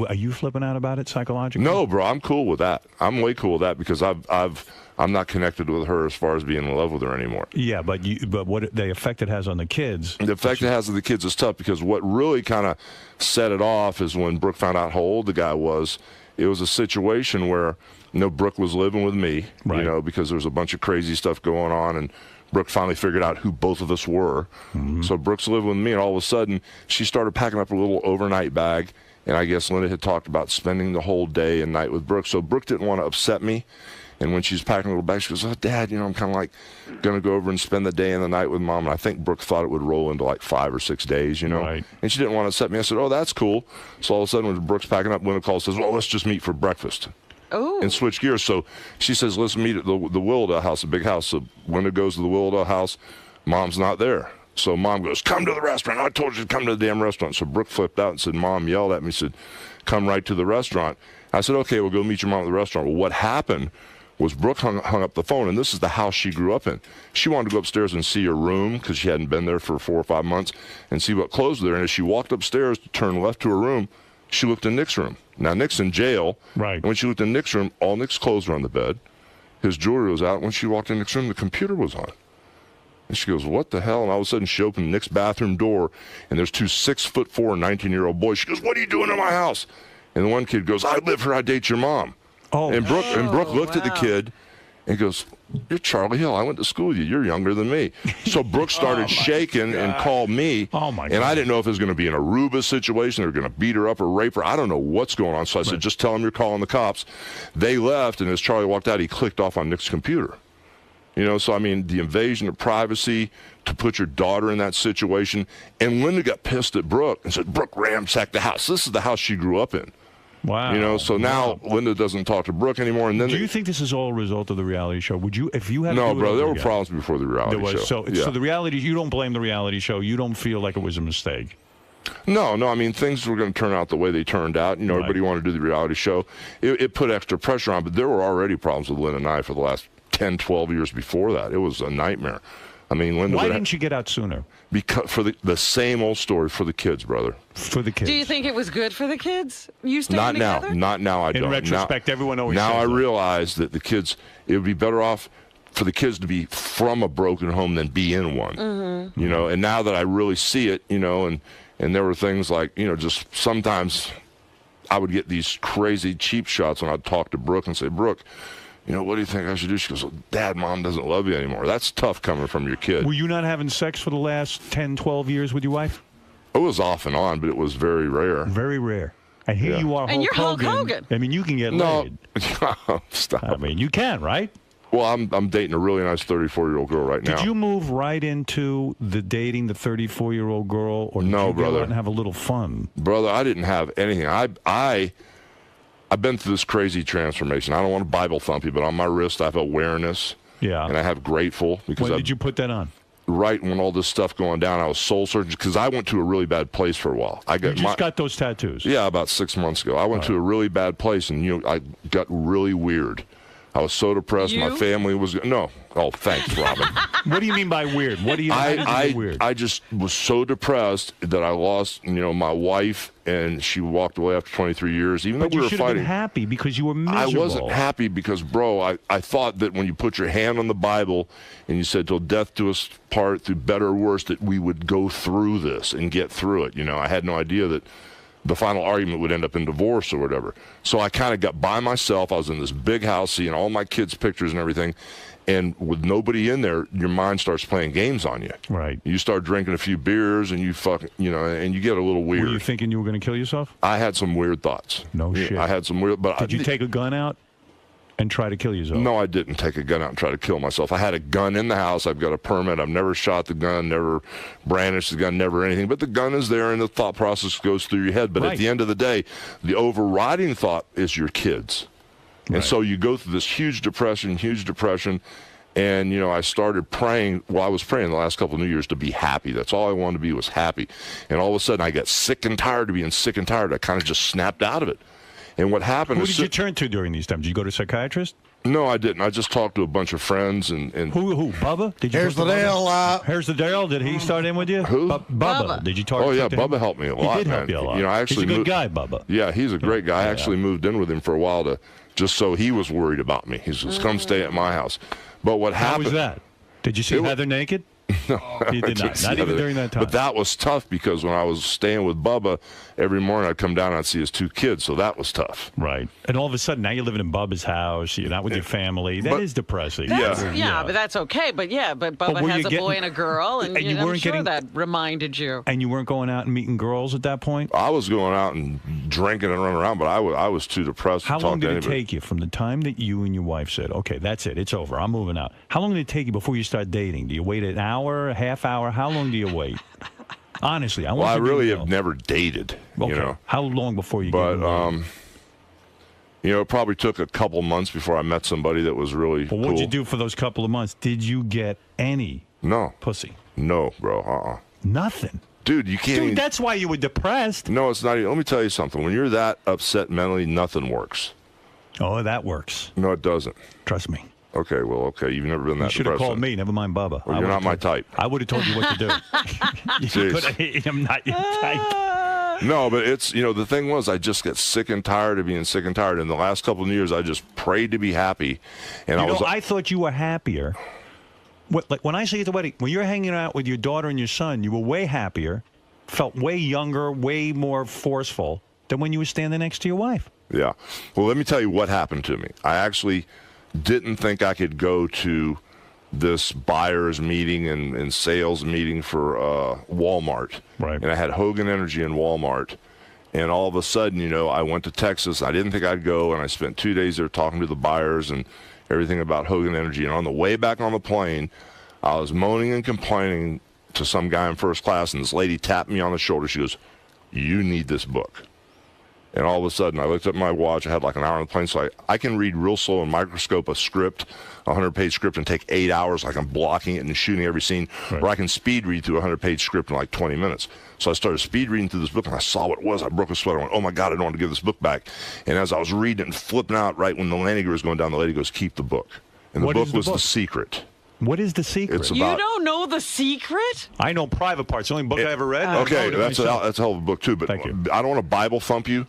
Are you flipping out about it psychologically? No, bro, I'm cool with that. I'm way cool with that because I'm not connected with her as far as being in love with her anymore. Yeah, but what the effect it has on the kids. The effect it has on the kids is tough because what really kind of set it off is when Brooke found out how old the guy was. It was a situation where, Brooke was living with me, because there was a bunch of crazy stuff going on, and Brooke finally figured out who both of us were. Mm-hmm. So Brooke's living with me, and all of a sudden, she started packing up a little overnight bag, and I guess Linda had talked about spending the whole day and night with Brooke. So Brooke didn't want to upset me, and when she's packing a little bag, she goes, "Oh, Dad, I'm kind of like going to go over and spend the day and the night with Mom." And I think Brooke thought it would roll into like 5 or 6 days, Right. And she didn't want to upset me. I said, "Oh, that's cool." So all of a sudden, when Brooke's packing up, Linda calls and says, "Well, let's just meet for breakfast." Oh. And switch gears. So she says, "Let's meet at the Willdale house, a big house." So Linda goes to the Willdale house. Mom's not there. So Mom goes, "Come to the restaurant. I told you to come to the damn restaurant." So Brooke flipped out and said, Mom yelled at me, said, "Come right to the restaurant." I said, "Okay, we'll go meet your mom at the restaurant." Well, what happened was Brooke hung up the phone, and this is the house she grew up in. She wanted to go upstairs and see her room because she hadn't been there for 4 or 5 months and see what clothes were there. And as she walked upstairs to turn left to her room, she looked in Nick's room. Now, Nick's in jail. Right. And when she looked in Nick's room, all Nick's clothes were on the bed. His jewelry was out. When she walked in Nick's room, the computer was on. And she goes, "What the hell?" And all of a sudden, she opened Nick's bathroom door, and there's 2 6'4", 19-year-old boys. She goes, "What are you doing in my house?" And the one kid goes, "I live here. I date your mom." Oh. And Brooke looked at the kid and goes, "You're Charlie Hill. I went to school with you. You're younger than me." So Brooke started shaking and called me. Oh, my God. And I didn't know if it was going to be an Aruba situation. They were going to beat her up or rape her. I don't know what's going on. So I said, "Just tell them you're calling the cops." They left, and as Charlie walked out, he clicked off on Nick's computer. So I mean, the invasion of privacy to put your daughter in that situation. And Linda got pissed at Brooke and said, "Brooke ransacked the house. This is the house she grew up in." Wow. So now Linda doesn't talk to Brooke anymore. And then do you think this is all a result of the reality show? Would you, if you had No, to do bro, it there over were again? problems before the reality show. So the reality, you don't blame the reality show. You don't feel like it was a mistake. No. I mean, things were going to turn out the way they turned out. Everybody wanted to do the reality show. It put extra pressure on, but there were already problems with Lynn and I for the last 10, 12 years before that. It was a nightmare. I mean, Linda. Why didn't you get out sooner? Because for the same old story for the kids, brother. For the kids. Do you think it was good for the kids? You staying Not together? now. Not now. I don't. In retrospect, everyone always now says I that. realize that the kids. It would be better off for the kids to be from a broken home than be in one. Mm-hmm. And now that I really see it, and there were things like, just sometimes I would get these crazy cheap shots when I'd talk to Brooke and say, "Brooke, what do you think I should do?" She goes, "Dad, Mom doesn't love you anymore." That's tough coming from your kid. Were you not having sex for the last 10, 12 years with your wife? It was off and on, but it was very rare. Very rare. And here you are, And you're Hulk Hogan. I mean, you can get laid. Stop. I mean, you can, right? Well, I'm dating a really nice 34-year-old girl right now. Did you move right into dating the 34-year-old girl, or did No, you go brother. out and have a little fun? Brother, I didn't have anything. I've been through this crazy transformation. I don't want to Bible thump you, but on my wrist I have awareness. Yeah. And I have grateful because When did you put that on? Right when all this stuff going down, I was soul searching because I went to a really bad place for a while. You just got those tattoos. Yeah, about 6 months ago. I went to a really bad place, and I got really weird. I was so depressed. You? My family was no. Oh, thanks, Robin. What do you mean by weird? What do you? How did you get weird? I just was so depressed that I lost, my wife, and she walked away after 23 years. Even But though we you were should have fighting, been happy because you were miserable. I wasn't happy because, bro, I thought that when you put your hand on the Bible and you said, "Till death do us part, through better or worse," that we would go through this and get through it. I had no idea that the final argument would end up in divorce or whatever. So I kind of got by myself. I was in this big house, seeing all my kids' pictures and everything. And with nobody in there, your mind starts playing games on you. Right. You start drinking a few beers, and you and you get a little weird. Were you thinking you were going to kill yourself? I had some weird thoughts. No shit. I had some weird. But Did you take a gun out and try to kill yourself? No, I didn't take a gun out and try to kill myself. I had a gun in the house. I've got a permit. I've never shot the gun, never brandished the gun, never anything. But the gun is there, and the thought process goes through your head. But at the end of the day, the overriding thought is your kids. And so you go through this huge depression. And, I started praying. Well, I was praying the last couple of New Years to be happy. That's all I wanted to be, was happy. And all of a sudden, I got sick and tired of being sick and tired. I kind of just snapped out of it. And what happened Who is... did you turn to during these times? Did you go to a psychiatrist? No, I didn't. I just talked to a bunch of friends. And Who? Bubba? Did you Here's talk the to Bubba? deal. Here's the deal. Did he start in with you? Who? Bubba. Did you talk Oh, yeah, to him? Bubba helped me a lot, He did man. help you a lot. I actually He's a good guy, Bubba. Yeah, he's a great guy. I actually moved in with him for a while just so he was worried about me. He says, come stay at my house. But what happened... How was that? Did you see Heather naked? No, you did not. Not even during that time. But that was tough because when I was staying with Bubba, every morning I'd come down and I'd see his 2 kids, so that was tough. Right. And all of a sudden, now you're living in Bubba's house. You're not with your family. That is depressing. Yeah, but that's okay. But Bubba were has you a boy and a girl, and, you I'm weren't sure getting- that reminded you. And you weren't going out and meeting girls at that point? I was going out and drinking and running around, but I was too depressed How to talk long to did it anybody. take you from the time that you and your wife said, okay, that's it, it's over, I'm moving out? How long did it take you before you start dating? Do you wait an hour, a half hour? How long do you wait? Honestly, I want I you to really know. have never dated, Okay. How long before you But, get married? it probably took a couple months before I met somebody that was really But what cool. did you do for those couple of months? Did you get any pussy? No, bro. Nothing. Dude, you can't Dude, even... that's why you were depressed. No, it's not even... Let me tell you something. When you're that upset mentally, nothing works. Oh, that works. No, it doesn't. Trust me. Okay, well, okay. You've never been that You should have depressed. called me. Never mind Bubba. Well, you're not my type. I would have told you what to do. You Jeez. I'm not your type. No, but it's, the thing was, I just get sick and tired of being sick and tired. In the last couple of years, I just prayed to be happy. And I thought you were happier. Like when I see you at the wedding, when you're hanging out with your daughter and your son, you were way happier, felt way younger, way more forceful than when you were standing next to your wife. Yeah. Well, let me tell you what happened to me. I actually didn't think I could go to this buyer's meeting and sales meeting for Walmart. Right. And I had Hogan Energy in Walmart. And all of a sudden, I went to Texas. I didn't think I'd go, and I spent 2 days there talking to the buyers and everything about Hogan Energy. And on the way back on the plane, I was moaning and complaining to some guy in first class, and this lady tapped me on the shoulder. She goes, "You need this book." And all of a sudden, I looked at my watch. I had like an hour on the plane, so I can read real slow in microscope a script, a 100-page script, and take 8 hours, like I'm blocking it and shooting every scene. Right. Or I can speed read through a 100-page script in like 20 minutes. So I started speed reading through this book, and I saw what it was. I broke a sweat. I went, oh, my God, I don't want to give this book back. And as I was reading it and flipping out, right when the landing gear was going down, the lady goes, keep the book. And the What book is the was book? The Secret. What is The Secret? It's You about... don't know The Secret? I know Private Parts. The only book I ever read. Okay, that's a hell of a book, too. But Thank you. I don't want to Bible thump you,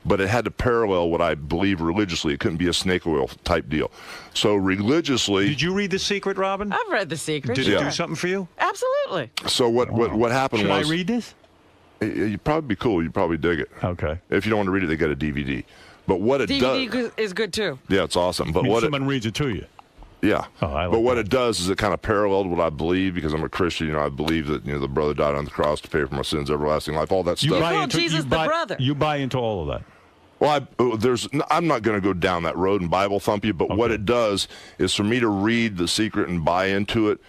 but it had to parallel what I believe religiously. It couldn't be a snake oil type deal. So religiously... Did you read The Secret, Robin? I've read The Secret. Did sure. it do something for you? Absolutely. So what happened Should was... I read this? You'd probably be cool. You'd probably dig it. Okay. If you don't want to read it, they get a DVD. But what it does... DVD is good, too. Yeah, it's awesome. But what someone reads it to you. Yeah. Oh, I like but what that. it does is it kind of paralleled what I believe, because I'm a Christian. I believe that the brother died on the cross to pay for my sins, everlasting life, all that stuff. You buy into all of that. Well, I'm not going to go down that road and Bible thump you, but what it does is for me to read The Secret and buy into it.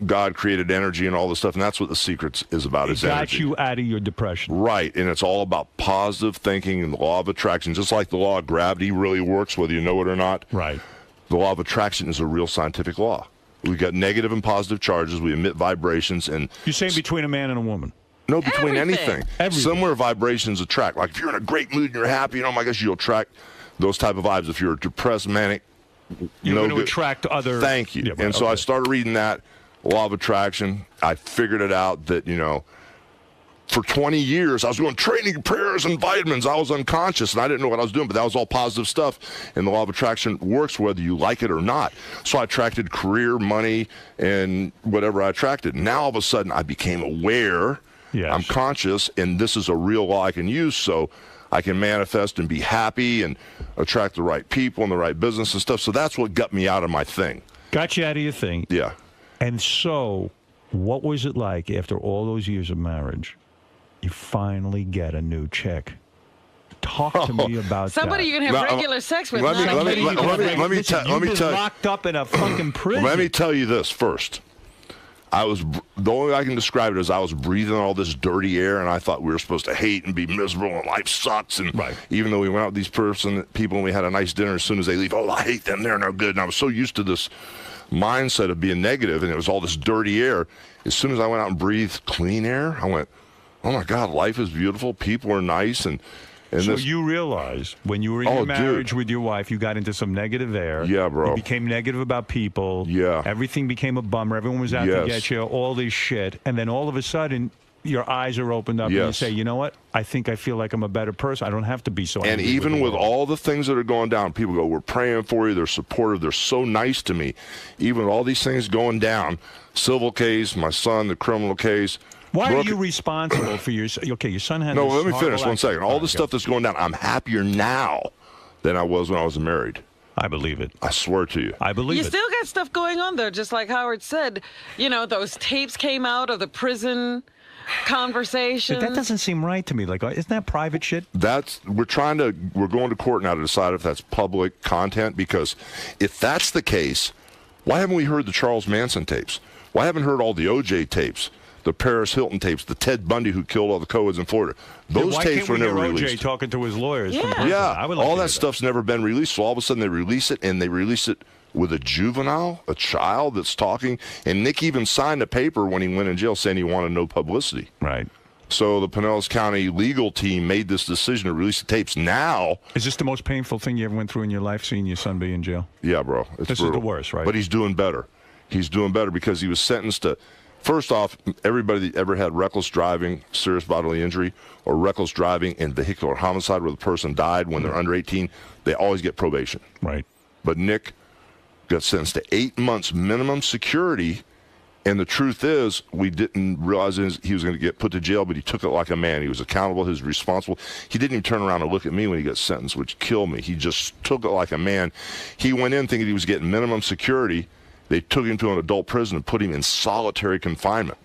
God created energy and all this stuff, and that's what The Secret is about. It Is got energy. you out of your depression. Right, and it's all about positive thinking and the law of attraction. Just like the law of gravity really works, whether you know it or not. Right. The law of attraction is a real scientific law. We got negative and positive charges. We emit vibrations, and You're saying between a man and a woman? no, between Everything. anything. Similar vibrations attract. Like if you're in a great mood and you're happy, and oh my gosh, you'll attract those type of vibes. If you're depressed, manic, You're no going to good. attract other... Thank you. Yeah, And so I okay. started reading that law of attraction. I figured it out that for 20 years, I was doing training, prayers, and vitamins. I was unconscious, and I didn't know what I was doing, but that was all positive stuff. And the law of attraction works whether you like it or not. So I attracted career, money, and whatever I attracted. Now, all of a sudden, I became aware Yes. I'm conscious, and this is a real law I can use, so I can manifest and be happy and attract the right people and the right business and stuff. So that's what got me out of my thing. Got you out of your thing. Yeah. And so, what was it like after all those years of marriage? You finally get a new chick. Talk to me about somebody that. you can have regular sex with. Let me Listen, tell you. Locked up in a fucking prison. Let me tell you this first. The only way I can describe it is I was breathing all this dirty air, and I thought we were supposed to hate and be miserable, and life sucks. And even though we went out with these people and we had a nice dinner, as soon as they leave, oh, I hate them, they're no good. And I was so used to this mindset of being negative, and it was all this dirty air. As soon as I went out and breathed clean air, I went, oh my God, life is beautiful. People are nice, and so you realized when you were in your marriage with your wife, you got into some negative air. Yeah, bro. You became negative about people. Yeah. Everything became a bummer. Everyone was out to get you. All this shit, and then all of a sudden, your eyes are opened up, and you say, you know what? I think I feel like I'm a better person. I don't have to be so angry. And even with all the things that are going down, people go, we're praying for you. They're supportive. They're so nice to me. Even with all these things going down, civil case, my son, the criminal case. Why are you responsible for your son had No, this let me horrible finish 1 second. All the accident. stuff that's going down, I'm happier now than I was when I was married. I believe it. I swear to you. I believe You it. still got stuff going on there, just like Howard said. You know, those tapes came out of the prison conversation. But that doesn't seem right to me. Like, isn't that private shit? We're going to court now to decide if that's public content, because if that's the case, why haven't we heard the Charles Manson tapes? Why haven't we heard all the OJ tapes? The Paris Hilton tapes, the Ted Bundy who killed all the Coeds in Florida. Those tapes were never released. OJ talking to his lawyers. Yeah, all that stuff's never been released. So all of a sudden they release it, and they release it with a juvenile, a child that's talking. And Nick even signed a paper when he went in jail saying he wanted no publicity. Right. So the Pinellas County legal team made this decision to release the tapes. Now, is this the most painful thing you ever went through in your life, seeing your son be in jail? Yeah, bro. It's this brutal. is the worst, right? But he's doing better. He's doing better because he was sentenced to. First off, everybody that ever had reckless driving, serious bodily injury, or reckless driving and vehicular homicide where the person died when they're under 18, they always get probation. Right. But Nick got sentenced to 8 months minimum security, and the truth is we didn't realize he was going to get put to jail, but he took it like a man. He was accountable. He was responsible. He didn't even turn around and look at me when he got sentenced, which killed me. He just took it like a man. He went in thinking he was getting minimum security. They took him to an adult prison and put him in solitary confinement.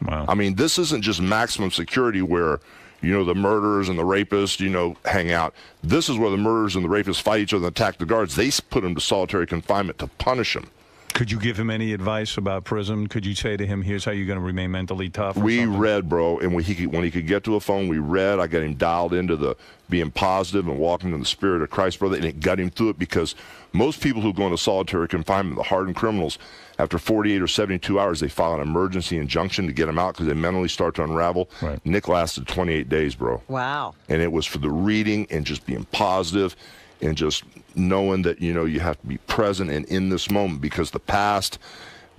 Wow. I mean, this isn't just maximum security where, the murderers and the rapists, hang out. This is where the murderers and the rapists fight each other and attack the guards. They put him to solitary confinement to punish him. Could you give him any advice about prison? Could you say to him, here's how you're going to remain mentally tough? We read, bro, and when he could get to a phone, we read. I got him dialed into the being positive and walking in the spirit of Christ, brother, and it got him through it because most people who go into solitary confinement, the hardened criminals, after 48 or 72 hours, they file an emergency injunction to get them out because they mentally start to unravel. Right. Nick lasted 28 days, bro. Wow. And it was for the reading and just being positive and just knowing that, you have to be present and in this moment because the past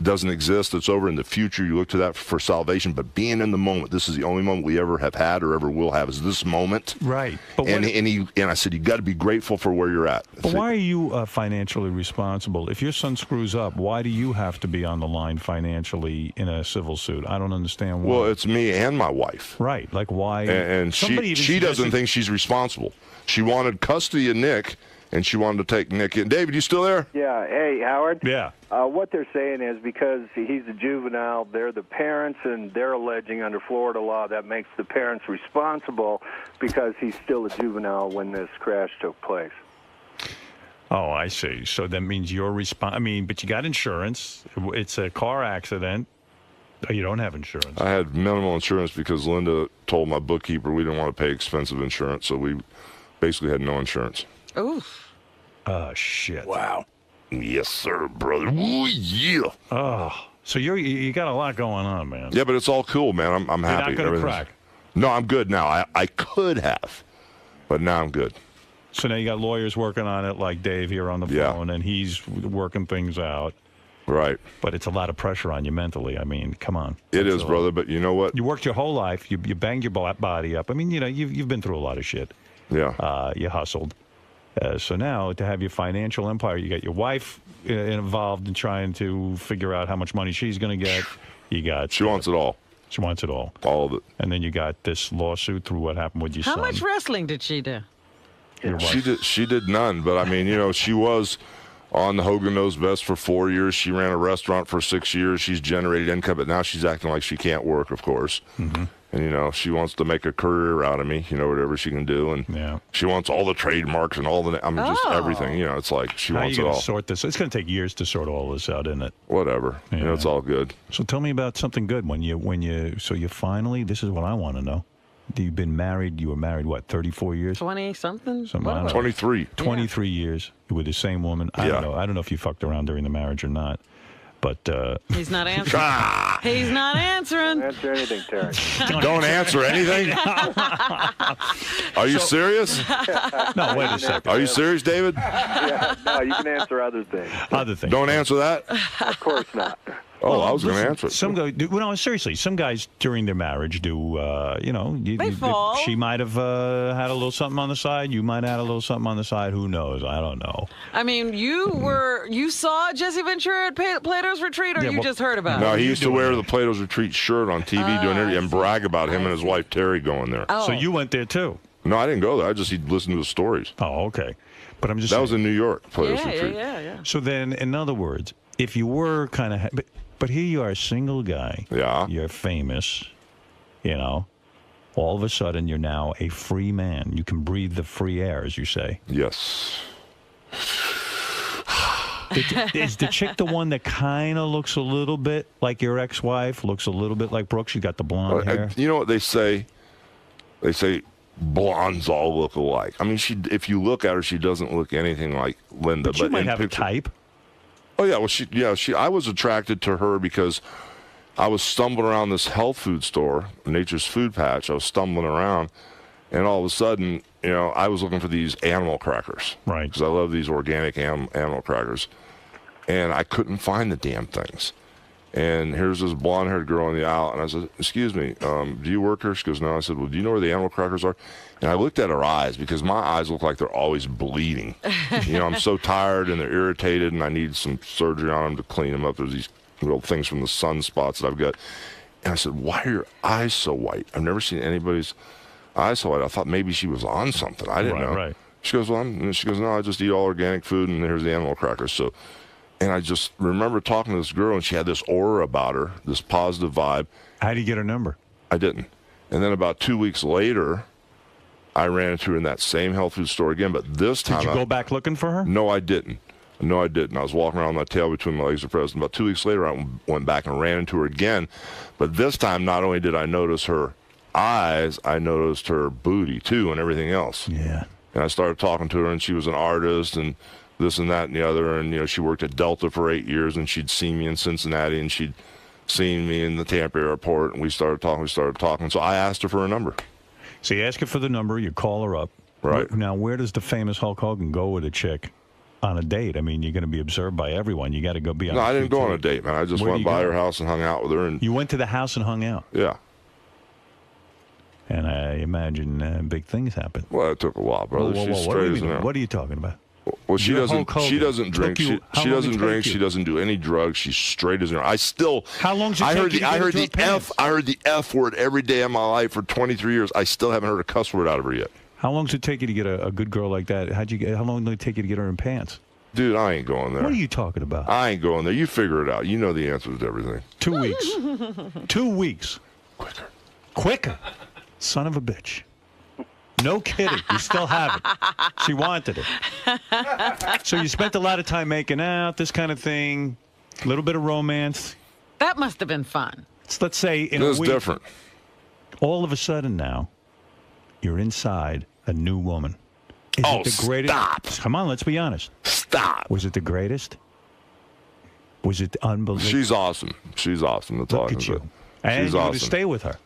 doesn't exist. It's over. In the future, you look to that for salvation. But being in the moment, this is the only moment we ever have had or ever will have is this moment. Right. But and I said, you got to be grateful for where you're at. But why are you financially responsible? If your son screws up, why do you have to be on the line financially in a civil suit? I don't understand why. Well, it's me and my wife. Right. Like why? And she doesn't think she's responsible. She wanted custody of Nick, and she wanted to take Nick in. David, you still there? Yeah. Hey, Howard. Yeah. What they're saying is because he's a juvenile, they're the parents, and they're alleging under Florida law that makes the parents responsible because he's still a juvenile when this crash took place. Oh, I see. So that means you're but you got insurance. It's a car accident. You don't have insurance. I had minimal insurance because Linda told my bookkeeper we didn't want to pay expensive insurance, so we basically had no insurance. Oof. Oh, shit. Wow. Yes, sir, brother. Ooh, yeah. Oh, so you got a lot going on, man. Yeah, but it's all cool, man. I'm happy. You're not going to crack. No, I'm good now. I could have, but now I'm good. So now you got lawyers working on it like Dave here on the phone, and he's working things out. Right. But it's a lot of pressure on you mentally. I mean, come on. It is, brother, but you know what? You worked your whole life. You banged your body up. I mean, you've been through a lot of shit. Yeah. You hustled. So now to have your financial empire, you got your wife involved in trying to figure out how much money she's going to get. You got. She wants it all. She wants it all. All of it. And then you got this lawsuit through what happened with your How son. much wrestling did she do? She did none, but I mean, she was on the Hogan Knows Best for 4 years. She ran a restaurant for 6 years. She's generated income, but now she's acting like she can't work, of course. Mm-hmm. And, she wants to make a career out of me, whatever she can do. And she wants all the trademarks and all just everything. It's like she How wants are you it gonna all. sort this? It's going to take years to sort all this out, isn't it? Whatever. Yeah. It's all good. So tell me about something good. So you finally, this is what I want to know. You've been married, you were married, what, 34 years? 20-something? 23. 23 years with the same woman. I don't know. I don't know if you fucked around during the marriage or not. But he's not answering. He's not answering. Don't answer anything, Terry. Don't answer anything? Are you serious? No, wait a second. Are you serious, David? Yeah, no, you can answer other things. Other things. Don't answer that? Of course not. Oh, I was going to answer it. Some guys, seriously, some guys during their marriage do, They fall. She might have had a little something on the side. You might have had a little something on the side. Who knows? I don't know. I mean, you saw Jesse Ventura at Plato's Retreat, or you just heard about it? No, he used to wear the Plato's Retreat shirt on TV doing it and brag about him and his wife Terry going there. Oh. So you went there too? No, I didn't go there. He'd listen to the stories. Oh, okay. But I'm just that saying. was in New York, Plato's Yeah, Retreat. yeah. So then, in other words, if you were kind of, but here you are, a single guy. Yeah. You're famous. All of a sudden, you're now a free man. You can breathe the free air, as you say. Yes. Is the chick the one that kind of looks a little bit like your ex-wife? Looks a little bit like Brooke? She got the blonde hair. You know what they say? They say blondes all look alike. I mean, if you look at her, she doesn't look anything like Linda. But you might have a type. Oh yeah, well I was attracted to her because I was stumbling around this health food store, Nature's Food Patch. I was stumbling around, and all of a sudden, I was looking for these animal crackers. Right. Because I love these organic animal crackers, and I couldn't find the damn things. And here's this blonde-haired girl in the aisle, and I said, "Excuse me, do you work here?" She goes, "No." I said, "Well, do you know where the animal crackers are?" And I looked at her eyes because my eyes look like they're always bleeding. I'm so tired and they're irritated, and I need some surgery on them to clean them up. There's these little things from the sunspots that I've got. And I said, "Why are your eyes so white? I've never seen anybody's eyes so white." I thought maybe she was on something. I didn't know. Right. She goes, "No, I just eat all organic food, and here's the animal crackers." So. And I just remember talking to this girl, and she had this aura about her, this positive vibe. How did you get her number? I didn't. And then about 2 weeks later, I ran into her in that same health food store again, but this time... Did you go back looking for her? No, I didn't. I was walking around with my tail between my legs depressed. And about 2 weeks later, I went back and ran into her again. But this time, not only did I notice her eyes, I noticed her booty, too, and everything else. Yeah. And I started talking to her, and she was an artist, and this and that and the other, and she worked at Delta for 8 years, and she'd seen me in Cincinnati, and she'd seen me in the Tampa airport, and we started talking. So I asked her for a number. So you ask her for the number, you call her up. Right. Now, where does the famous Hulk Hogan go with a chick on a date? I mean, you're going to be observed by everyone. You got to go be on. No, I didn't go on a date, man. I just went by her house and hung out with her. And you went to the house and hung out. Yeah. And I imagine big things happen. Well, it took a while, brother. She's straight as an arrow. What are you talking about? Well, she doesn't drink. She doesn't drink. She doesn't do any drugs. She's straight as an arrow. I still. How long? I heard the F word every day of my life for 23 years. I still haven't heard a cuss word out of her yet. How long does it take you to get a good girl like that? How long did it take you to get her in pants? Dude, I ain't going there. What are you talking about? I ain't going there. You figure it out. You know the answers to everything. 2 weeks. 2 weeks. Quicker. Son of a bitch. No kidding. You still have it. She wanted it. So you spent a lot of time making out, this kind of thing, a little bit of romance. That must have been fun. Let's say in a week. It's different. All of a sudden now, you're inside a new woman. Is it the greatest? Stop. Come on, let's be honest. Stop. Was it the greatest? Was it unbelievable? She's awesome. She's awesome. That's all I can say. And She's you're awesome. going to stay with her.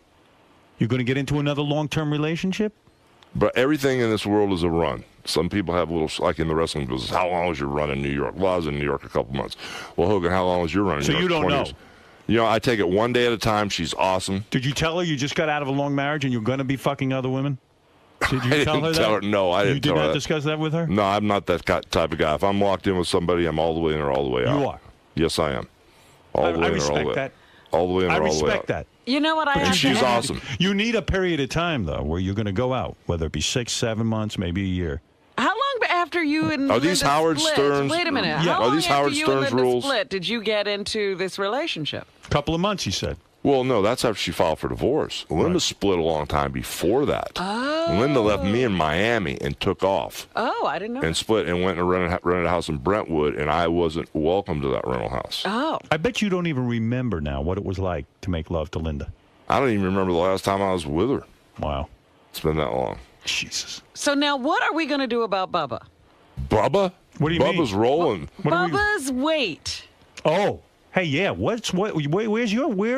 You're going to get into another long-term relationship? But everything in this world is a run. Some people have little, like in the wrestling business, how long was your run in New York? Well, I was in New York a couple months. Well, Hogan, how long was your run in New York? So you don't 20 know. years. You know, I take it one day at a time. She's awesome. Did you tell her you just got out of a long marriage and you're going to be fucking other women? Did you tell her that? No, I didn't You did tell her not that. discuss that with her? No, I'm not that type of guy. If I'm locked in with somebody, I'm all the way in or all the way out. You are? Yes, I am. All the way I in or all the respect way. that. All the way in I or all the way out. respect that. You know what I And have to she's ask? awesome. You need a period of time, though, where you're going to go out, whether it be 6, 7 months, maybe a year. How long after you and Are these Linda Howard split? Stern's- Wait a minute. Yeah. How Are long these after Howard you Stern's and Linda rules? split did you get into this relationship? A couple of months, he said. Well, no, that's after she filed for divorce. Linda split a long time before that. Oh. Linda left me in Miami and took off Oh, I didn't know. and split and went and rented a house in Brentwood, and I wasn't welcome to that rental house. Oh. I bet you don't even remember now what it was like to make love to Linda. I don't even remember the last time I was with her. Wow. It's been that long. Jesus. So now what are we going to do about Bubba? Bubba? What do you Bubba's mean? rolling. Bubba's weight. Oh. Hey, yeah. Where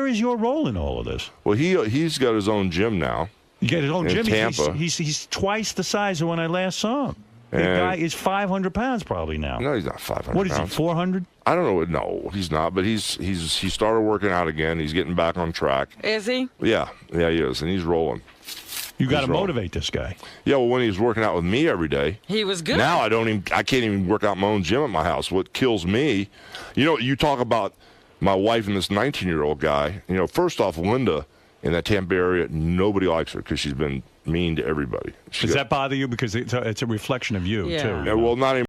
is your role in all of this? Well, he's got his own gym now. You get his own in gym. Tampa. He's twice the size of when I last saw him. The And- guy is 500 pounds probably now. No, he's not 500 What is he, pounds. 400? I don't know. No, he's not. But he started working out again. He's getting back on track. Is he? Yeah, he is, and he's rolling. You got to He's rolling. motivate this guy. Yeah, well, when he was working out with me every day, He was good. now I can't even work out my own gym at my house. What kills me, you talk about my wife and this 19-year-old guy. First off, Linda in that Tampa area, nobody likes her because she's been mean to everybody. Does that bother you? Because it's a reflection of you, Yeah. too. Yeah, well, not anymore.